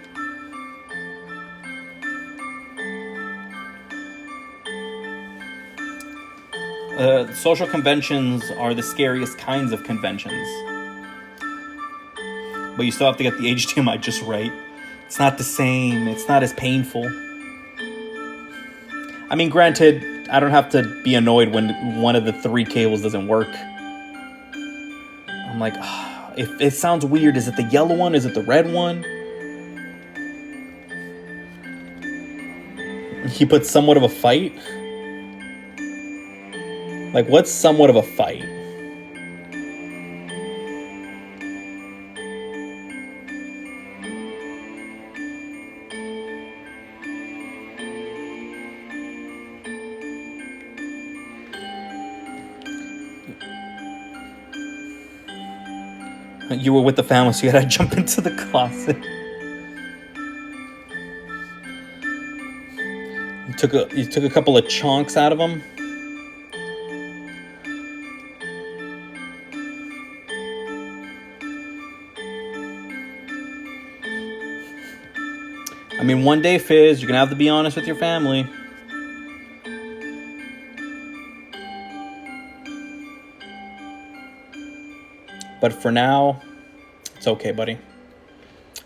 Social conventions are the scariest kinds of conventions. But you still have to get the HDMI just right. It's not the same. It's not as painful. I mean, granted, I don't have to be annoyed when one of the 3 cables doesn't work. I'm like, if it sounds weird, is it the yellow one? Is it the red one? He put somewhat of a fight. Like, what's somewhat of a fight? You were with the family, so you had to jump into the closet. You took a couple of chunks out of them. I mean, one day, Fizz, you're gonna have to be honest with your family. But for now, it's okay, buddy.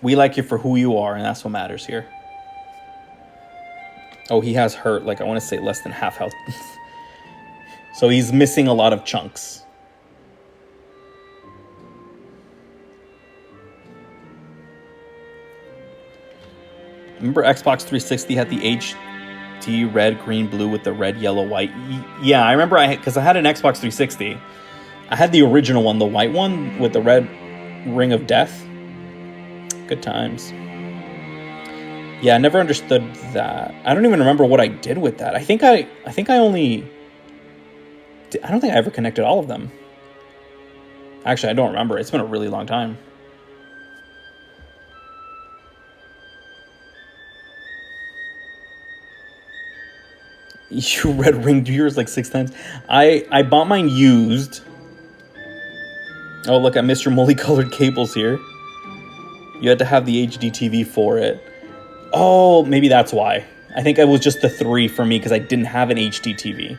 We like you for who you are, and that's what matters here. Oh, he has hurt, like, I want to say less than half health. So he's missing a lot of chunks. Remember Xbox 360 had the HD red, green, blue with the red, yellow, white? Yeah, I remember because I had an Xbox 360. I had the original one, the white one with the red ring of death. Good times. Yeah, I never understood that. I don't even remember what I did with that. I think I only I don't think I ever connected all of them. Actually, I don't remember. It's been a really long time. You red ringed yours like 6 times. I bought mine used. Oh, look, I missed your multicolored cables here. You had to have the HD TV for it. Oh, maybe that's why. I think it was just the 3 for me because I didn't have an HD TV.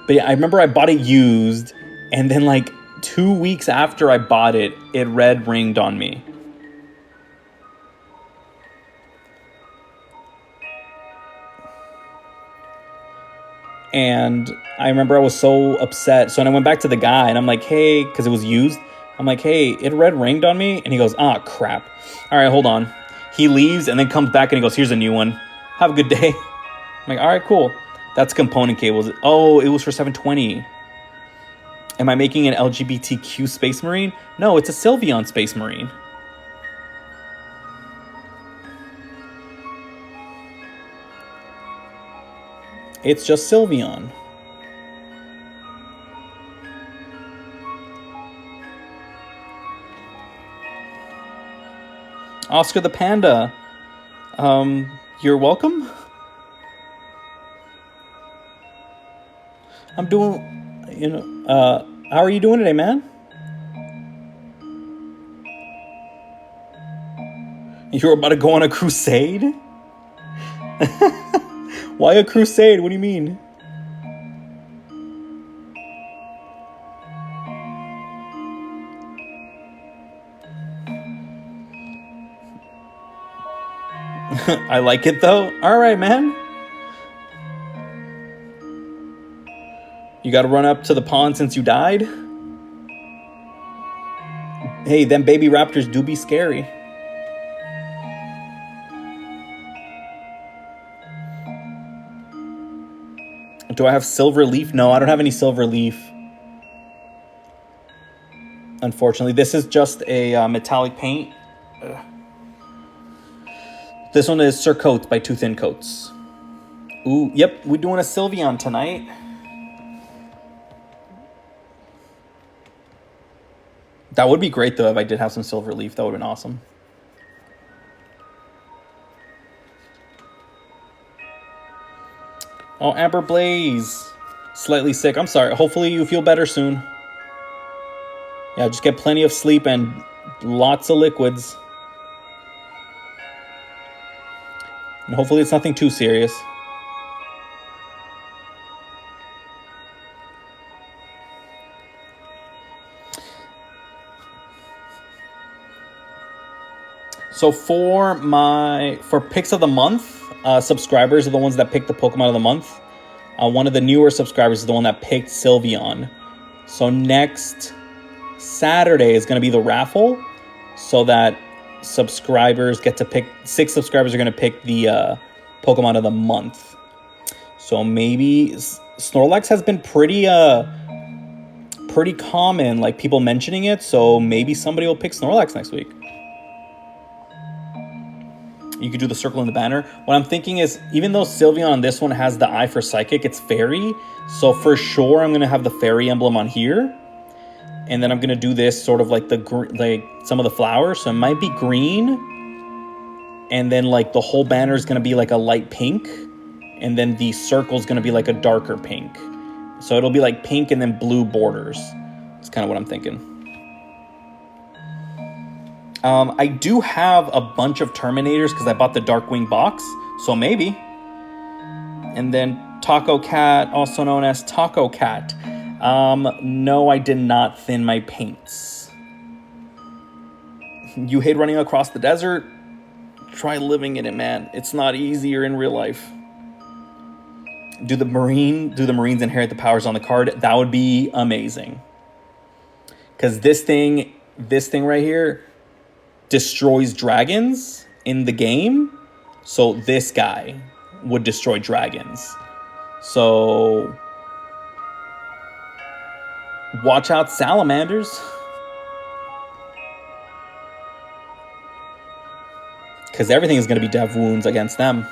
But yeah, I remember I bought it used, and then like 2 weeks after I bought it, it red ringed on me. And I remember I was so upset. So then I went back to the guy and I'm like, hey, because it was used. I'm like, hey, it red ringed on me. And he goes, ah, crap. All right, hold on. He leaves and then comes back and he goes, here's a new one. Have a good day. I'm like, all right, cool. That's component cables. Oh, it was for 720. Am I making an LGBTQ Space Marine? No, it's a Sylveon Space Marine. It's just Sylveon. Oscar the Panda. You're welcome. I'm doing, how are you doing today, man? You're about to go on a crusade? Why a crusade? What do you mean? I like it though. All right, man. You got to run up to the pond since you died? Hey, them baby raptors do be scary. Do I have silver leaf? No, I don't have any silver leaf. Unfortunately, this is just a metallic paint. Ugh. This one is Sir Coats by Two Thin Coats. Ooh, yep, we're doing a Sylveon tonight. That would be great, though, if I did have some silver leaf. That would have been awesome. Oh, Amber Blaze. Slightly sick. I'm sorry. Hopefully you feel better soon. Yeah, just get plenty of sleep and lots of liquids. And hopefully it's nothing too serious. So for picks of the month, subscribers are the ones that pick the Pokemon of the month. One of the newer subscribers is the one that picked Sylveon. So next Saturday is going to be the raffle, so that subscribers get to pick. 6 subscribers are going to pick the Pokemon of the month. So maybe Snorlax has been pretty common, like people mentioning it. So maybe somebody will pick Snorlax next week. You could do the circle in the banner. What I'm thinking is, even though Sylveon on this one has the eye for Psychic, it's Fairy. So for sure, I'm going to have the Fairy emblem on here. And then I'm going to do this sort of like some of the flowers. So it might be green. And then like the whole banner is going to be like a light pink. And then the circle is going to be like a darker pink. So it'll be like pink and then blue borders. That's kind of what I'm thinking. I do have a bunch of Terminators because I bought the Darkwing box, so maybe. And then Taco Cat, also known as Taco Cat. No, I did not thin my paints. You hate running across the desert? Try living in it, man. It's not easier in real life. Do the Marines inherit the powers on the card? That would be amazing. Because this thing right here destroys dragons in the game, so this guy would destroy dragons. So watch out, salamanders, because everything is going to be dev wounds against them.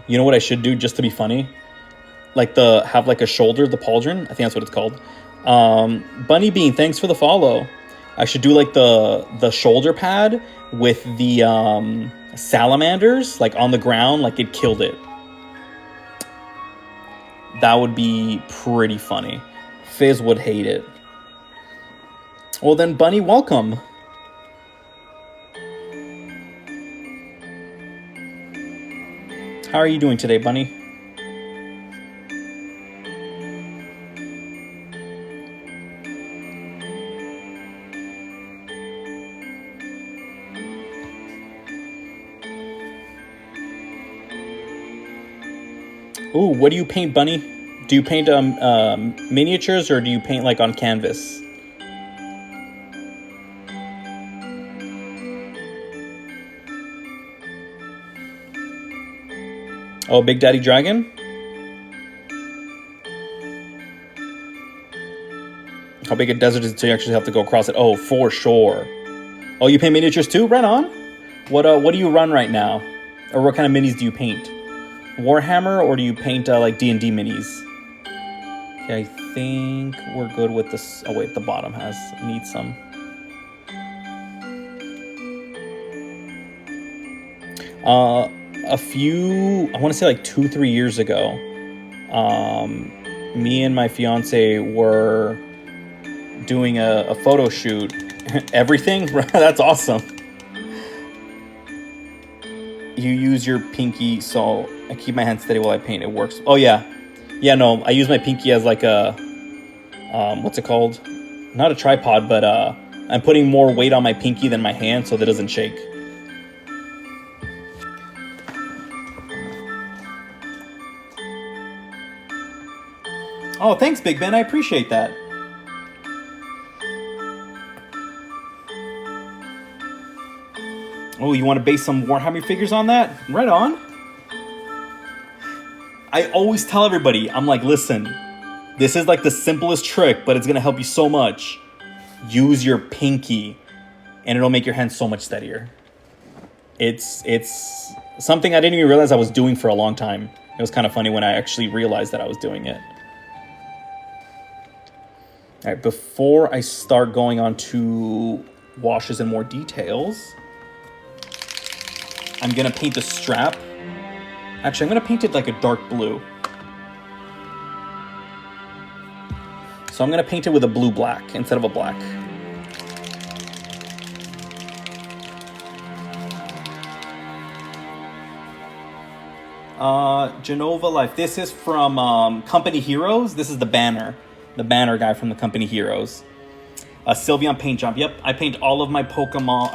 You know what I should do just to be funny? Like have like a shoulder, the pauldron. I think that's what it's called. Bunny Bean, thanks for the follow. I should do like the shoulder pad with the salamanders like on the ground, like it killed it. That would be pretty funny. Fizz would hate it. Well then, Bunny, welcome. How are you doing today, Bunny? Ooh, what do you paint, Bunny? Do you paint miniatures or do you paint like on canvas? Oh, Big Daddy Dragon? How big a desert is it so you actually have to go across it? Oh, for sure. Oh, you paint miniatures too? Right on. What do you run right now? Or what kind of minis do you paint? Warhammer, or do you paint like D&D minis? Okay, I think we're good with this. Oh wait, the bottom needs some. A few, I want to say like 2-3 years ago, me and my fiance were doing a photo shoot. Everything? That's awesome. You use your pinky, so I keep my hand steady while I paint. It works. Oh yeah, no, I use my pinky as like a what's it called? Not a tripod, but I'm putting more weight on my pinky than my hand so that it doesn't shake. Oh, thanks, Big Ben. I appreciate that. Oh, you want to base some Warhammer figures on that? Right on. I always tell everybody, I'm like, listen, this is like the simplest trick, but it's going to help you so much. Use your pinky, and it'll make your hand so much steadier. It's something I didn't even realize I was doing for a long time. It was kind of funny when I actually realized that I was doing it. All right, before I start going on to washes and more details, I'm going to paint the strap. Actually, I'm going to paint it like a dark blue. So I'm going to paint it with a blue-black instead of a black. Genova Life. This is from Company Heroes. This is the banner. The banner guy from the Company Heroes. Sylveon paint job. Yep, I paint all of my Warhammer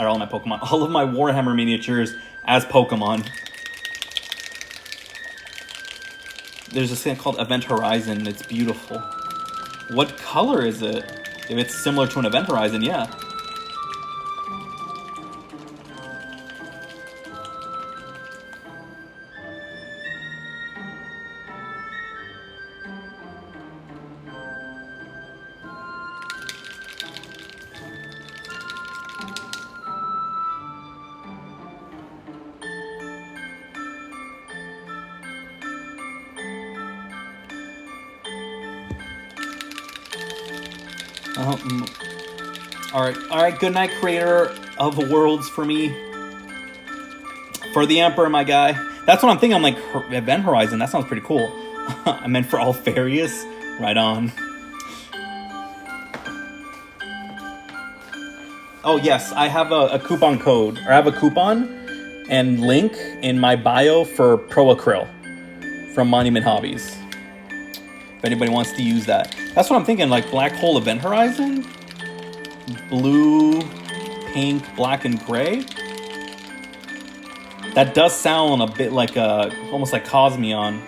miniatures as Pokemon. There's this thing called Event Horizon. It's beautiful. What color is it? If it's similar to an Event Horizon, yeah. All right. Good night, creator of worlds for me. For the Emperor, my guy. That's what I'm thinking. I'm like, Event Horizon. That sounds pretty cool. I meant for Alfarius. Right on. Oh yes, I have a coupon code, or I have a coupon and link in my bio for Pro Acryl from Monument Hobbies. If anybody wants to use that. That's what I'm thinking, like Black Hole Event Horizon? Blue, pink, black, and gray? That does sound a bit like almost like Cosmion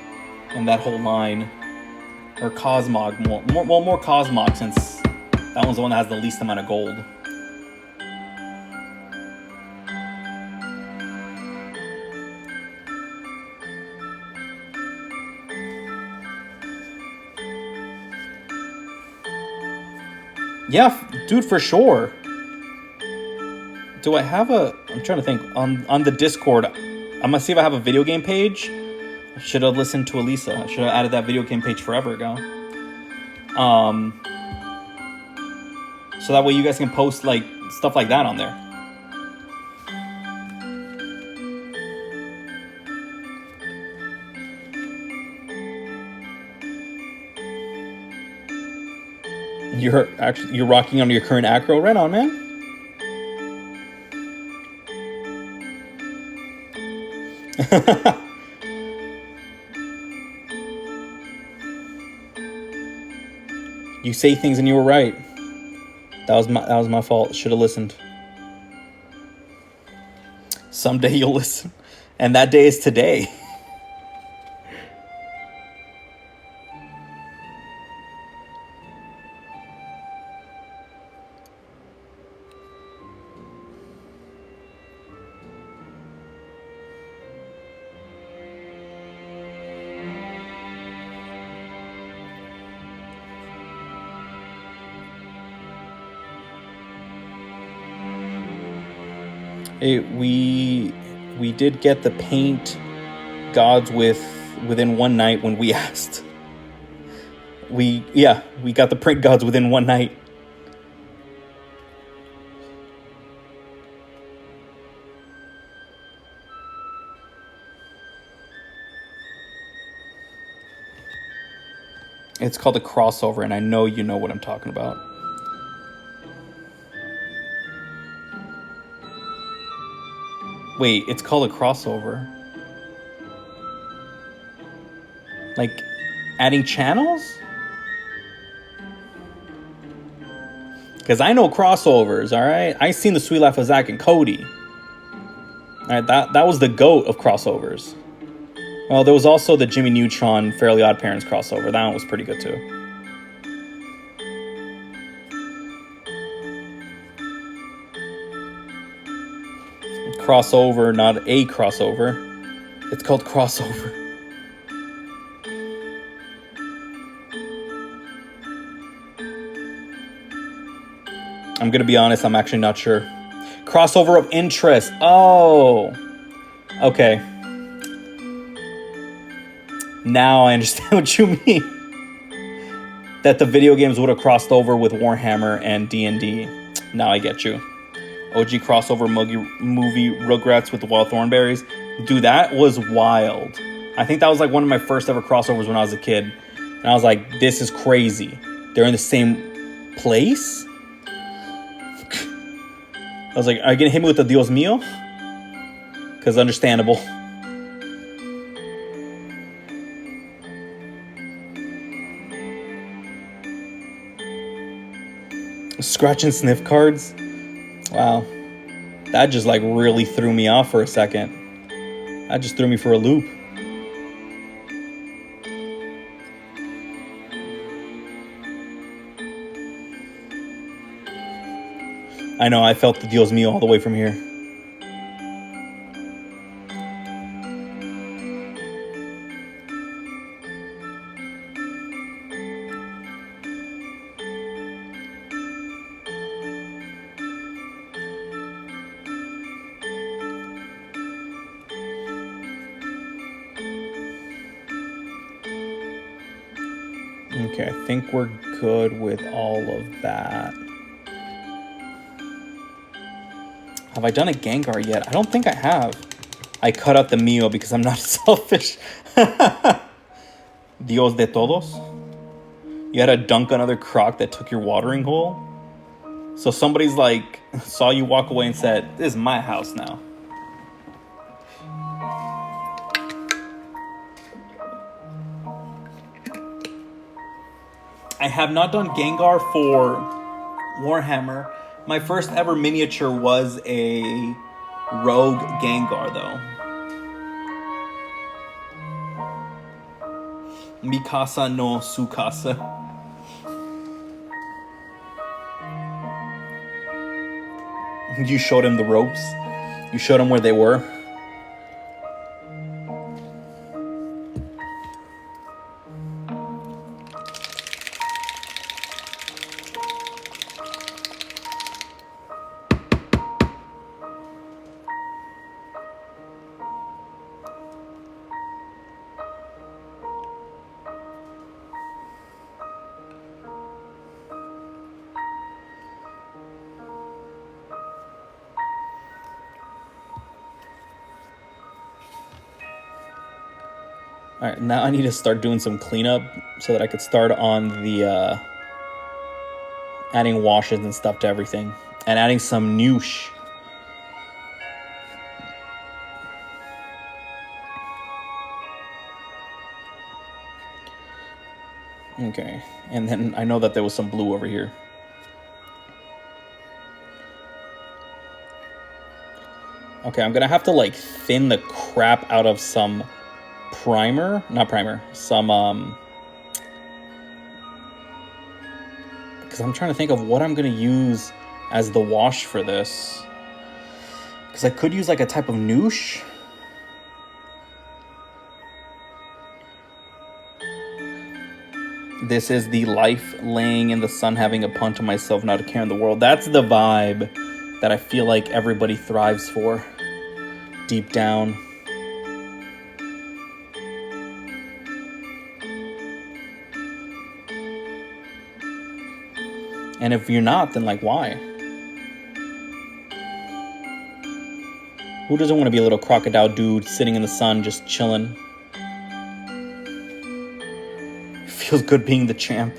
and that whole line. Or Cosmog, more Cosmog, since that one's the one that has the least amount of gold. Yeah, dude, for sure. Do I have I'm trying to think. On the Discord, I'm going to see if I have a video game page. I should have listened to Elisa. I should have added that video game page forever ago. So that way you guys can post like stuff like that on there. You're rocking on your current acro. Right on, man. You say things and you were right. That was my fault. Should have listened. Someday you'll listen. And that day is today. We did get the paint gods within one night when we asked. We got the print gods within one night. It's called a crossover, and I know you know what I'm talking about. Wait, it's called a crossover? Like, adding channels? Because I know crossovers, alright? I seen the Sweet Life of Zach and Cody. Alright, that was the GOAT of crossovers. Well, there was also the Jimmy Neutron Fairly Odd Parents crossover. That one was pretty good too. Crossover, not a crossover. It's called crossover. I'm gonna be honest, I'm actually not sure. Crossover of interest. Oh. Okay. Now I understand what you mean. That the video games would have crossed over with Warhammer and D&D. Now I get you. OG crossover movie Rugrats with the Wild Thornberries. Dude, that was wild. I think that was like one of my first ever crossovers when I was a kid. And I was like, this is crazy. They're in the same place? I was like, are you gonna hit me with the Dios mío? Because understandable. Scratch and sniff cards? Wow. That just like really threw me off for a second. That just threw me for a loop. I know, I felt the Dios mío all the way from here. Okay, I think we're good with all of that. Have I done a Gengar yet? I don't think I have. I cut out the Mio because I'm not selfish. Dios de todos. You had to dunk another croc that took your watering hole. So somebody's like, saw you walk away and said, this is my house now. I have not done Gengar for Warhammer. My first ever miniature was a Rogue Gengar, though. Mikasa no Sukasa. You showed him the ropes. You showed him where they were. All right, now I need to start doing some cleanup so that I could start on the adding washes and stuff to everything, and adding some noosh. Okay, and then I know that there was some blue over here. Okay, I'm gonna have to like thin the crap out of some primer, not primer, some because I'm trying to think of what I'm gonna use as the wash for this. Because I could use like a type of noosh. This is the life laying in the sun, having a pun to myself, not a care in the world. That's the vibe that I feel like everybody thrives for deep down. And if you're not, then like, why? Who doesn't want to be a little crocodile dude sitting in the sun just chilling? Feels good being the champ.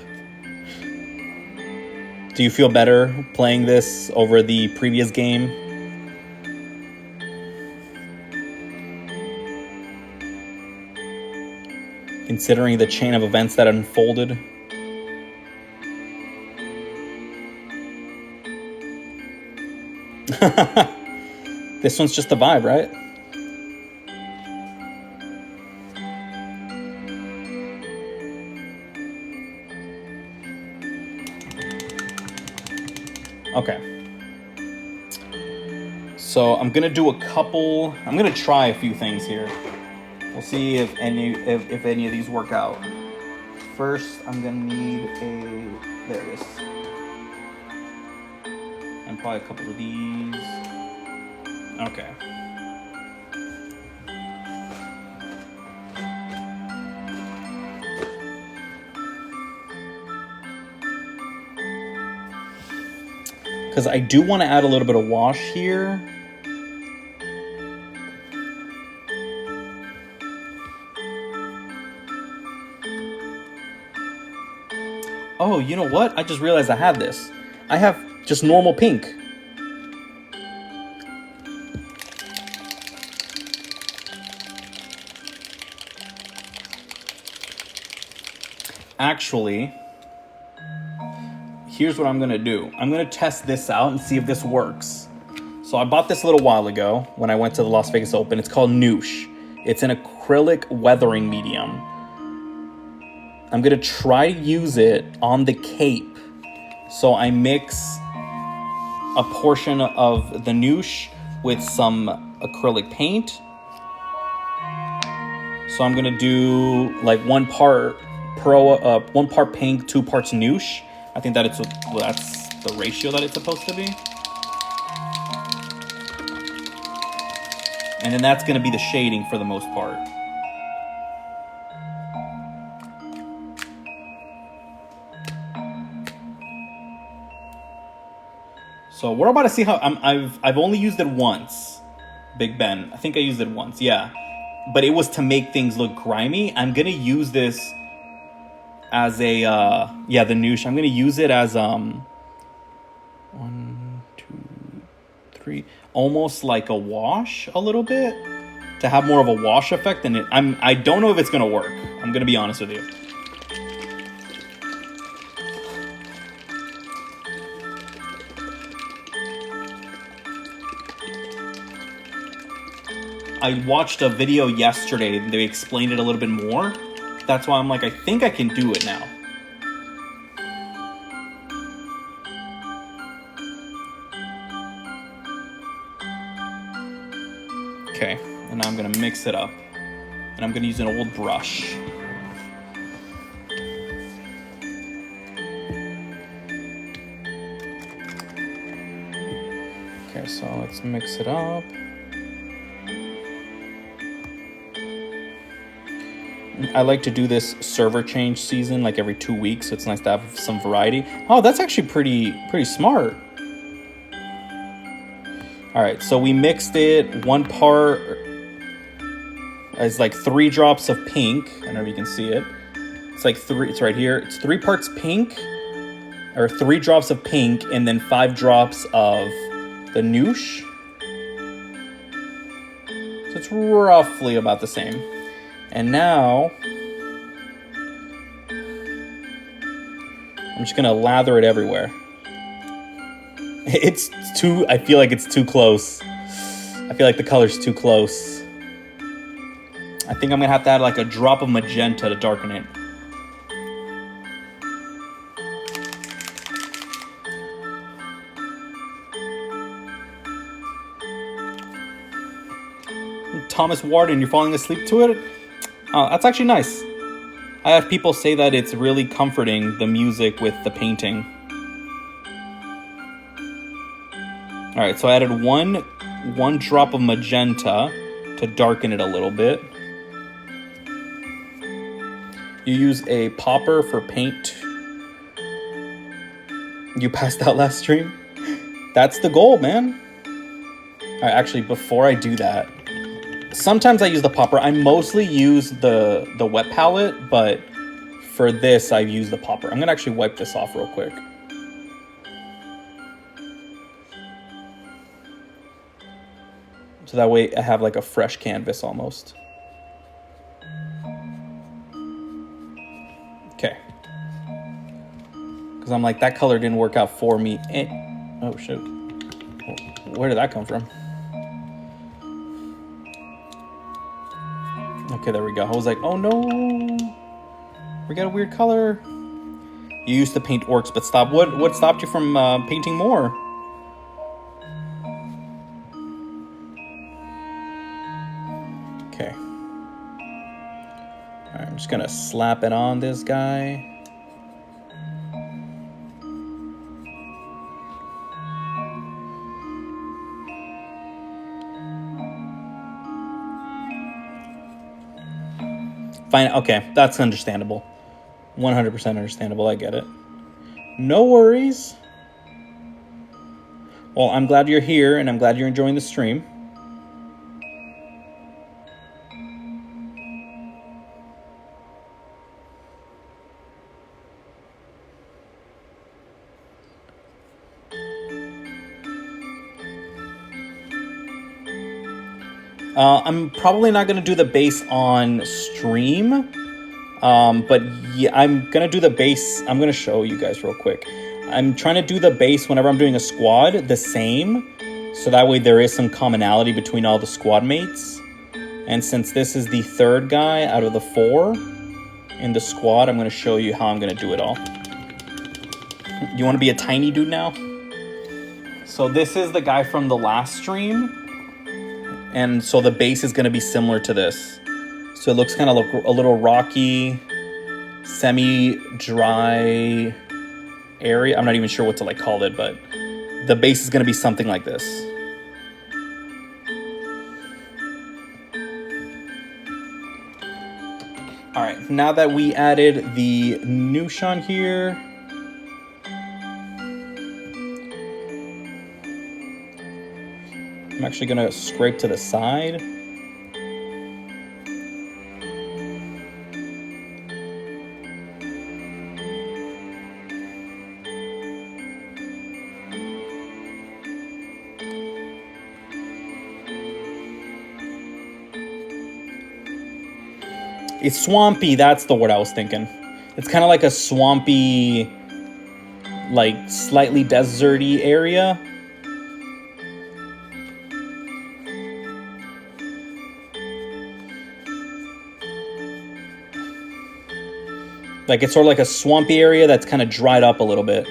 Do you feel better playing this over the previous game? Considering the chain of events that unfolded? This one's just the vibe, right? Okay. So I'm gonna do a couple. I'm gonna try a few things here. We'll see if any of these work out. First, I'm gonna need a. There it is. And probably a couple of these. Okay. Because I do want to add a little bit of wash here. Oh, you know what? I just realized I had this. I have just normal pink. Actually, here's what I'm gonna do. I'm gonna test this out and see if this works. So I bought this a little while ago when I went to the Las Vegas Open. It's called Noosh. It's an acrylic weathering medium. I'm gonna try to use it on the cape. So I mix a portion of the Noosh with some acrylic paint. So I'm gonna do like 1 part pink, 2 parts Noosh. I think that that's the ratio that it's supposed to be. And then that's gonna be the shading for the most part. So we're about to see how I've only used it once, Big Ben. I think I used it once, yeah. But it was to make things look grimy. I'm gonna use this as a the Noosh. I'm gonna use it as 1, 2, 3, almost like a wash a little bit, to have more of a wash effect. And I don't know if it's gonna work. I'm gonna be honest with you. I watched a video yesterday. They explained it a little bit more. That's why I'm like, I think I can do it now. Okay, and now I'm gonna mix it up. And I'm gonna use an old brush. Okay, so let's mix it up. I like to do this server change season like every 2 weeks, so it's nice to have some variety. Oh, that's actually pretty smart. All right, so we mixed it 1 part. It's like 3 drops of pink. I don't know if you can see it. It's like 3, it's right here. It's 3 parts pink, or 3 drops of pink, and then 5 drops of the noosh. So it's roughly about the same. And now, I'm just gonna lather it everywhere. It's too, I feel like it's too close. I feel like the color's too close. I think I'm gonna have to add like a drop of magenta to darken it. Thomas Warden, you're falling asleep to it? Oh, that's actually nice. I have people say that it's really comforting, the music with the painting. Alright, so I added one drop of magenta to darken it a little bit. You use a popper for paint. You passed out last stream? That's the goal, man. Alright, actually, before I do that, sometimes I use the popper. I mostly use the wet palette, but for this, I use the popper. I'm gonna actually wipe this off real quick. So that way I have like a fresh canvas almost. Okay. Because I'm like, that color didn't work out for me. Oh, shit. Where did that come from? Okay, there we go. I was like, oh no, we got a weird color. You used to paint orcs, but stop. What stopped you from painting more? Okay. All right, I'm just gonna slap it on this guy. Fine, okay, that's understandable. 100% understandable, I get it. No worries. Well, I'm glad you're here, and I'm glad you're enjoying the stream. I'm probably not going to do the base on stream, but yeah, I'm going to do the base. I'm going to show you guys real quick. I'm trying to do the base whenever I'm doing a squad the same, so that way there is some commonality between all the squad mates. And since this is the 3rd guy out of the 4 in the squad, I'm going to show you how I'm going to do it all. You want to be a tiny dude now? So this is the guy from the last stream. And so the base is going to be similar to this. So it looks kind of like a little rocky, semi-dry area. I'm not even sure what to like call it, but the base is going to be something like this. All right, now that we added the noosh on here, I'm actually gonna scrape to the side. It's swampy, that's the word I was thinking. It's kind of like a swampy, like slightly deserty area. Like it's sort of like a swampy area that's kind of dried up a little bit.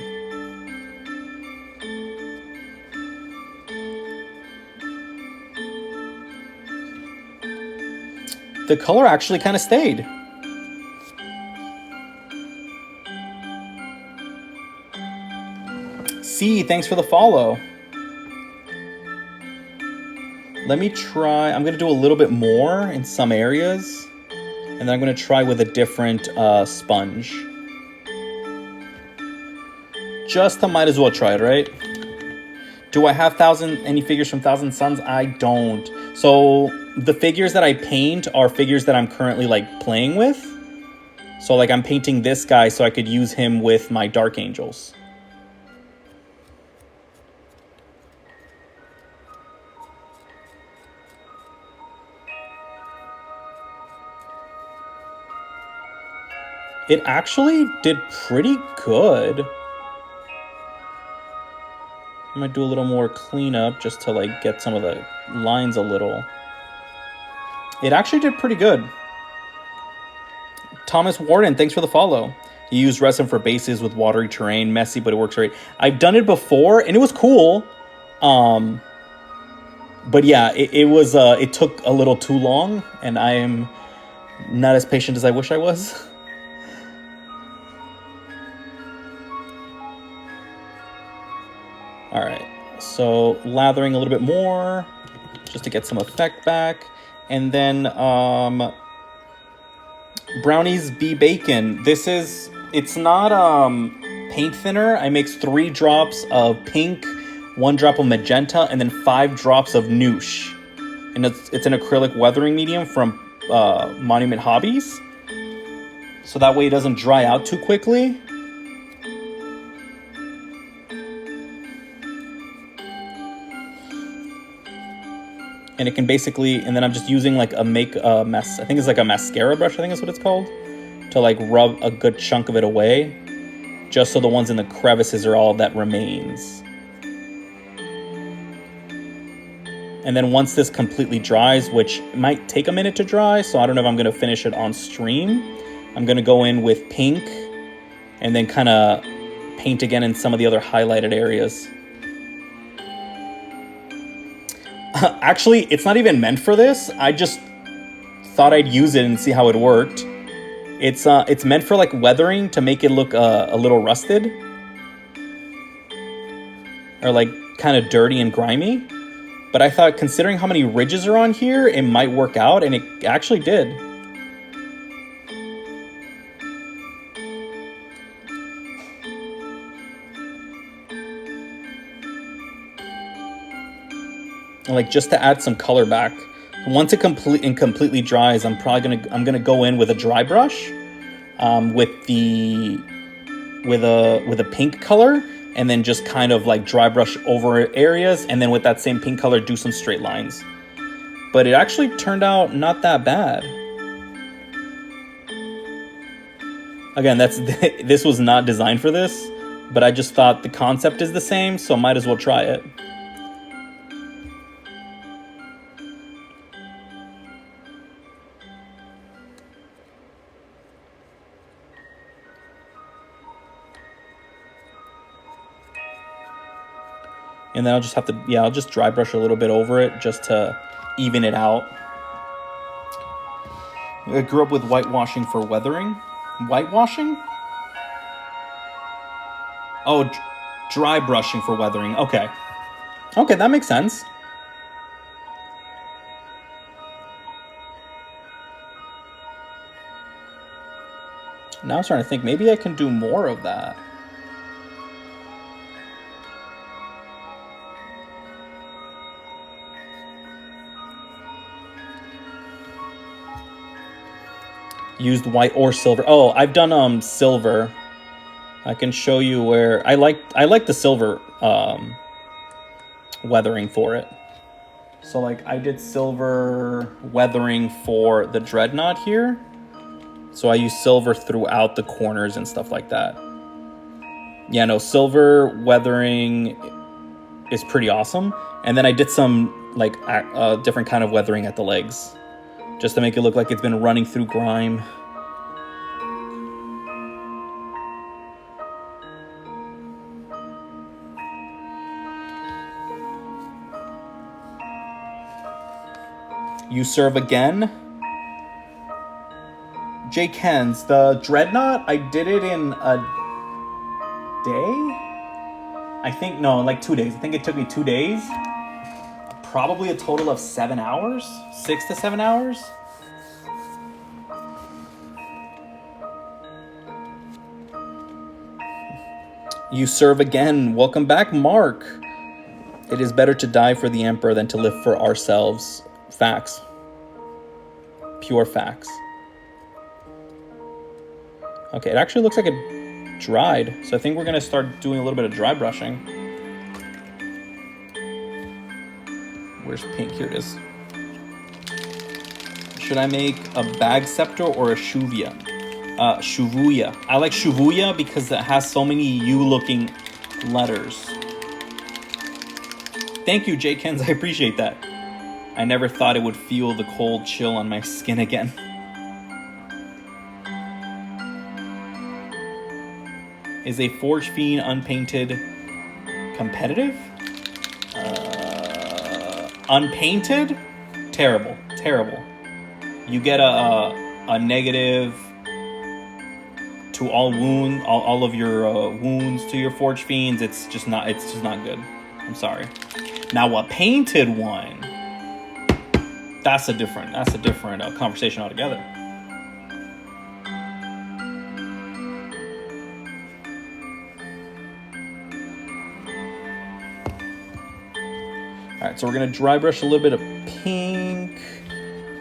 The color actually kind of stayed. C, thanks for the follow. Let me try, I'm gonna do a little bit more in some areas. And then I'm going to try with a different sponge. Just I might as well try it, right? Do I have any figures from Thousand Suns? I don't. So the figures that I paint are figures that I'm currently like playing with. So like I'm painting this guy so I could use him with my Dark Angels. It actually did pretty good. I might do a little more cleanup just to like get some of the lines a little. It actually did pretty good. Thomas Warden, thanks for the follow. You use resin for bases with watery terrain, messy, but it works great. I've done it before and it was cool. But yeah, it was it took a little too long, and I am not as patient as I wish I was. All right, so lathering a little bit more just to get some effect back. And then Brownies Bee Bacon. It's not paint thinner. I mix 3 drops of pink, 1 drop of magenta, and then 5 drops of Noosh. And it's an acrylic weathering medium from Monument Hobbies. So that way it doesn't dry out too quickly. And it can basically, and then I'm just using like I think it's like a mascara brush, I think is what it's called, to like rub a good chunk of it away, just so the ones in the crevices are all that remains. And then once this completely dries, which might take a minute to dry, so I don't know if I'm going to finish it on stream, I'm going to go in with pink and then kind of paint again in some of the other highlighted areas. Actually, it's not even meant for this. I just thought I'd use it and see how it worked. It's meant for like weathering to make it look a little rusted. Or like kind of dirty and grimy. But I thought, considering how many ridges are on here, it might work out, and it actually did. Like just to add some color back. Once it completely dries, I'm gonna go in with a dry brush, with a pink color, and then just kind of like dry brush over areas, and then with that same pink color do some straight lines. But it actually turned out not that bad. Again, this was not designed for this, but I just thought the concept is the same, so might as well try it. And then I'll just have to, I'll just dry brush a little bit over it just to even it out. I grew up with whitewashing for weathering. Whitewashing? Oh, dry brushing for weathering. Okay. Okay, that makes sense. Now I'm starting to think maybe I can do more of that. Used white or silver. Oh, I've done silver. I can show you where I like the silver weathering for it. So like I did silver weathering for the dreadnought here. So I use silver throughout the corners and stuff like that. Yeah, no, silver weathering is pretty awesome. And then I did some like different kind of weathering at the legs, just to make it look like it's been running through grime. You serve again? Jake Hens, the Dreadnought, I did it in a day? I think, no, like 2 days. I think it took me 2 days. Probably a total of 7 hours? 6 to 7 hours? You serve again. Welcome back, Mark. It is better to die for the Emperor than to live for ourselves. Facts. pure facts. Okay, it actually looks like it dried. So I think we're going to start doing a little bit of dry brushing. Where's pink? Here it is. Should I make a bag scepter or a shuvia? Shuvuya. I like Shuvuya because it has so many U-looking letters. Thank you, J-Kens. I appreciate that. I never thought it would feel the cold chill on my skin again. Is a Forge Fiend unpainted competitive? Unpainted? Terrible. Terrible. You get a negative to all of your wounds to your Forge Fiends. It's just not good. I'm sorry. Now a painted one, that's a different conversation altogether. All right, so we're gonna dry brush a little bit of pink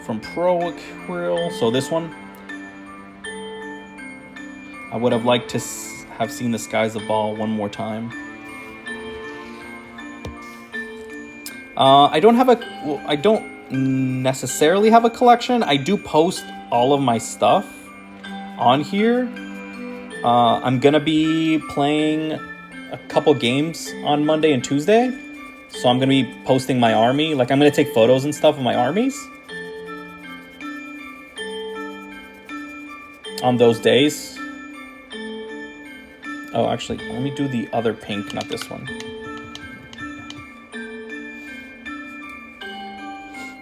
from Pro Acryl. So this one, I would have liked to have seen the Skies of Ball one more time. I don't necessarily have a collection. I do post all of my stuff on here. I'm gonna be playing a couple games on Monday and Tuesday. So I'm gonna be posting my army. Like, I'm gonna take photos and stuff of my armies on those days. Oh, actually, let me do the other pink, not this one.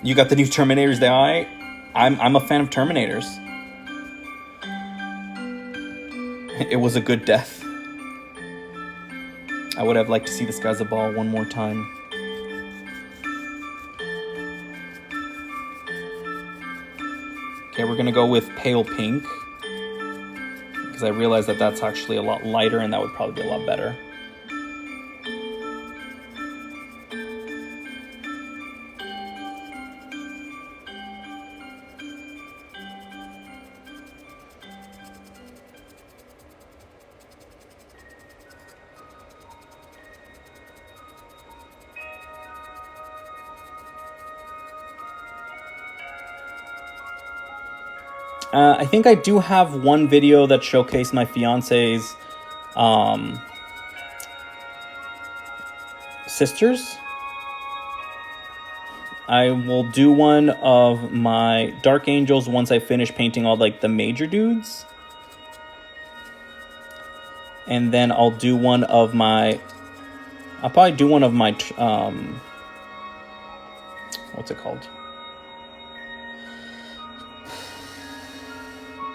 You got the new Terminators there, alright? I'm a fan of Terminators. It was a good death. I would have liked to see the Skies of Ball one more time. Okay, we're gonna go with pale pink, because I realized that that's actually a lot lighter and that would probably be a lot better. I think I do have one video that showcased my fiance's sisters. I will do one of my Dark Angels once I finish painting all like the major dudes. And then I'll do one of my... I'll probably do one of my... what's it called?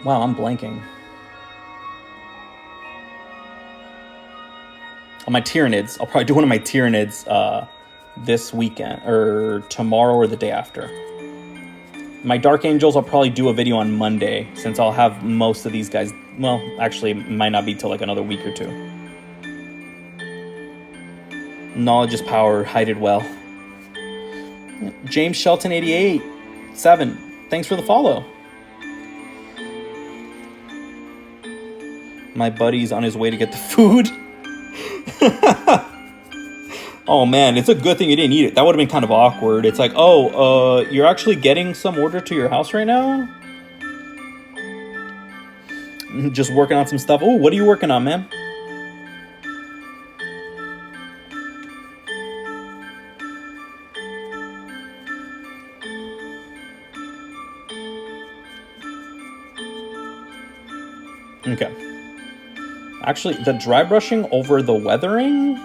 Wow, I'm blanking. On my Tyranids. I'll probably do one of my Tyranids this weekend, or tomorrow, or the day after. My Dark Angels, I'll probably do a video on Monday, since I'll have most of these guys. Well, actually, it might not be till like another week or two. Knowledge is power, hide it well. James Shelton 88 7. Thanks for the follow. My buddy's on his way to get the food. Oh man, it's a good thing you didn't eat it. That would have been kind of awkward. It's like, oh, you're actually getting some order to your house right now? Just working on some stuff. Oh, what are you working on, man? Okay. Actually, the dry brushing over the weathering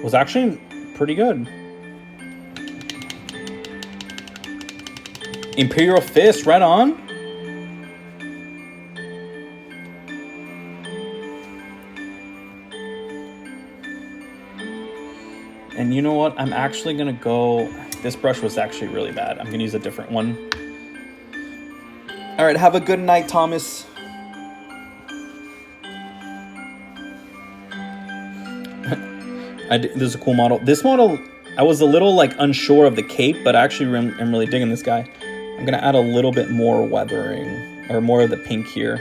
was actually pretty good. Imperial Fist, right on. And you know what? I'm actually gonna go... This brush was actually really bad. I'm gonna use a different one. All right, have a good night, Thomas. This is a cool model. This model, I was a little like unsure of the cape, but actually I'm really digging this guy. I'm gonna add a little bit more weathering, or more of the pink here.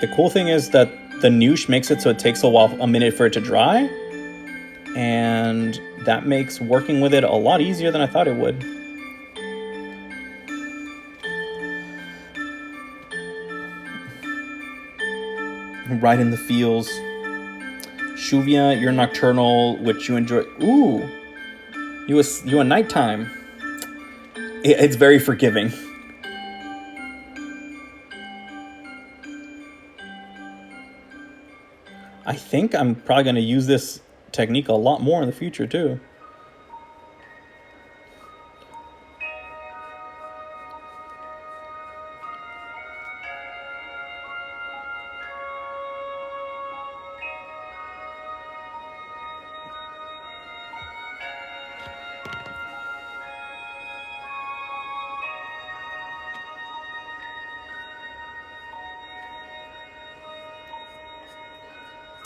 The cool thing is that the noosh makes it so it takes a minute for it to dry, and that makes working with it a lot easier than I thought it would. Right in the feels. Sylveon, you're nocturnal, which you enjoy. Ooh, you a nighttime. It's very forgiving. I think I'm probably going to use this technique a lot more in the future too.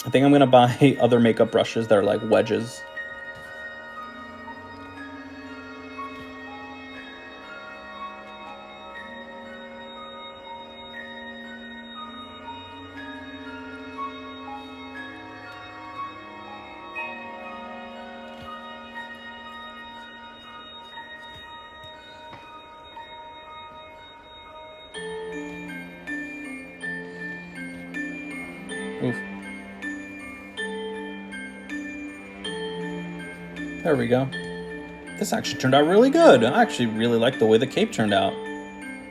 I think I'm going to buy other makeup brushes that are like wedges. Oof. There we go. This actually turned out really good. I actually really like the way the cape turned out.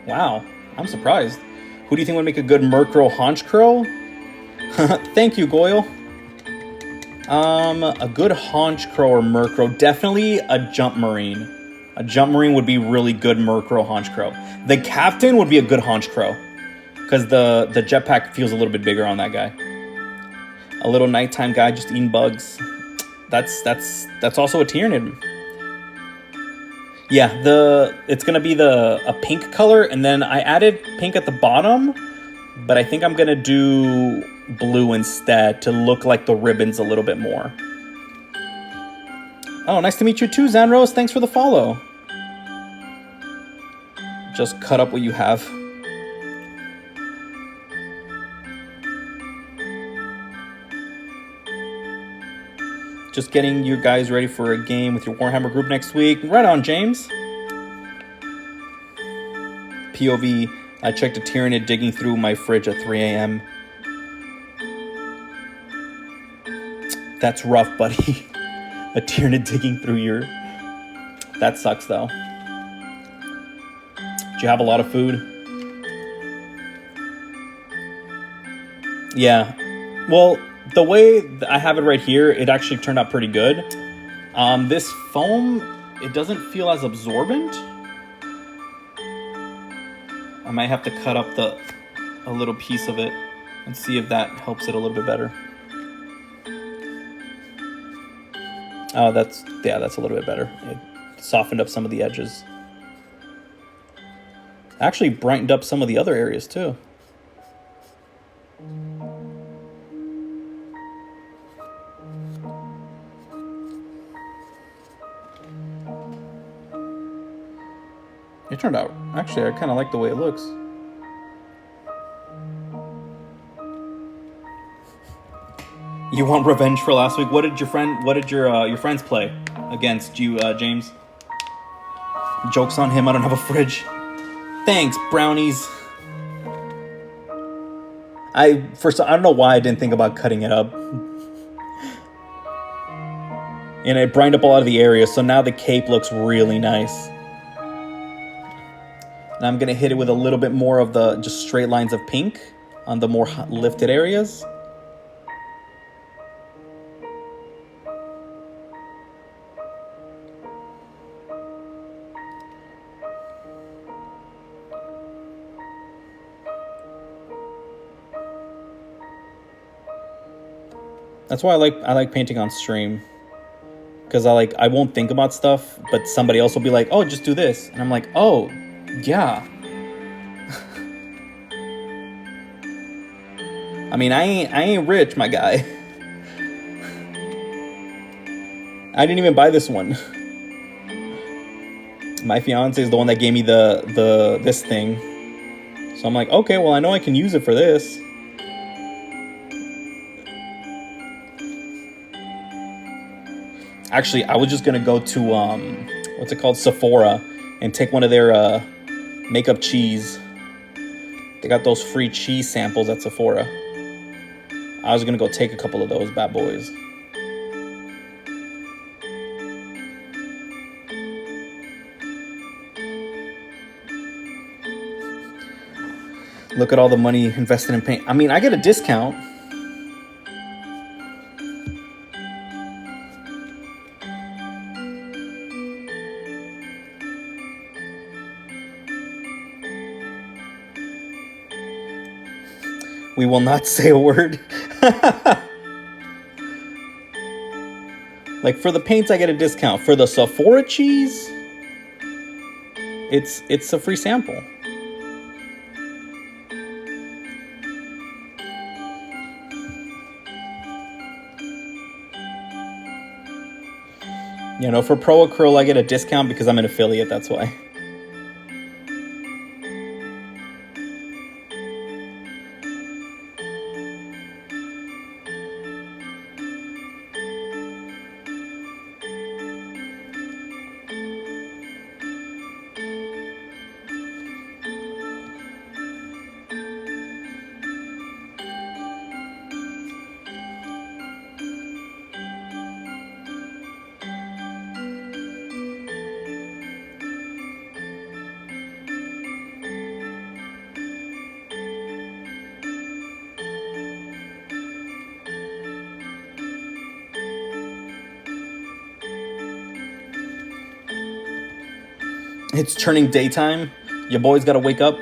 Wow, I'm surprised. Who do you think would make a good Murkrow haunch curl? Thank you, Goyle. A good haunch curl or Murkrow, definitely a jump marine. A jump marine would be really good Murkrow haunch curl. The captain would be a good haunch curl, because the jetpack feels a little bit bigger on that guy. A little nighttime guy just eating bugs. That's also a Tyraniid. Yeah, it's gonna be a pink color, and then I added pink at the bottom, but I think I'm gonna do blue instead to look like the ribbons a little bit more. Oh, nice to meet you too, Zanrose. Thanks for the follow. Just cut up what you have. Just getting you guys ready for a game with your Warhammer group next week. Right on, James. POV, I checked a Tyraniid digging through my fridge at 3 a.m. That's rough, buddy. A Tyraniid digging through your... That sucks, though. Do you have a lot of food? Yeah. Well, the way I have it right here, it actually turned out pretty good. This foam, it doesn't feel as absorbent. I might have to cut up a little piece of it and see if that helps it a little bit better. Oh, that's a little bit better. It softened up some of the edges. Actually brightened up some of the other areas too. It turned out, actually, I kind of like the way it looks. You want revenge for last week? What did your friends play against you, James? Joke's on him, I don't have a fridge. Thanks, brownies. I don't know why I didn't think about cutting it up. And it brightened up a lot of the area, so now the cape looks really nice. And I'm gonna hit it with a little bit more of the just straight lines of pink on the more lifted areas. That's why I like painting on stream. Because I won't think about stuff, but somebody else will be like, oh, just do this. And I'm like, oh, yeah. I mean, I ain't rich, my guy. I didn't even buy this one. My fiance is the one that gave me this thing. So I'm like, okay, well, I know I can use it for this. Actually, I was just gonna go to what's it called, Sephora, and take one of their makeup cheese. They got those free cheese samples at Sephora. I was gonna go take a couple of those bad boys. Look at all the money invested in paint. I mean, I get a discount. We will not say a word. Like, for the paints, I get a discount. For the Sephora cheese, it's a free sample. You know, for Pro Acryl, I get a discount because I'm an affiliate, that's why. It's turning daytime. Your boys gotta wake up.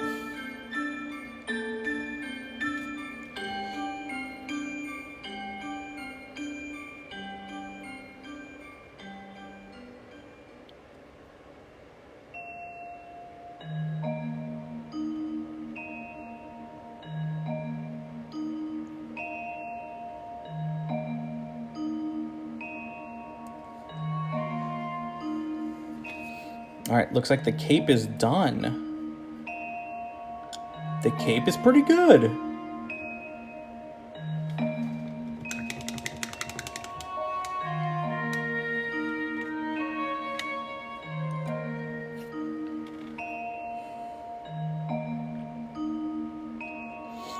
All right, looks like the cape is done. The cape is pretty good.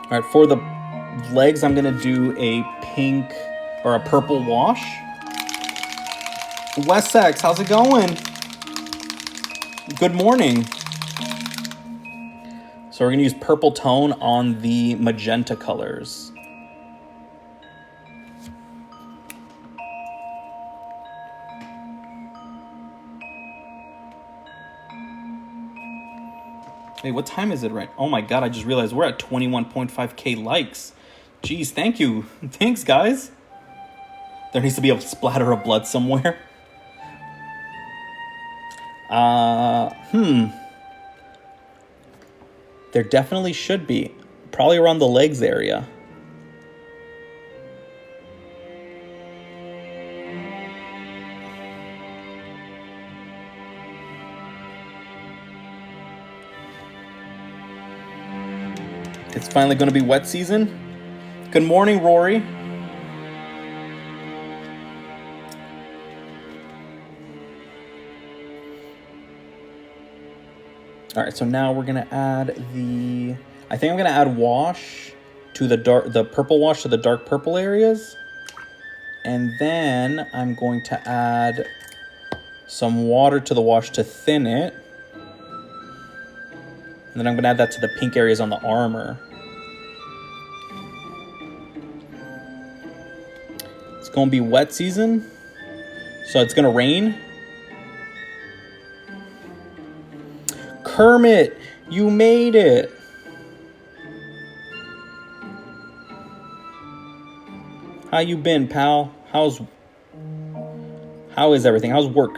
All right, for the legs, I'm gonna do a pink or a purple wash. Wessex, how's it going? Good morning. So we're gonna use purple tone on the magenta colors. Hey, what time is it right? Oh my God, I just realized we're at 21.5K likes. Jeez, thank you. Thanks, guys. There needs to be a splatter of blood somewhere. There definitely should be. Probably around the legs area. It's finally going to be wet season. Good morning, Rory. All right, so now we're gonna add I think I'm gonna add wash to the purple wash to the dark purple areas. And then I'm going to add some water to the wash to thin it. And then I'm gonna add that to the pink areas on the armor. It's gonna be wet season, so it's gonna rain. Kermit, you made it. How you been, pal? How's How is everything? How's work?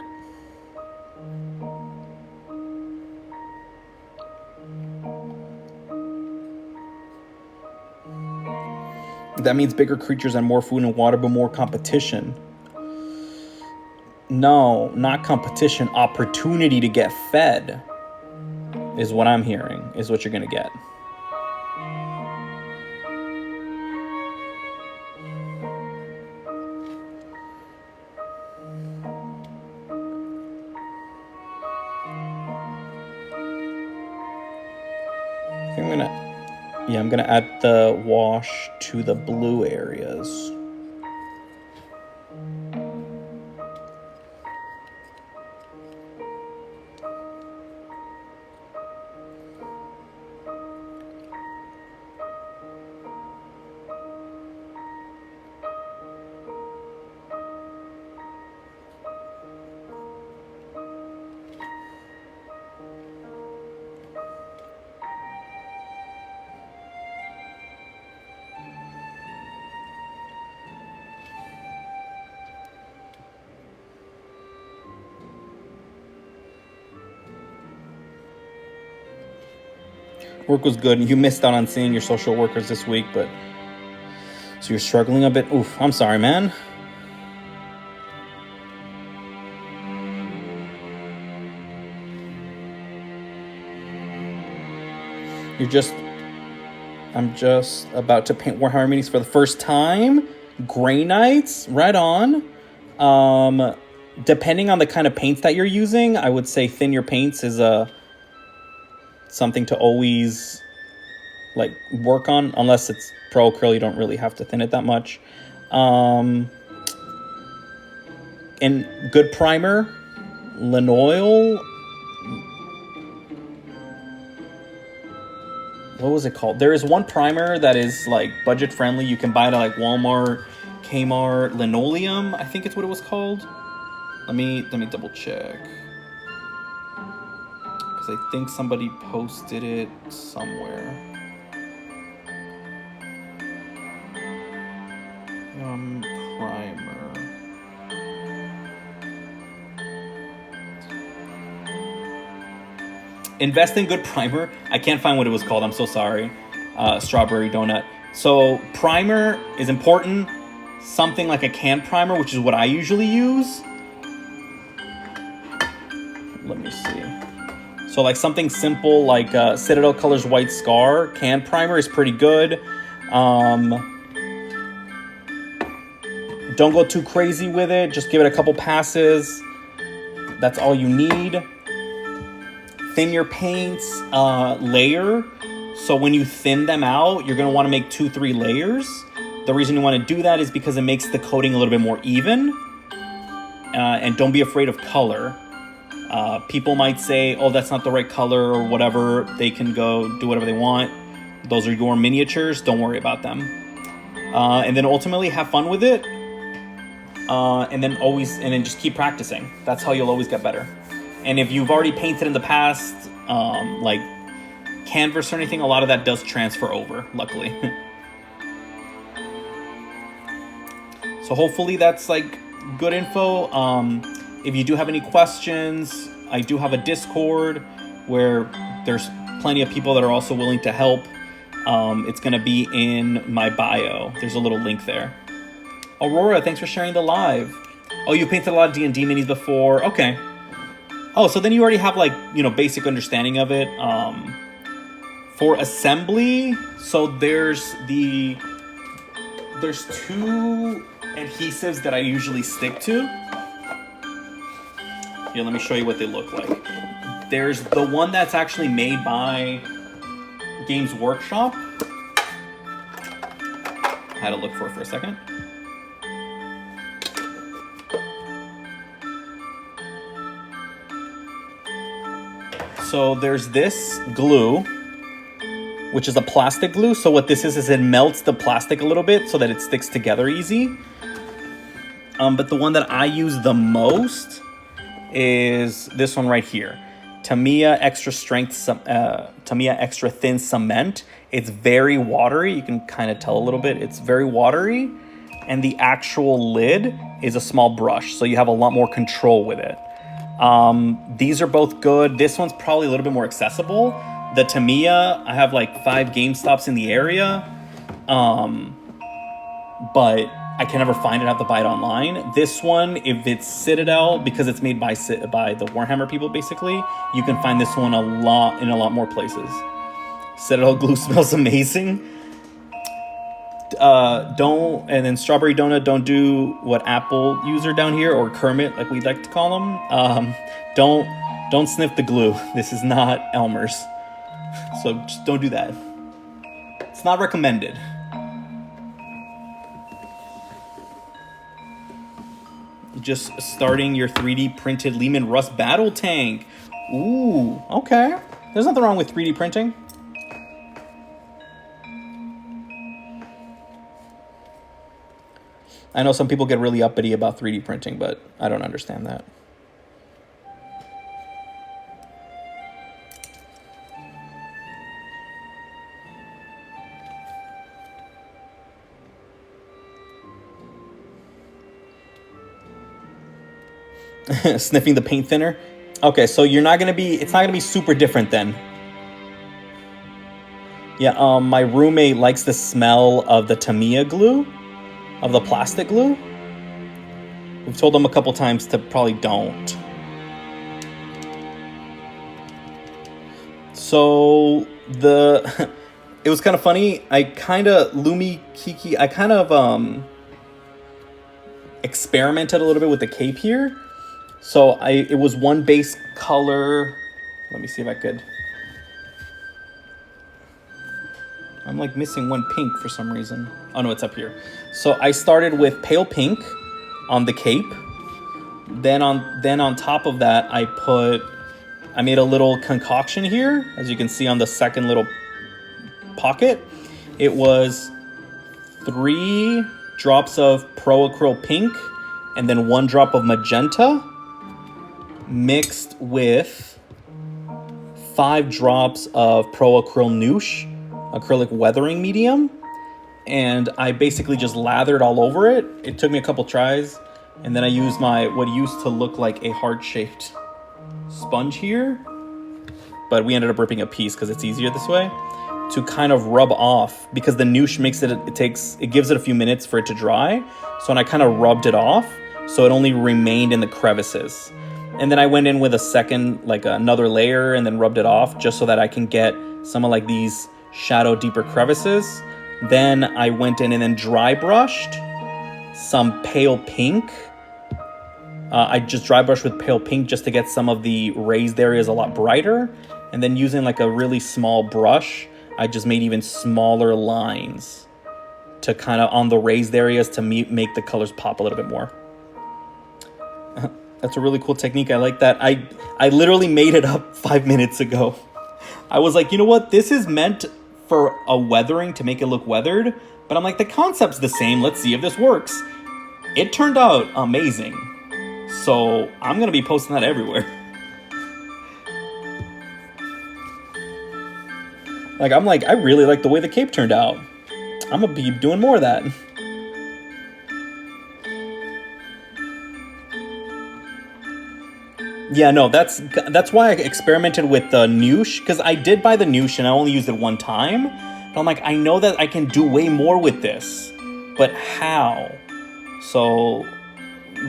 That means bigger creatures and more food and water, but more competition. No, not competition. Opportunity to get fed is what I'm hearing, is what you're going to get. I'm gonna add the wash to the blue areas. Work was good. You missed out on seeing your social workers this week, but so you're struggling a bit. Oof, I'm sorry, man. I'm just about to paint Warhammer Minis for the first time. Gray Knights, right on. Depending on the kind of paints that you're using, I would say thin your paints is something to always like work on, unless it's pro acrylic. You don't really have to thin it that much. And good primer, linoil. What was it called? There is one primer that is like budget friendly. You can buy it at like Walmart, Kmart. Linoleum, I think it's what it was called. Let me double check, because I think somebody posted it somewhere. Primer. Invest in good primer. I can't find what it was called. I'm so sorry. Strawberry donut. So primer is important. Something like a canned primer, which is what I usually use. Let me see. So like something simple like Citadel Colors White Scar. Canned primer is pretty good. Don't go too crazy with it. Just give it a couple passes. That's all you need. Thin your paints, layer. So when you thin them out, you're gonna wanna make 2-3 layers. The reason you wanna do that is because it makes the coating a little bit more even. And don't be afraid of color. People might say, oh, that's not the right color or whatever. They can go do whatever they want. Those are your miniatures. Don't worry about them. And then ultimately have fun with it. And then just keep practicing. That's how you'll always get better. And if you've already painted in the past, like canvas or anything, a lot of that does transfer over, luckily. So hopefully that's like good info. If you do have any questions, I do have a Discord where there's plenty of people that are also willing to help. It's going to be in my bio. There's a little link there. Aurora, thanks for sharing the live. Oh, you painted a lot of D&D minis before. Okay. Oh, so then you already have like, basic understanding of it. For assembly, so there's 2 adhesives that I usually stick to. Here, let me show you what they look like. There's the one that's actually made by Games Workshop. I had to look for it for a second. So there's this glue, which is a plastic glue. So what this is it melts the plastic a little bit so that it sticks together easy. But the one that I use the most is this one right here. Tamiya Extra Thin Cement. It's very watery. You can kind of tell a little bit. It's very watery. and the actual lid is a small brush, so you have a lot more control with it. These are both good. This one's probably a little bit more accessible. The Tamiya, I have like 5 GameStops in the area, but I can never find it. I have to buy it online. This one, if it's Citadel, because it's made by the Warhammer people, basically, you can find this one in a lot more places. Citadel glue smells amazing. And then Strawberry Donut, don't do what Apple user down here, or Kermit, like we like to call them. Don't sniff the glue. This is not Elmer's. So just don't do that. It's not recommended. Just starting your 3D printed Lehman Russ battle tank. Ooh, okay. There's nothing wrong with 3D printing. I know some people get really uppity about 3D printing, but I don't understand that. Sniffing the paint thinner. Okay, so it's not gonna be super different then. Yeah, my roommate likes the smell of the Tamiya glue, of the plastic glue. We've told him a couple times to probably don't. So it was kind of funny. I kind of experimented a little bit with the cape here. So it was one base color. Let me see if I could. I'm like missing one pink for some reason. Oh no, it's up here. So I started with pale pink on the cape. Then on top of that, I made a little concoction here, as you can see on the second little pocket. It was 3 drops of Pro Acryl pink and then 1 drop of magenta, mixed with 5 drops of Pro Acryl Noosh, acrylic weathering medium, and I basically just lathered all over it. It took me a couple tries, and then I used what used to look like a heart-shaped sponge here, but we ended up ripping a piece because it's easier this way, to kind of rub off, because the Noosh it gives it a few minutes for it to dry. So when I kind of rubbed it off, so it only remained in the crevices. And then I went in with a second, like another layer, and then rubbed it off just so that I can get some of like these shadow deeper crevices. Then I went in and then dry brushed some pale pink. I just dry brushed with pale pink just to get some of the raised areas a lot brighter. And then using like a really small brush, I just made even smaller lines to kind of on the raised areas to make the colors pop a little bit more. That's a really cool technique. I like that. I literally made it up 5 minutes ago. I was like, you know what? This is meant for a weathering to make it look weathered. But I'm like, the concept's the same. Let's see if this works. It turned out amazing. So I'm going to be posting that everywhere. I really like the way the cape turned out. I'm going to be doing more of that. Yeah, no, that's why I experimented with the Noosh, because I did buy the Noosh and I only used it one time. But I'm like, I know that I can do way more with this, but how? So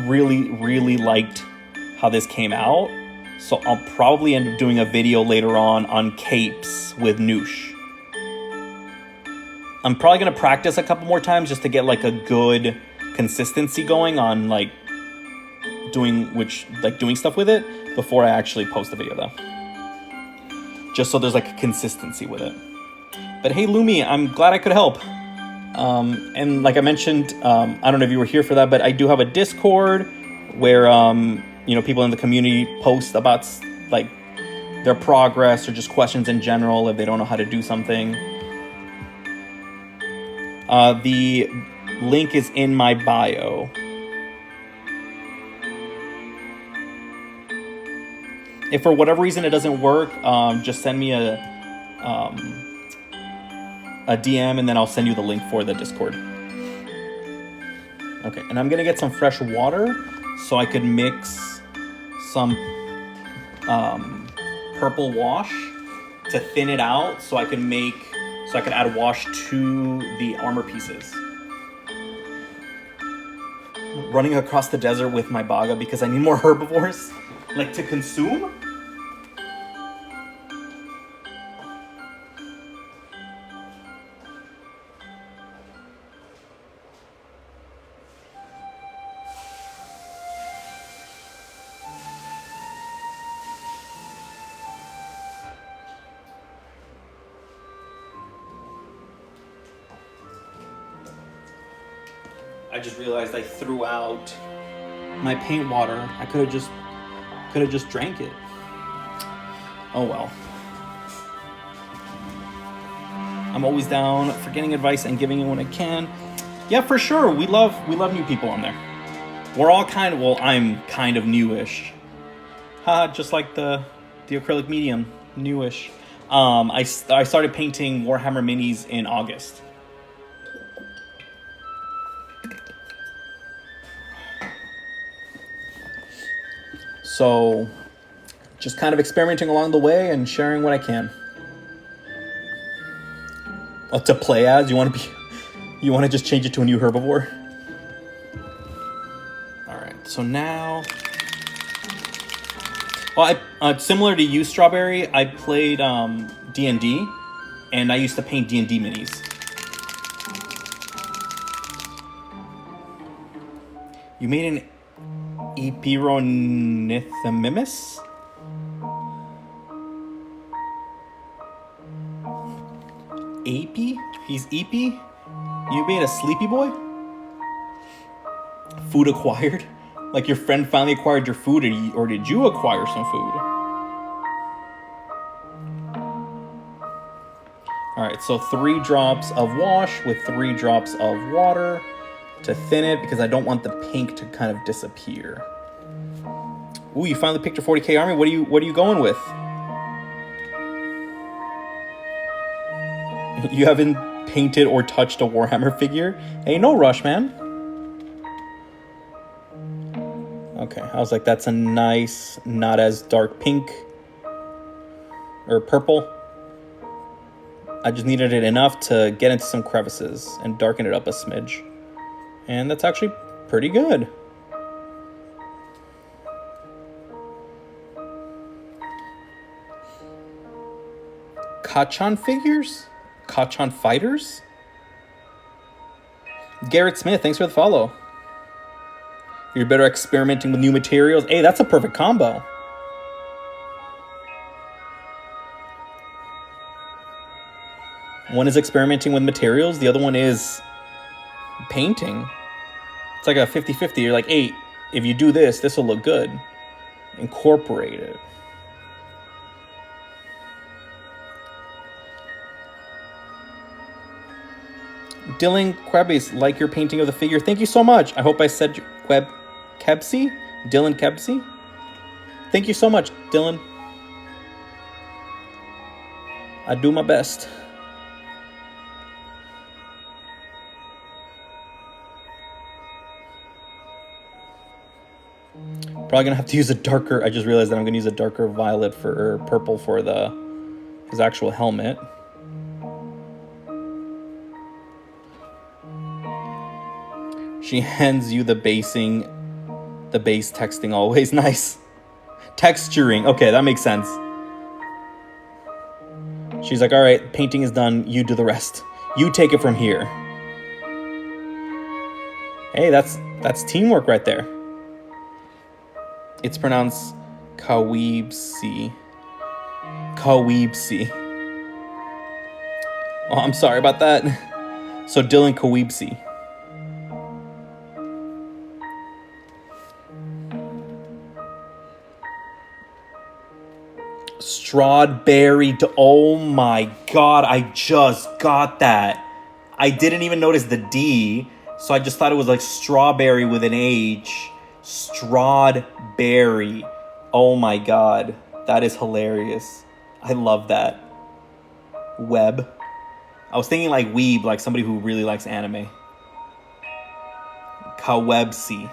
really, really liked how this came out. So I'll probably end up doing a video later on capes with Noosh. I'm probably going to practice a couple more times just to get like a good consistency going on like doing stuff with it before I actually post the video though. Just so there's like a consistency with it. But hey Lumi, I'm glad I could help. And like I mentioned, I don't know if you were here for that, but I do have a Discord where people in the community post about like their progress or just questions in general if they don't know how to do something. The link is in my bio. If for whatever reason it doesn't work, just send me a DM and then I'll send you the link for the Discord. Okay, and I'm gonna get some fresh water so I could mix some purple wash to thin it out so I could add wash to the armor pieces. Running across the desert with my baga because I need more herbivores, like, to consume. I just realized I threw out my paint water. I could have just drank it. Oh well. I'm always down for getting advice and giving it when I can. Yeah, for sure. We love new people on there. We're all I'm kind of newish. Just like the acrylic medium, newish. I started painting Warhammer minis in August. So, just kind of experimenting along the way and sharing what I can. To play as? You want to just change it to a new herbivore? Alright, so now... Well, similar to you, Strawberry, I played D&D, and I used to paint D&D minis. You made an Eperonithymimus? Apey? He's Eepy? You made a sleepy boy? Food acquired? Like your friend finally acquired your food, or did you acquire some food? Alright, so 3 drops of wash with 3 drops of water to thin it because I don't want the pink to kind of disappear. Ooh, you finally picked your 40k army. What are you going with? You haven't painted or touched a Warhammer figure? Hey, no rush, man. Okay, I was like, that's a nice, not as dark pink or purple. I just needed it enough to get into some crevices and darken it up a smidge. And that's actually pretty good. Kachan figures? Kachan fighters? Garrett Smith, thanks for the follow. You're better experimenting with new materials. Hey, that's a perfect combo. One is experimenting with materials. The other one is painting. It's like a 50-50. You're like, hey, if you do this, this will look good. Incorporate it. Dylan Krebs, like your painting of the figure. Thank you so much. I hope I said Kebsey? Dylan Kebsey? Thank you so much, Dylan. I do my best. Probably gonna have to use a darker... I just realized that I'm gonna use a darker violet or purple for his actual helmet. She hands you the base texting always. Nice. Texturing. Okay, that makes sense. She's like, all right, painting is done. You do the rest. You take it from here. Hey, that's teamwork right there. It's pronounced Kaweebsi. Kaweebsi. Oh, I'm sorry about that. So Dylan Kaweebsi. Strawberry. Oh my god, I just got that. I didn't even notice the D, so I just thought it was like strawberry with an H. Strawberry. Oh my god, that is hilarious. I love that. Web. I was thinking like weeb, like somebody who really likes anime. Kawebsi.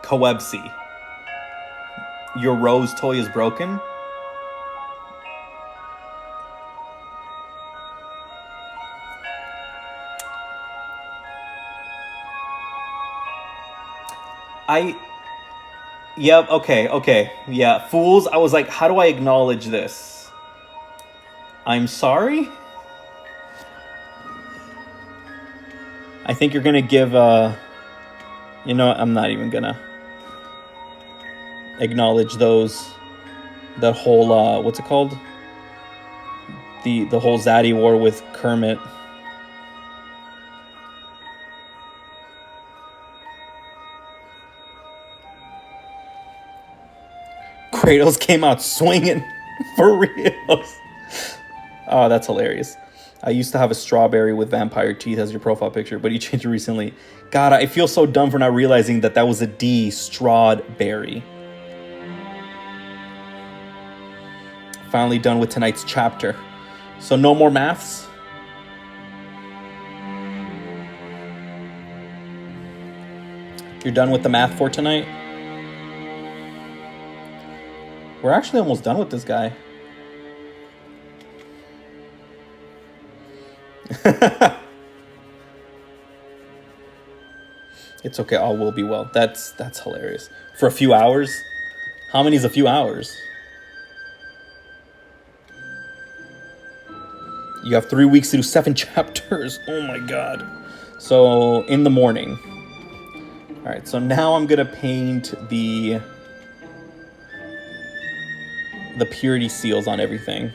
Kawebsi. Your rose toy is broken? Yep, okay. Yeah, fools. I was like, how do I acknowledge this? I'm sorry? I think you're gonna give, you know what, I'm not even gonna acknowledge those. That whole, what's it called? The whole Zaddy war with Kermit. Kratos came out swinging. For real. Oh, that's hilarious. I used to have a strawberry with vampire teeth as your profile picture, but you changed it recently. God, I feel so dumb for not realizing that that was a D, strawberry. Finally done with tonight's chapter. So no more maths? You're done with the math for tonight? We're actually almost done with this guy. It's okay, all will be well. That's hilarious. For a few hours? How many is a few hours? You have 3 weeks to do 7 chapters. Oh my god. So, in the morning. Alright, so now I'm gonna paint the purity seals on everything.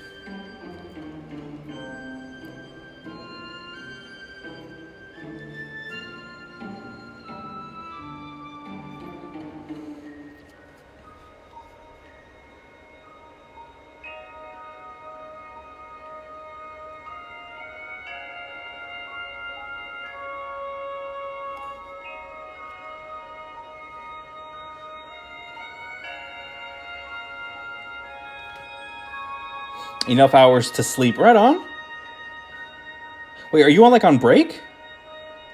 Enough hours to sleep. Right on. Wait, are you on break?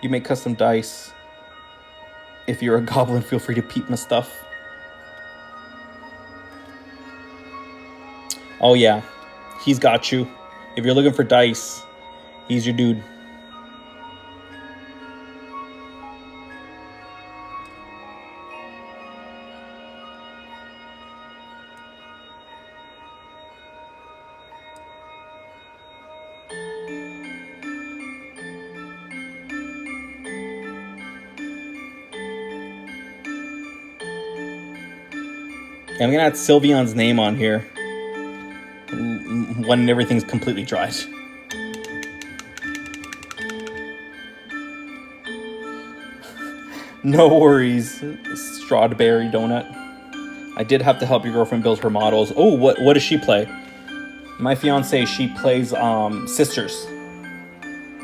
You make custom dice. If you're a goblin, feel free to peep my stuff. Oh yeah, he's got you. If you're looking for dice, he's your dude. I'm gonna add Sylveon's name on here when everything's completely dried. No worries, strawberry donut. I did have to help your girlfriend build her models. Oh, what does she play? My fiance, she plays Sisters.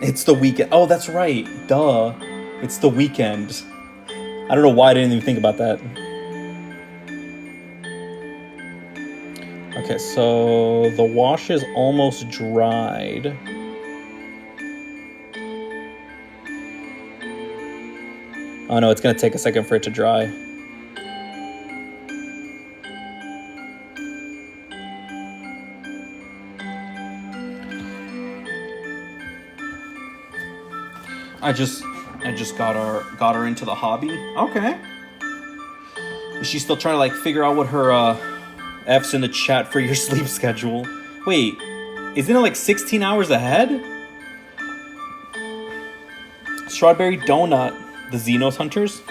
It's the weekend. Oh, that's right. Duh. It's the weekend. I don't know why I didn't even think about that. Okay, so the wash is almost dried. Oh no, it's gonna take a second for it to dry. I just got her into the hobby. Okay. Is she still trying to figure out what her F's in the chat for your sleep schedule? Wait, isn't it 16 hours ahead? Strawberry donut, the Xenos Hunters.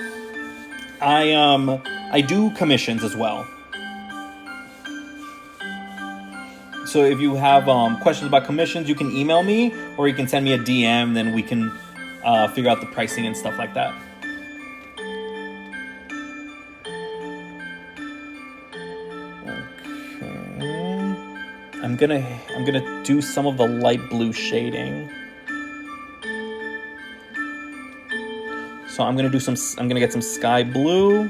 I do commissions as well. So if you have questions about commissions, you can email me or you can send me a DM. Then we can figure out the pricing and stuff like that. I'm gonna do some of the light blue shading. So I'm gonna get some sky blue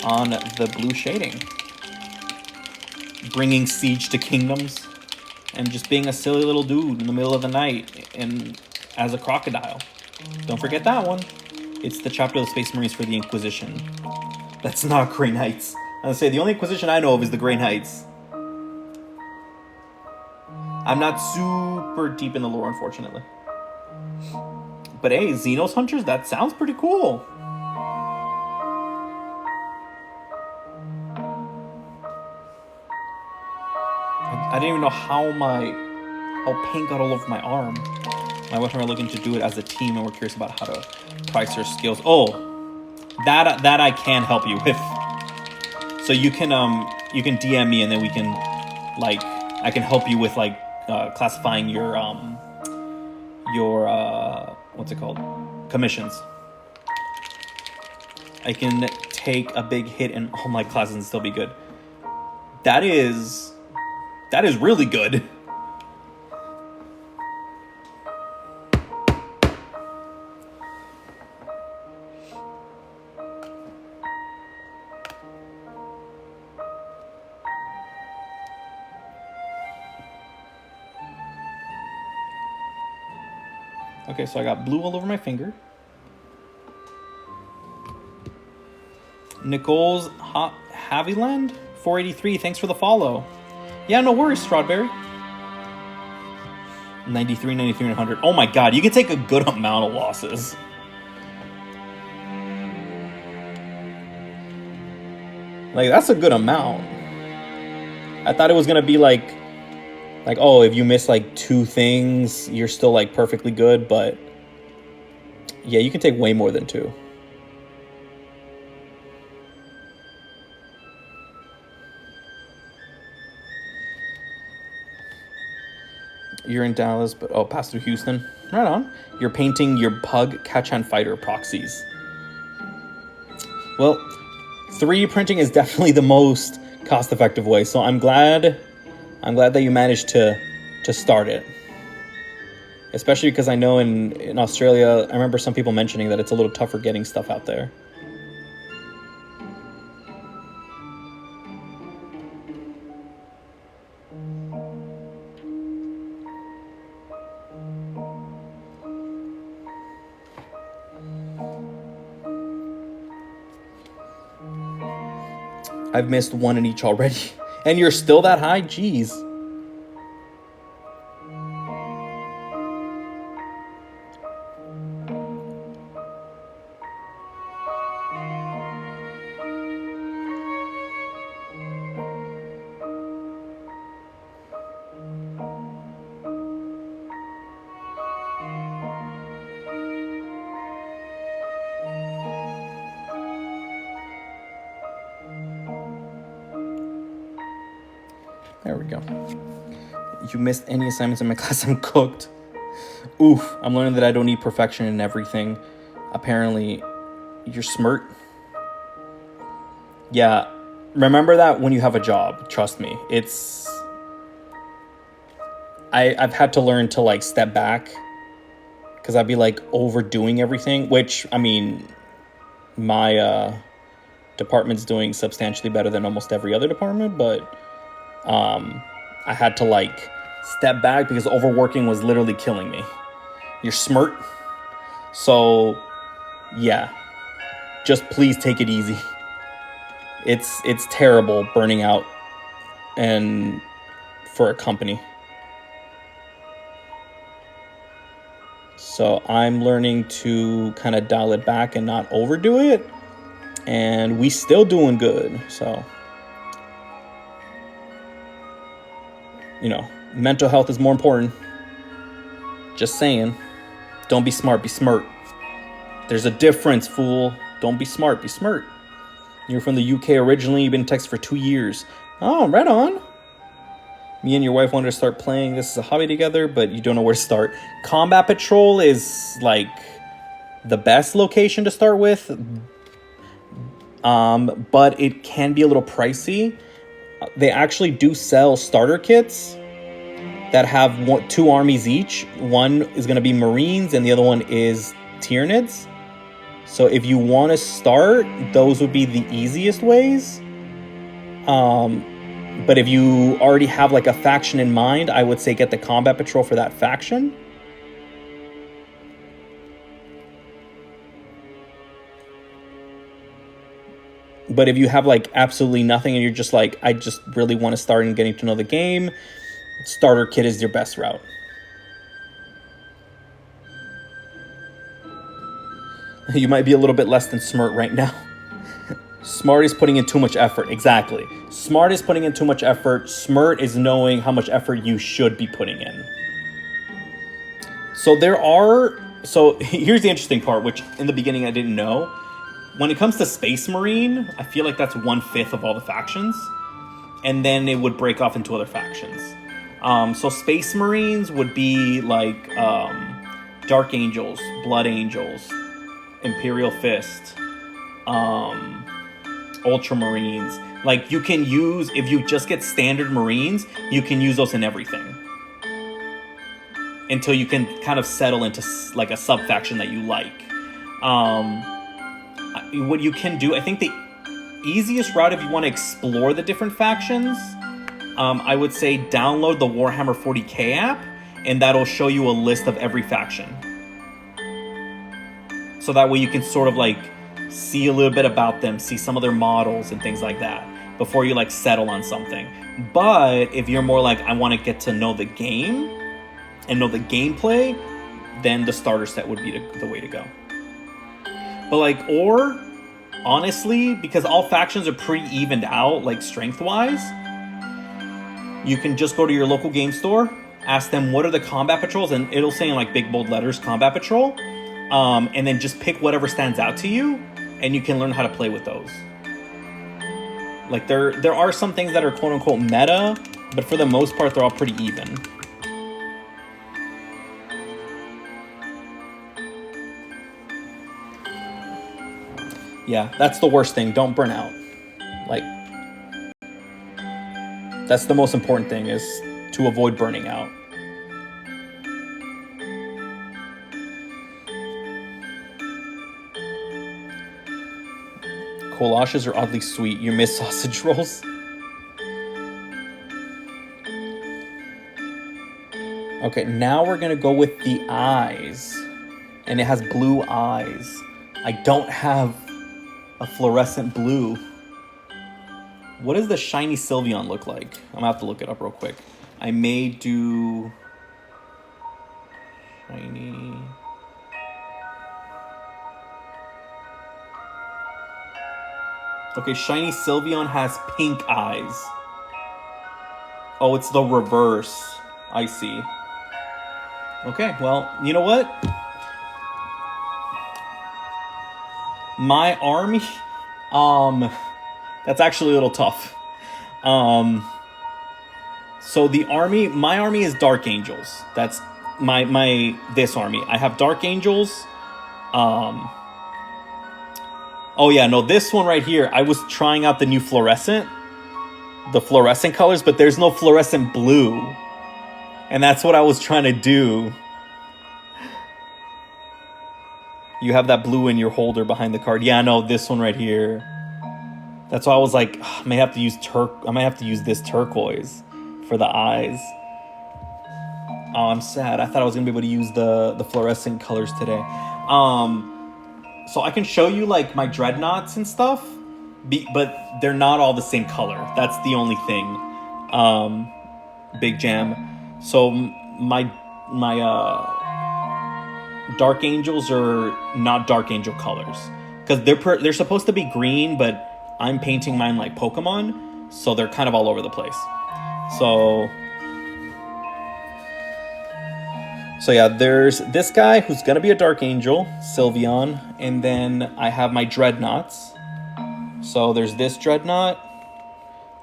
on the blue shading. Bringing siege to kingdoms and just being a silly little dude in the middle of the night and as a crocodile. Don't forget that one. It's the chapter of the Space Marines for the Inquisition. That's not Grey Knights. I was gonna say, the only Inquisition I know of is the Grey Knights. I'm not super deep in the lore, unfortunately. But hey, Xenos Hunters, that sounds pretty cool. I didn't even know how paint got all over my arm. My wife and I are looking to do it as a team, and we're curious about how to price our skills. Oh, that I can help you with. So you can DM me, and then we can, like, I can help you with, like, classifying your what's it called? Commissions. I can take a big hit in all my classes and still be good. That is really good. Okay, so I got blue all over my finger. Nicole's Haviland 483, thanks for the follow. Yeah, no worries, Strawberry. 93, 93, 100. Oh my god, you can take a good amount of losses. Like, that's a good amount. I thought it was gonna be like, oh, if you miss like 2 things, you're still like perfectly good, but yeah, you can take way more than 2. You're in Dallas, but pass through Houston. Right on. You're painting your Pug Kachan Fighter proxies. Well, 3D printing is definitely the most cost-effective way, so I'm glad that you managed to start it. Especially because I know in Australia, I remember some people mentioning that it's a little tougher getting stuff out there. I've missed 1 in each already. And you're still that high? Jeez. There we go. You missed any assignments in my class, I'm cooked. Oof, I'm learning that I don't need perfection in everything. Apparently, you're smart. Yeah, remember that when you have a job, trust me. I've had to learn to like step back because I'd be like overdoing everything, which, I mean, my department's doing substantially better than almost every other department, but I had to like step back because overworking was literally killing me. You're smart. So yeah, just please take it easy. It's terrible burning out and for a company. So I'm learning to kind of dial it back and not overdo it. And we still doing good. So, you know, mental health is more important. Just saying. Don't be smart, be smart. There's a difference, fool. Don't be smart, be smart. You're from the UK originally. You've been in Texas for 2 years. Oh, right on. Me and your wife wanted to start playing this as a hobby together, but you don't know where to start. Combat Patrol is like the best location to start with. But it can be a little pricey. They actually do sell starter kits that have 2 armies each. One is going to be Marines and the other one is Tyranids. So if you want to start, those would be the easiest ways. But if you already have like a faction in mind, I would say get the Combat Patrol for that faction. But if you have like absolutely nothing and you're just like, I just really want to start and getting to know the game, starter kit is your best route. You might be a little bit less than Smirt right now. Smart is putting in too much effort. Exactly. Smart is putting in too much effort. Smirt is knowing how much effort you should be putting in. So here's the interesting part, which in the beginning I didn't know. When it comes to Space Marine, I feel like that's 1/5 of all the factions. And then it would break off into other factions. So Space Marines would be like Dark Angels, Blood Angels, Imperial Fist, Ultramarines. Like, you can use, if you just get standard Marines, you can use those in everything. Until you can kind of settle into like a sub-faction that you like. What you can do, I think the easiest route if you want to explore the different factions, I would say download the Warhammer 40k app, and that'll show you a list of every faction. So that way you can sort of like see a little bit about them, see some of their models and things like that before you like settle on something. But if you're more like, I want to get to know the game and know the gameplay, then the starter set would be the way to go. But like, or honestly, because all factions are pretty evened out, like strength-wise, you can just go to your local game store, ask them what are the combat patrols, and it'll say in like big bold letters, combat patrol, and then just pick whatever stands out to you, and you can learn how to play with those. Like there are some things that are quote unquote meta, but for the most part, they're all pretty even. Yeah, that's the worst thing. Don't burn out. Like, that's the most important thing, is to avoid burning out. Collages are oddly sweet. You miss sausage rolls? Okay, now we're gonna go with the eyes. And it has blue eyes. I don't have a fluorescent blue. What does the shiny Sylveon look like? I'm gonna have to look it up real quick. I may do shiny. Okay, shiny Sylveon has pink eyes. Oh, it's the reverse. I see. Okay, well, you know what? My army, that's actually a little tough. So my army is Dark Angels. That's this army. I have Dark Angels. Oh yeah, no, this one right here, I was trying out the new fluorescent colors, but there's no fluorescent blue. And that's what I was trying to do. You have that blue in your holder behind the card. Yeah, no, this one right here. That's why I was like, I may have to use this turquoise for the eyes. Oh, I'm sad. I thought I was gonna be able to use the fluorescent colors today. So I can show you like my dreadnoughts and stuff, but they're not all the same color. That's the only thing. Big Jam. So my Dark Angels are not Dark Angel colors, because they're supposed to be green, but I'm painting mine like Pokemon, so they're kind of all over the place. So yeah, there's this guy who's gonna be a Dark Angel, Sylveon, and then I have my Dreadnoughts. So there's this Dreadnought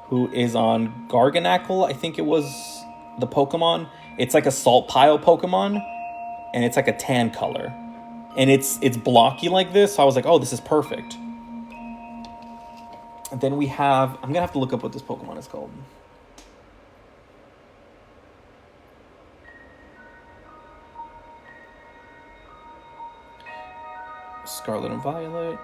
who is on Garganackle, I think it was the Pokemon. It's like a salt pile Pokemon, and it's like a tan color. And it's blocky like this, so I was like, oh, this is perfect. And then we have, I'm gonna have to look up what this Pokemon is called. Scarlet and Violet.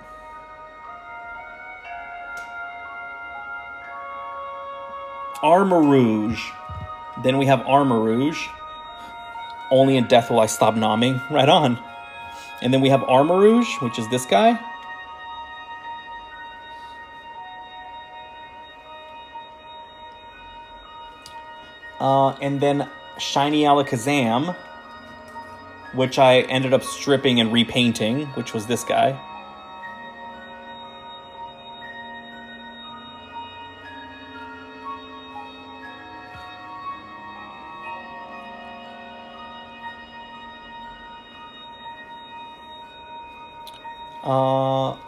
Armarouge. Then we have Armarouge. Only in death will I stop nomming. Right on. And then we have Armarouge, which is this guy. And then Shiny Alakazam, which I ended up stripping and repainting, which was this guy.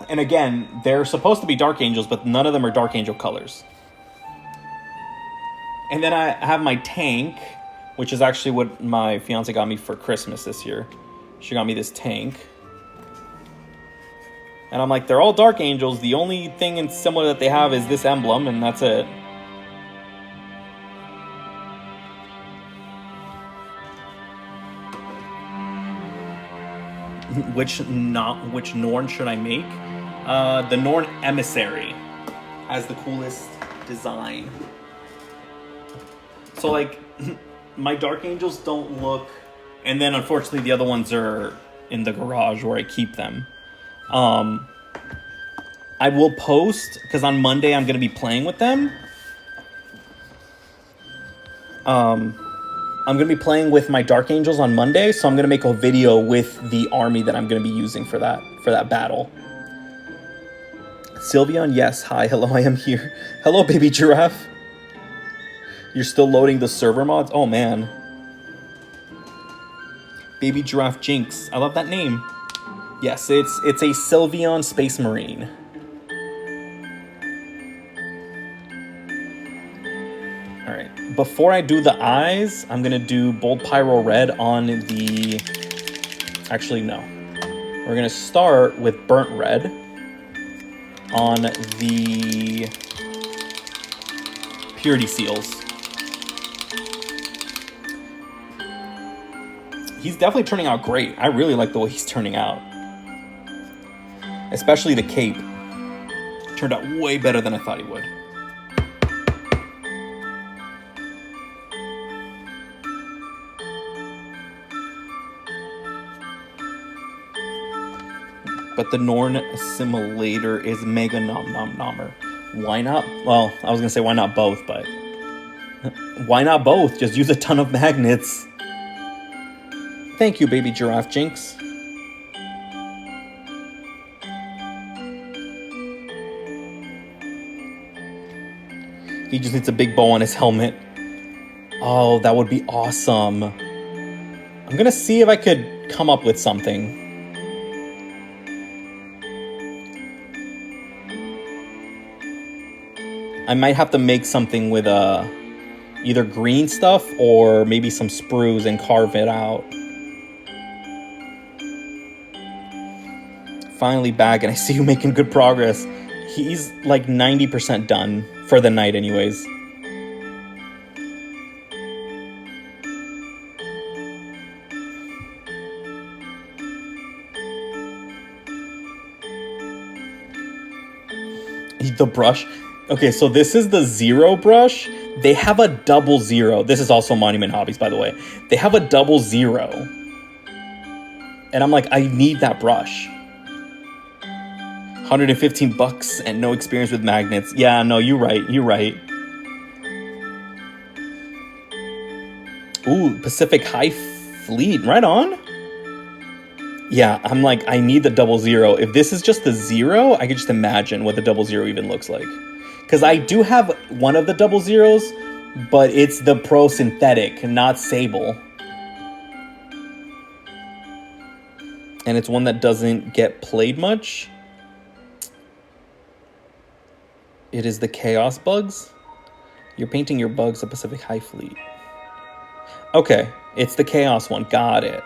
And again, they're supposed to be Dark Angels, but none of them are Dark Angel colors. And then I have my tank, which is actually what my fiance got me for Christmas this year. She got me this tank. And I'm like, they're all Dark Angels. The only thing similar that they have is this emblem, and that's it. Which Norn should I make? The Norn Emissary has the coolest design. So like, my Dark Angels don't look, and then unfortunately the other ones are in the garage where I keep them. I will post, because on Monday I'm going to be playing with them. I'm going to be playing with my Dark Angels on Monday, so I'm going to make a video with the army that I'm going to be using for that battle. Sylveon, yes. Hi, hello, I am here. Hello, baby giraffe. You're still loading the server mods? Oh, man. Baby giraffe Jinx. I love that name. Yes, it's a Sylveon Space Marine. Alright, before I do the eyes, I'm going to do Bold Pyro Red on the... Actually, no. We're going to start with Burnt Red on the Purity Seals. He's definitely turning out great. I really like the way he's turning out. Especially the cape. Turned out way better than I thought he would. But the Norn Assimilator is Mega Nom Nom Nommer. Why not? Well, I was going to say why not both, but... Why not both? Just use a ton of magnets. Thank you, baby giraffe Jinx. He just needs a big bow on his helmet. Oh, that would be awesome. I'm gonna see if I could come up with something. I might have to make something with either green stuff or maybe some sprues and carve it out. Finally back, and I see you making good progress. He's like 90% done for the night anyways. The brush. Okay, so this is the Zero brush. They have a double Zero. This is also Monument Hobbies, by the way. They have a double Zero. And I'm like, I need that brush. 115 bucks and no experience with magnets. Yeah, no, you're right. You're right. Ooh, Pacific High Fleet. Right on. Yeah, I'm like, I need the double Zero. If this is just the Zero, I can just imagine what the double Zero even looks like. Because I do have one of the double Zeros, but it's the Pro Synthetic, not Sable. And it's one that doesn't get played much. It is the Chaos Bugs. You're painting your bugs a Pacific High Fleet. Okay, it's the Chaos one. Got it.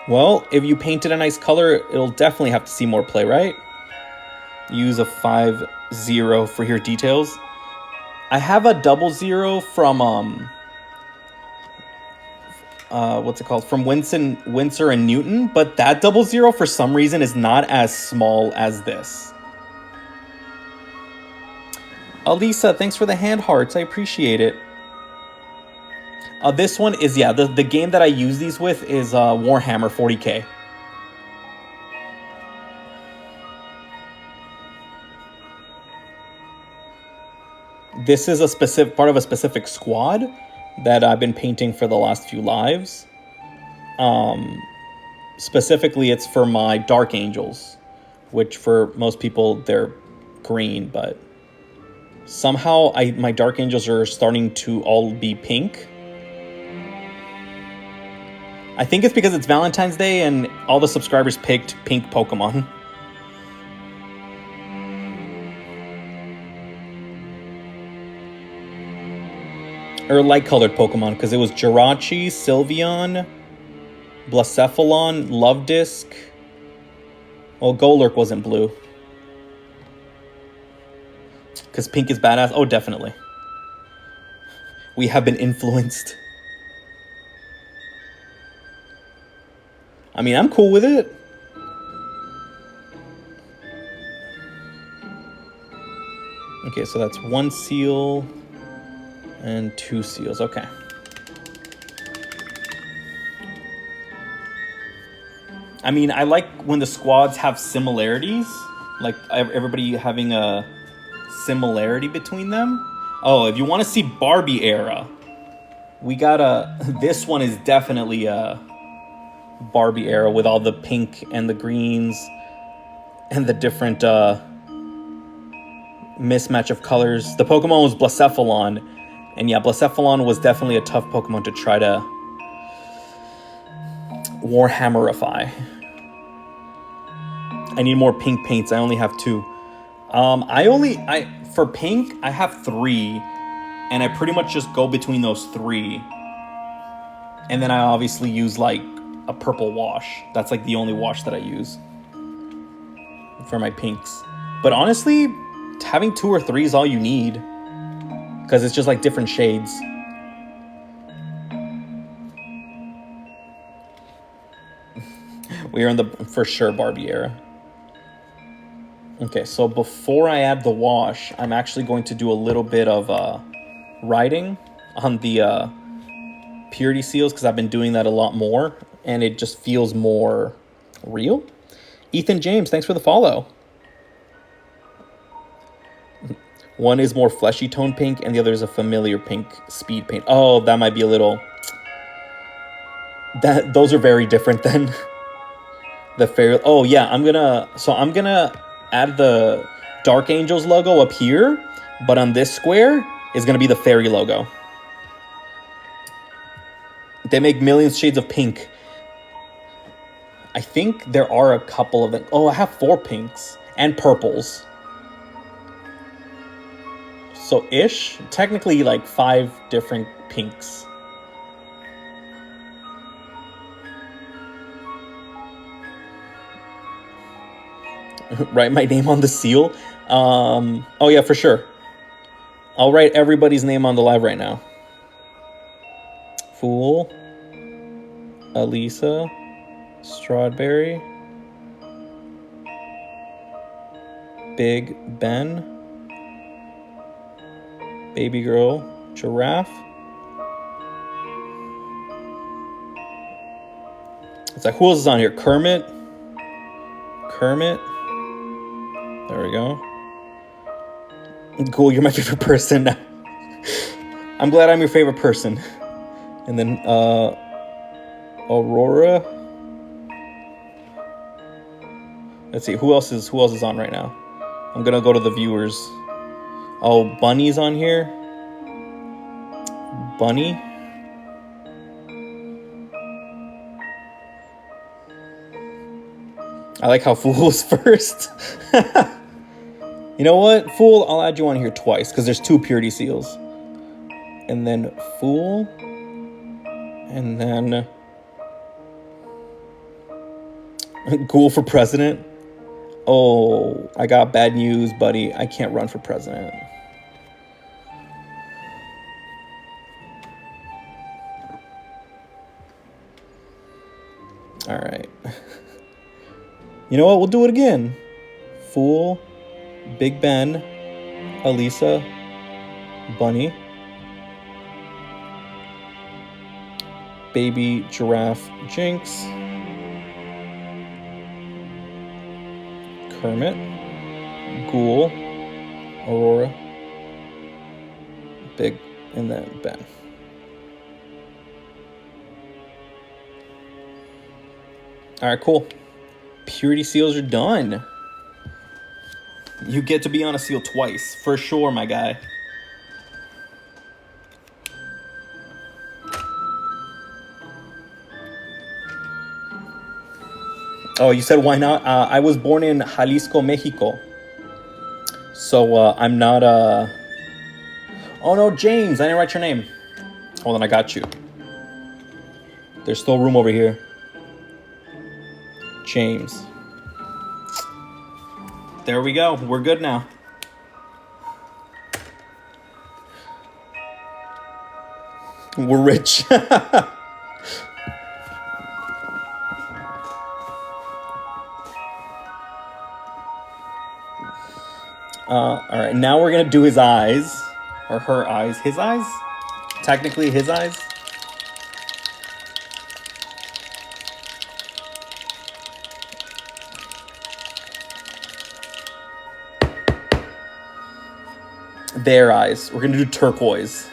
Well, if you painted a nice color, it'll definitely have to see more play, right? Use a 5-0 for your details. I have a double Zero from, what's it called? From Winsor and Newton, but that double Zero for some reason is not as small as this. Alisa, thanks for the hand hearts. I appreciate it. This one is, yeah, the game that I use these with is Warhammer 40k. this is a specific part of a specific squad that I've been painting for the last few lives. Specifically, it's for my Dark Angels, which for most people they're green, but somehow my Dark Angels are starting to all be pink. I think it's because it's Valentine's Day and all the subscribers picked pink Pokemon. Or light-colored Pokemon, because it was Jirachi, Sylveon, Blacephalon, Lovedisk. Well, Golurk wasn't blue. Because pink is badass. Oh, definitely. We have been influenced. I mean, I'm cool with it. Okay, so that's 1 seal and 2 seals. Okay. I mean, I like when the squads have similarities. Like, everybody having a similarity between them. Oh, if you want to see Barbie era, we got this one is definitely a Barbie era with all the pink and the greens and the different mismatch of colors. The Pokemon was Blacephalon, and yeah, Blacephalon was definitely a tough Pokemon to try to Warhammerify. I need more pink paints. I only have 2. For pink, I have 3, and I pretty much just go between those 3. And then I obviously use like a purple wash. That's like the only wash that I use for my pinks. But honestly, having 2 or 3 is all you need, because it's just like different shades. We are in the for sure Barbie era. Okay, so before I add the wash, I'm actually going to do a little bit of writing on the purity seals, because I've been doing that a lot more, and it just feels more real. Ethan James, thanks for the follow. One is more fleshy tone pink, and the other is a familiar pink speed paint. Oh, that might be a little... Those are very different then. The fairy... Oh, yeah, I'm gonna add the Dark Angels logo up here, but on this square is gonna be the fairy logo. They make millions shades of pink. I think there are a couple of them. Oh, I have 4 pinks and purples. So ish, technically like 5 different pinks. Write my name on the seal. Oh yeah, for sure. I'll write everybody's name on the live right now. Fool, Elisa, Strawberry, Big Ben, Baby Girl, Giraffe. It's like, who else is on here? Kermit. There we go. Cool, you're my favorite person. I'm glad I'm your favorite person. And then Aurora. Let's see, who else is on right now? I'm gonna go to the viewers. Oh, Bunny's on here. Bunny. I like how Fool is first. You know what? Fool, I'll add you on here twice, because there's 2 purity seals. And then Fool. And then Ghoul for president. Oh, I got bad news, buddy. I can't run for president. All right. You know what? We'll do it again. Fool, Big Ben, Elisa, Bunny, Baby Giraffe, Jinx, Kermit, Ghoul, Aurora, Big and then Ben. All right, cool. Purity seals are done. You get to be on a seal twice, for sure, my guy. Oh, you said why not? I was born in Jalisco, Mexico. So I'm not Oh no, James, I didn't write your name. Hold on, I got you. There's still room over here. James. There we go. We're good now. We're rich. All right, now we're gonna do his eyes, or her eyes. His eyes? Technically, his eyes. Their eyes. We're gonna do turquoise.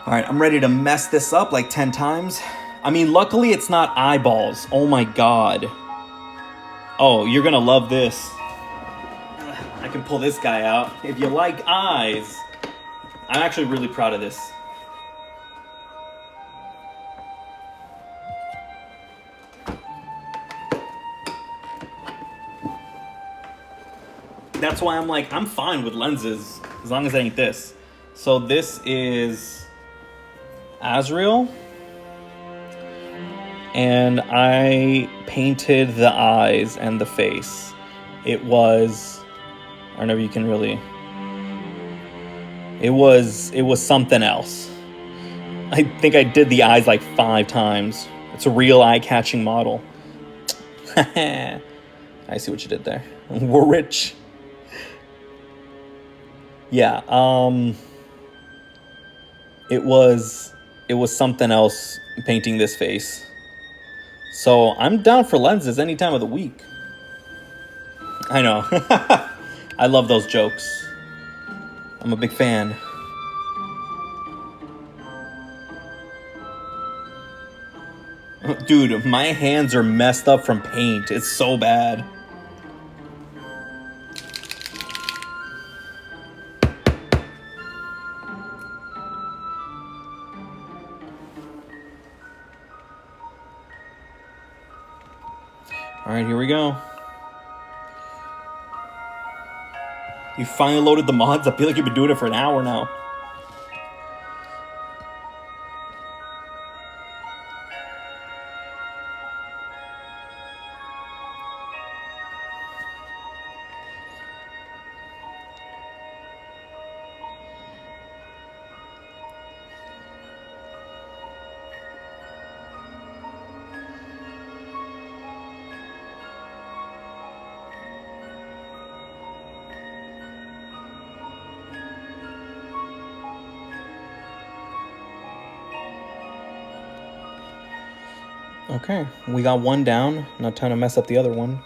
All right, I'm ready to mess this up like 10 times. I mean, luckily it's not eyeballs. Oh my god. Oh, you're gonna love this. I can pull this guy out. If you like eyes, I'm actually really proud of this. That's why I'm like, I'm fine with lenses as long as it ain't this. So this is Azrael. And I painted the eyes and the face. It was, I don't know if you can really, it was something else. I think I did the eyes like 5 times. It's a real eye-catching model. I see what you did there. We're rich. Yeah, it was something else painting this face. So I'm down for lenses any time of the week. I know. I love those jokes. I'm a big fan. Dude, my hands are messed up from paint. It's so bad. All right, here we go. You finally loaded the mods? I feel like you've been doing it for an hour now. Okay, we got one down. Not time to mess up the other one.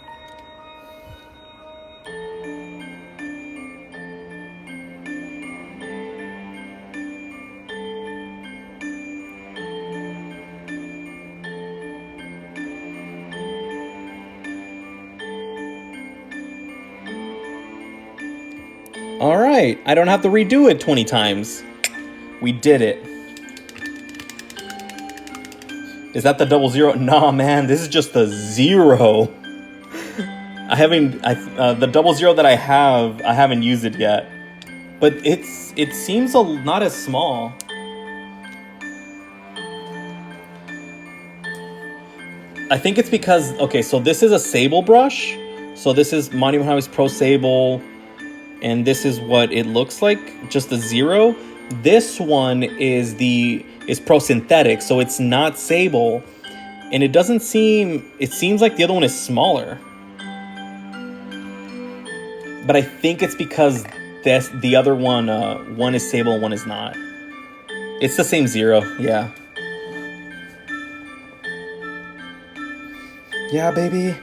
All right, I don't have to redo it 20 times. We did it. Is that the 00? Nah, man, this is just the 0. I haven't. The 00 that I haven't used it yet. But it seems not as small. I think it's because, okay, so this is a Sable brush. So this is Monument Highways Pro Sable. And this is what it looks like, just the 0. This one is Pro Synthetic, so it's not Sable. And it seems like the other one is smaller. But I think it's because the other one, one is Sable and one is not. It's the same 0, yeah. Yeah, baby,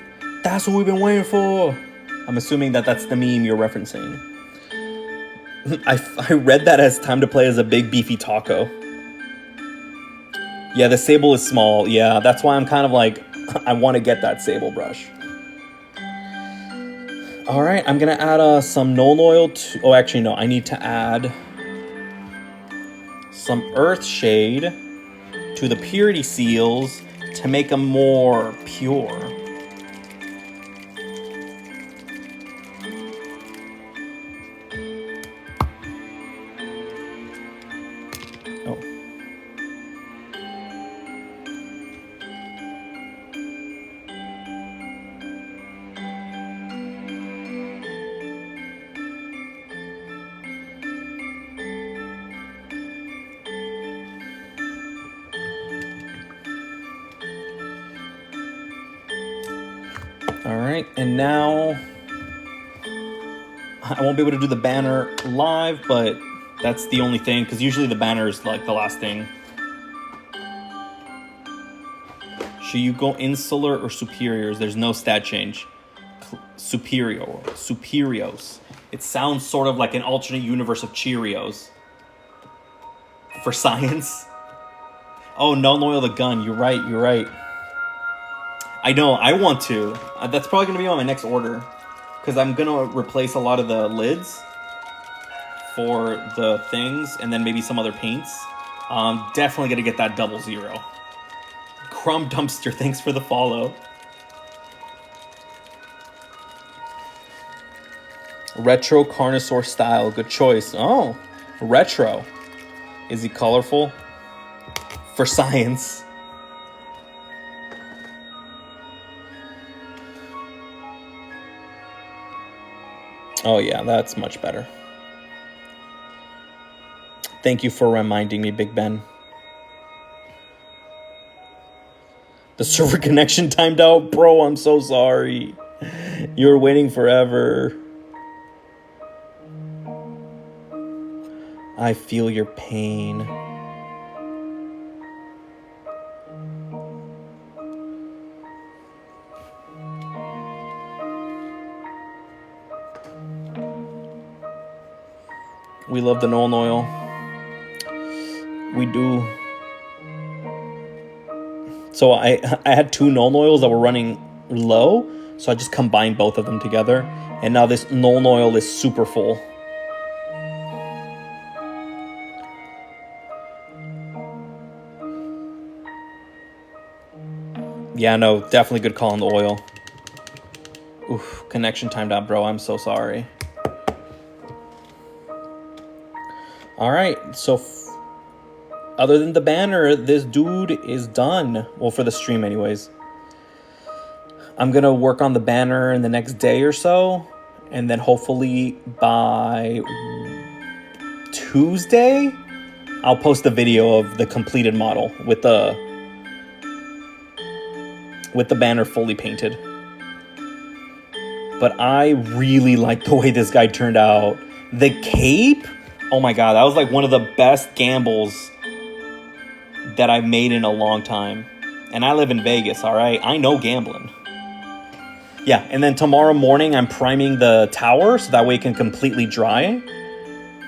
that's what we've been waiting for. I'm assuming that's the meme you're referencing. I read that as time to play as a big beefy taco. Yeah, the sable is small. Yeah, that's why I'm kind of like, I want to get that sable brush. All right, I'm going to add some Null Oil to... Oh, actually, no. I need to add some Earth Shade to the Purity Seals to make them more pure. Oh. All right, and now I won't be able to do the banner live, but that's the only thing, because usually the banner is like the last thing. Should you go insular or superiors? There's no stat change. Superios. It sounds sort of like an alternate universe of Cheerios. For science. Oh, Null Oil the gun. You're right. I know, I want to. That's probably going to be on my next order. Because I'm going to replace a lot of the lids for the things. And then maybe some other paints. Definitely going to get that 00. Crumb Dumpster, thanks for the follow. Retro Carnosaur style, good choice. Oh, retro. Is he colorful? For science. Oh yeah, that's much better. Thank you for reminding me, Big Ben. The server connection timed out. Bro, I'm so sorry. You were waiting forever. I feel your pain. We love the Null Oil. We do. So I had 2 Null Oils that were running low, so I just combined both of them together. And now this Null Oil is super full. Yeah, no, definitely good call on the oil. Oof, connection timed out, bro. I'm so sorry. All right, so other than the banner, this dude is done. Well, for the stream anyways. I'm going to work on the banner in the next day or so. And then hopefully by Tuesday, I'll post a video of the completed model with the banner fully painted. But I really like the way this guy turned out. The cape, oh my god, that was like one of the best gambles that I've made in a long time. And I live in Vegas, all right? I know gambling. Yeah, and then tomorrow morning I'm priming the tower so that way it can completely dry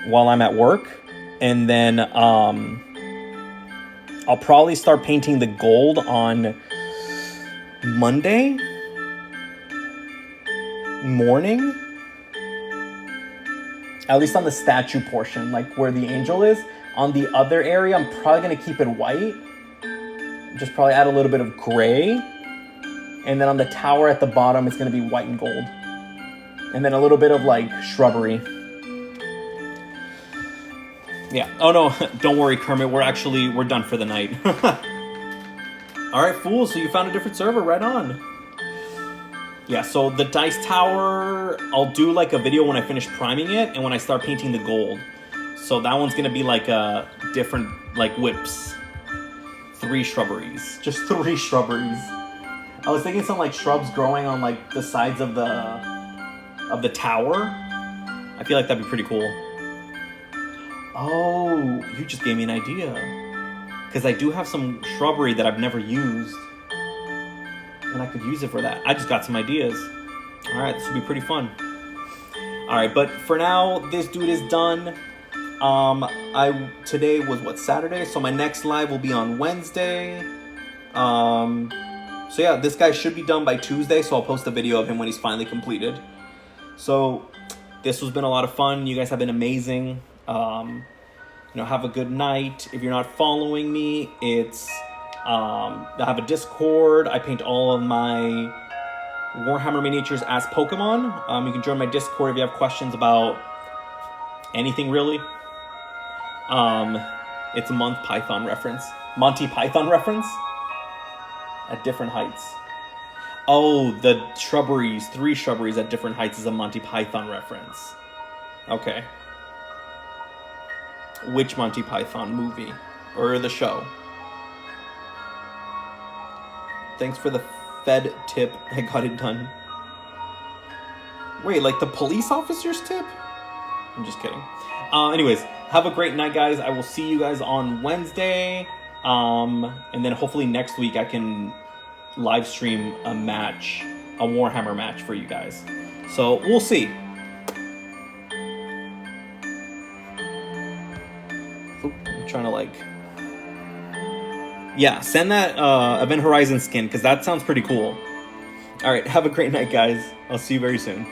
while I'm at work. And then I'll probably start painting the gold on Monday morning, at least on the statue portion, like where the angel is. On the other area, I'm probably going to keep it white, just probably add a little bit of gray, and then on the tower at the bottom, it's going to be white and gold, and then a little bit of like shrubbery. Yeah. Oh no, don't worry, Kermit, we're done for the night. All right, fool, so you found a different server. Right on. Yeah, so the dice tower, I'll do like a video when I finish priming it and when I start painting the gold. So that one's going to be like a different, like whips. 3 shrubberies. Just 3 shrubberies. I was thinking some like shrubs growing on like the sides of the tower. I feel like that'd be pretty cool. Oh, you just gave me an idea. Because I do have some shrubbery that I've never used. And I could use it for that. I just got some ideas. All right, this will be pretty fun. All Alright, but for now, this dude is done. Today was what, Saturday? So my next live will be on Wednesday. So yeah, this guy should be done by Tuesday, so I'll post a video of him when he's finally completed. So this has been a lot of fun. You guys have been amazing. Have a good night. If you're not following me, I have a Discord. I paint all of my Warhammer miniatures as Pokemon. You can join my Discord if you have questions about anything really. It's a Monty Python reference. At different heights. Oh, the shrubberies, 3 shrubberies at different heights is a Monty Python reference. Okay. Which Monty Python movie? Or the show? Thanks for the Fed tip. I got it done. Wait, like the police officer's tip? I'm just kidding. Anyways, have a great night, guys. I will see you guys on Wednesday. And then hopefully next week I can live stream a Warhammer match for you guys. So we'll see. I'm trying to yeah, send that Event Horizon skin because that sounds pretty cool. All right, have a great night, guys. I'll see you very soon.